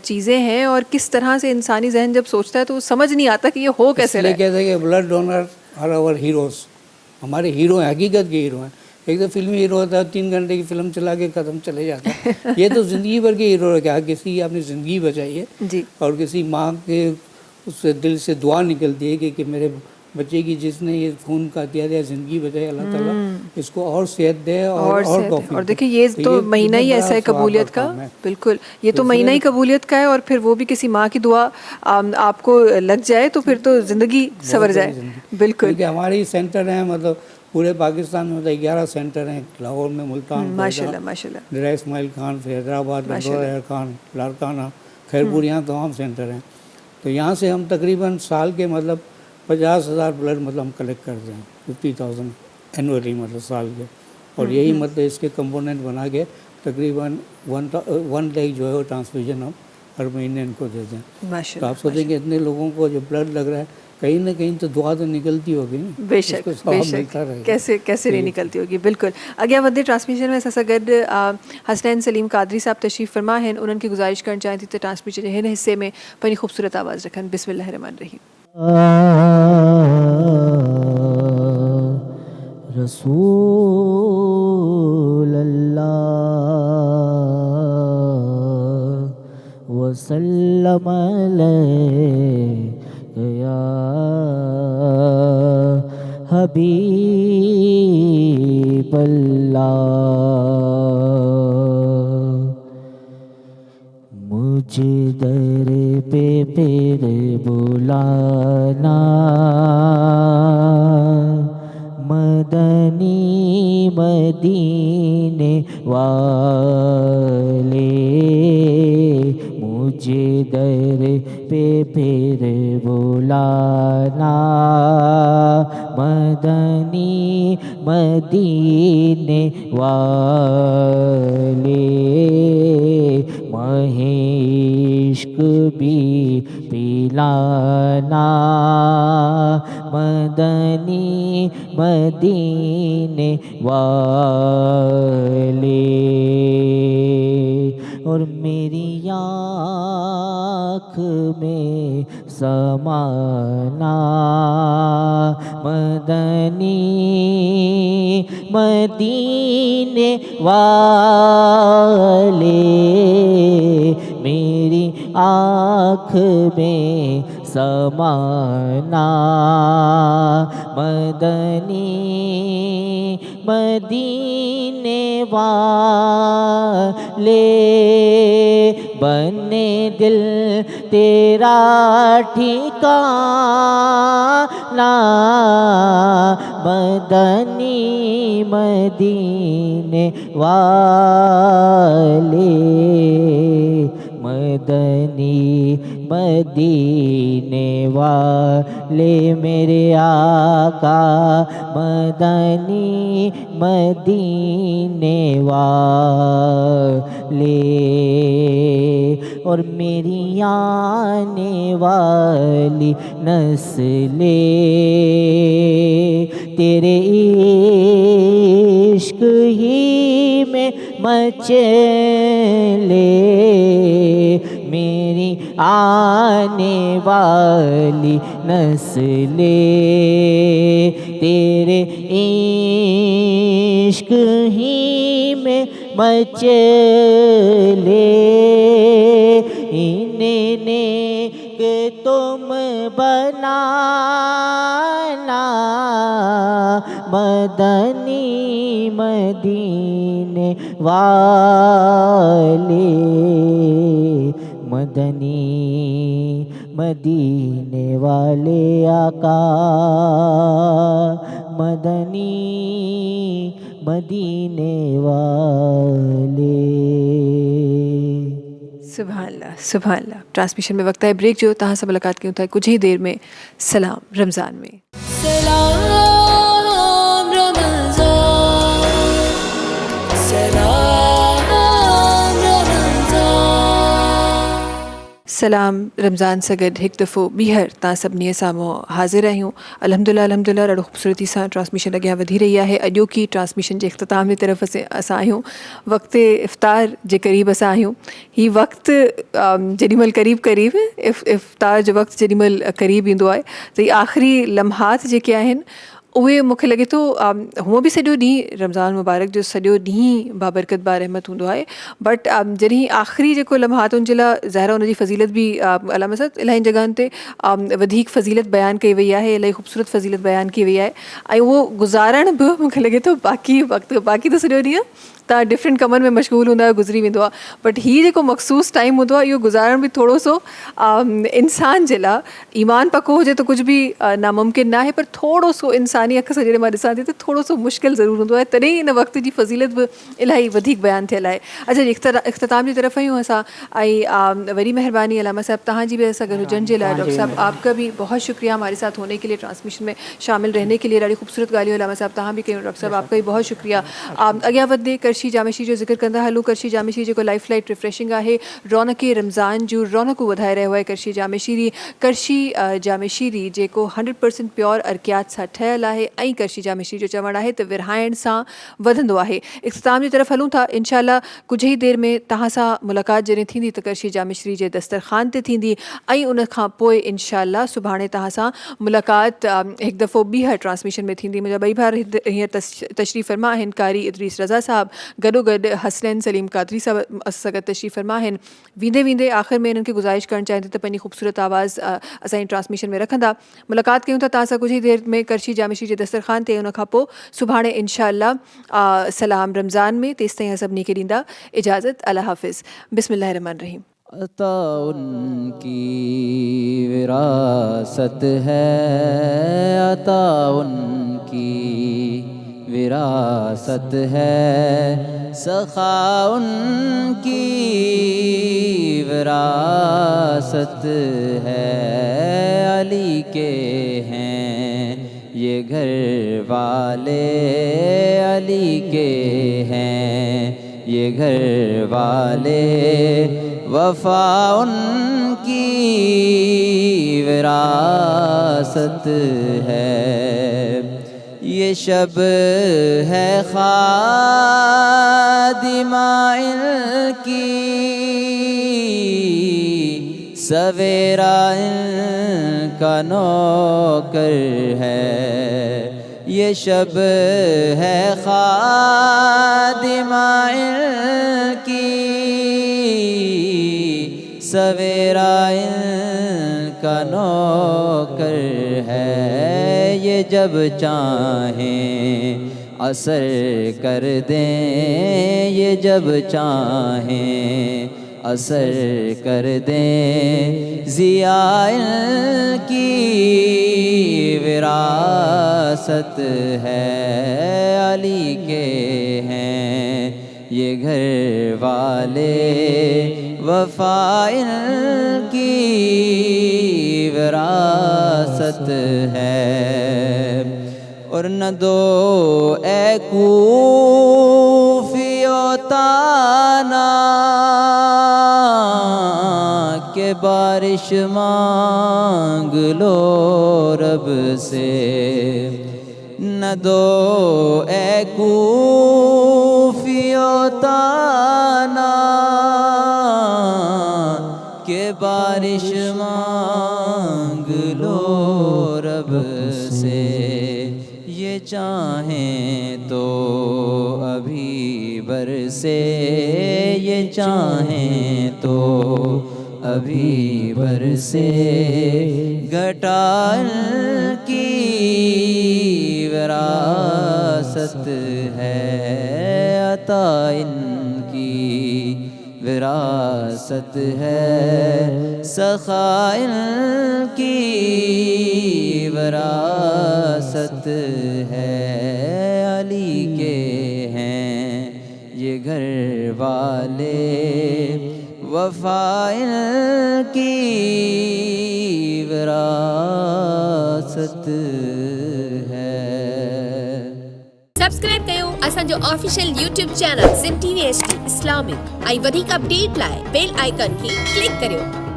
چیزیں ہیں, اور کس طرح سے انسانی ذہن جب سوچتا ہے تو وہ سمجھ نہیں آتا کہ یہ ہو کیسے رہا ہے. کہتے ہیں کہ blood donor are our heroes, ہمارے ہیرو ہیں, حقیقت کے ہیرو ہیں. ایک تو فلمی ہیرو ہوتا ہے 3 گھنٹے کی فلم چلا کے ختم چلے جاتا ہے. یہ تو زندگی بھر کے ہیرو ہے, کہ کسی کی آپ نے زندگی بچائی ہے جی, اور کسی ماں کے اس سے دل سے دعا نکلتی ہے کہ میرے بچے کی جس نے یہ خون کا دیا زندگی بچائے, اللہ تعالیٰ اس کو اور صحت دے اور دیکھیں یہ تو مہینہ ہی ایسا ہے قبولیت کا. بالکل, یہ تو مہینہ ہی قبولیت کا ہے, اور پھر وہ بھی کسی ماں کی دعا آپ کو لگ جائے تو پھر تو زندگی سنور جائے. بالکل, کیونکہ ہماری سینٹر ہیں, مطلب پورے پاکستان میں 11 سینٹر ہیں. لاہور میں ملتان, ماشاءاللہ, ڈیرہ اسماعیل خان, پھر حیدرآباد, بنڈور خان, لاڑکانہ, خیرپور, یہاں تمام سینٹر ہیں. تو یہاں سے ہم تقریباً سال کے مطلب 50,000 بلڈ مطلب ہم کلیکٹ کرتے ہیں, 50,000 اینولی مطلب سال کے. اور یہی مطلب اس کے کمپوننٹ بنا کے تقریباً 1 لاکھ جو ہے وہ ٹرانسفیوژن ہم ہر مہینے ان کو دیتے ہیں. تو آپ سوچیں کہ اتنے لوگوں کو جو بلڈ لگ رہا ہے, کہیں نہ کہیں تو دعا تو نکلتی ہوگی نا. بے شک, بے شک, کیسے نہیں نکلتی ہوگی. بالکل. اگیا ودے ٹرانسمیشن میں سسا گڈ حسنین سلیم قادری صاحب تشریف فرما ہیں, انہوں کی گزارش کرنا چاہتی تھی ٹرانسمیشن ہن حصے میں پنی خوبصورت آواز رکھن. بسم اللہ الرحمن الرحیم. رسول اللہ وسلم علیک یا حبیب اللہ. مجھے در پہ پھر بلانا مدنی مدینے والے, مجھے در پہ پھر بلانا مدنی مدینے والے. ماہ عشق بھی پلانا مدنی مدینے والے. اور میری آنکھ میں سمانا مدنی مدینے والے. میری آنکھ میں سمانا مدنی مدینے والے. بنے دل تیرا ٹھکانا مدنی مدینے والے. مدنی مدینے والے میرے آقا مدنی مدینے والے. اور میری آنے والی نسلیں تیرے عشق ہی میں مچلے. میری آنے والی نسلیں تیرے عشق ہی میں مچلے. انہیں نیک تم بنانا مدنی مدینے والے. مدنی مدینے والے آقا مدنی مدینے والے. سبحان اللہ. ٹرانسمیشن میں وقت ہے بریک جو تہاں سے ملاقات کی ہوتا ہے کچھ ہی دیر میں. سلام رمضان میں. سلام رمضان سگڈ ایک دفعہ بیہر تا سبنی سامو حاضر آहियूं. الحمدللہ ॾाढो ख़ूबसूरती सां ट्रांसमिशन अॻियां वधी रही आहे. अॼोकी ट्रांसमिशन जे इख़्तिताम जी तरफ़ असां आहियूं. वक़्त इफ़्तार जे क़रीब असां आहियूं. हीउ वक़्तु जेॾीमहिल क़रीब इफ़्तार जो वक़्तु जेॾीमहिल क़रीब ईंदो आहे त हीअ आख़िरी लम्हात जेके आहिनि उहे मूंखे लॻे थो हूअं बि सॼो ॾींहुं रमज़ान मुबारक जो सॼो ॾींहुं बाबरकत बारहमत हूंदो आहे, बट जॾहिं आख़िरी जेको लम्हात उन जे लाइ ज़ाहिर हुनजी फ़ज़ीलत बि अलामा साहब इलाही जॻहनि ते वधीक फ़ज़ीलत बयानु कई वई आहे, इलाही ख़ूबसूरत फ़ज़ीलत बयानु कई वई आहे. ऐं उहो गुज़ारण बि मूंखे लॻे थो बाक़ी वक़्तु बाक़ी त सॼो ॾींहुं तव्हां डिफरेंट कमनि में मशगूल हूंदा आहियो, गुज़री वेंदो आहे, बट हीअ जेको मख़सूस टाइम हूंदो आहे इहो गुज़ारण बि थोरो सो इंसान जे लाइ ईमान पको हुजे त कुझु बि नामुमकिन न आहे, पर थोरो सो इंसानी अख सां जॾहिं मां ॾिसां थी त थोरो सो मुश्किल ज़रूरु हूंदो आहे. तॾहिं इन वक़्त जी फ़ज़ीलत बि इलाही वधीक बयानु थियल आहे. अच्छा इख़्तिताम जी तरफ़ आहियूं असां. ऐं वरी महिरबानी अलामा साहब तव्हांजी भी असां गॾु हुजण जे लाइ. डॉक्टर साहब आपका भी बहुत शुक्रिया हमारे साथ होने के लिए, ट्रांसमिशन में शामिल रहने के लिए. ॾाढी ख़ूबसूरत ॻाल्हियूं अलामा साहब तव्हां बि कयूं. डॉक्टर साहब आपका भी बहुत शुक्रिया. अॻियां वधंदे करशी जामे मशीर जो ज़िक्र कंदा हलूं. करशी जामे मशीर जेको लाइफ लाइट रिफ्रेशिंग आहे, रौनक रमज़ान जूं रौनकूं वधाए रहियो आहे. करशी जामे शीरी जेको 100% प्योर अर्कियात सां ठहियलु आहे ऐं करशी जामे शीर जो चवणु आहे त विरहाइण सां वधंदो आहे. इख़्तिताम जी तरफ़ हलूं था. इंशाअल्लाह कुझु ई देरि में तव्हां सां मुलाक़ात जॾहिं थींदी त करशी जामे शीरी जे दस्तरख़ान ते थींदी ऐं उन खां पोइ इंशाअल्लाह सुभाणे तव्हां सां मुलाक़ात हिकु दफ़ो ॿीहर ट्रांसमिशन में थींदी. मुंहिंजा ॿई भाउर हींअर तशरीफ़ फरमा आहिनि. कारी इदरीस रज़ा साहब गॾोगॾु हसनैन सलीम कादरी साहब असां गॾु तशरीफ़ फरमा आहिनि. वेंदे आख़िर में इन्हनि खे गुज़ारिश करणु चाहिंदी त पंहिंजी ख़ूबसूरत आवाज़ असांजी ट्रांसमिशन में रखंदा. मुलाक़ात कयूं था तव्हां सां कुझु ई देरि में करशी जामे शीर जे दस्तरख़ान ते. उन खां पोइ सुभाणे इंशाअल्लाह सलाम रमज़ान में. तेसि ताईं सभिनी खे ॾींदा इजाज़त. अल्लाह हाफ़िज़. बिस्मिल्लाहिर रहमानिर रहीम. अता उनकी विरासत है, अता उनकी विरासत है, सखा उनकी विरासत है. अली के हैं ये घर वाले, अली के हैं ये घर वाले, वफा उनकी विरासत है. ये शब है खादिमा इनकी, सवेरा इनका नौकर है. ये शब है खादिमा इनकी, सवेरा इनका नौकर है. ये जब चाहें असर कर दें, ये जब चाहें असर कर दें. ज़िया इनकी विरासत है, अली के हैं ये घर वाले, वफा इनकी विरासत है. और न दो ए कूफियो ताना के बारिश मांग लो रब से. न दो ए कूफियो ताना के बारिश मांग लो रब से. ये चाहें तो अभी बरसे, ये चाहें तो अभी बरसे. घटा की विरासत है, अता इनकी विरासत है, सखा इनकी विरासत है. अली के گھر والے وفا ان کی وراثت ہے. سبسڪرائب कयो असांजो official YouTube channel SIM TV HD Islamic ऐं वधीक अपडेट लाइ बेल आइकन खे क्लिक करियो.